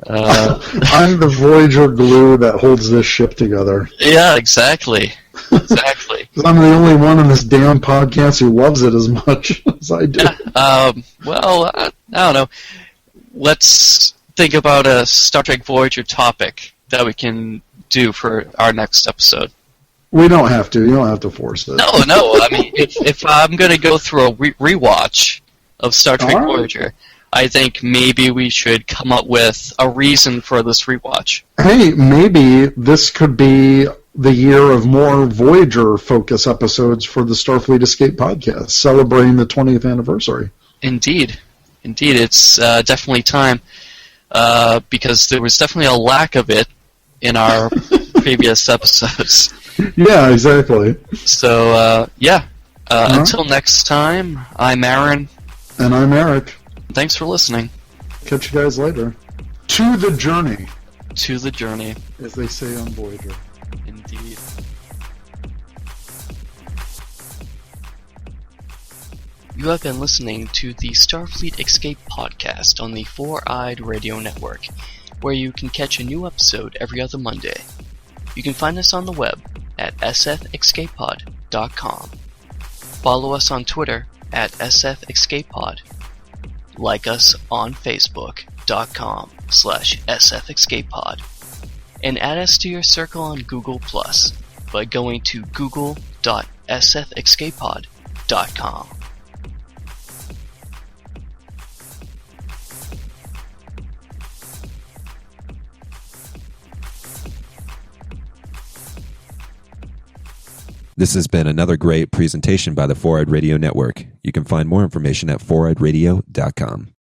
I'm the Voyager glue that holds this ship together. Yeah, exactly. Exactly. I'm the only one on this damn podcast who loves it as much as I do. Well, I don't know. Let's think about a Star Trek Voyager topic that we can do for our next episode. We don't have to. You don't have to force it. No. I mean, if I'm going to go through a rewatch of Star Trek Voyager, I think maybe we should come up with a reason for this rewatch. Hey, maybe this could be the year of more Voyager-focused episodes for the Starfleet Escape Podcast, celebrating the 20th anniversary. Indeed, it's definitely time, because there was definitely a lack of it in our previous episodes. Yeah, exactly. So, until next time, I'm Aaron. And I'm Eric. Thanks for listening. Catch you guys later. To the journey. To the journey. As they say on Voyager. Indeed. You have been listening to the Starfleet Escape Podcast on the Four-Eyed Radio Network, where you can catch a new episode every other Monday. You can find us on the web at sfescapepod.com. Follow us on Twitter at sfescapepod. Like us on Facebook.com/sfescapepod. And add us to your circle on Google Plus by going to google.sfescapepod.com. This has been another great presentation by the Four-Eyed Radio Network. You can find more information at foureyedradio.com.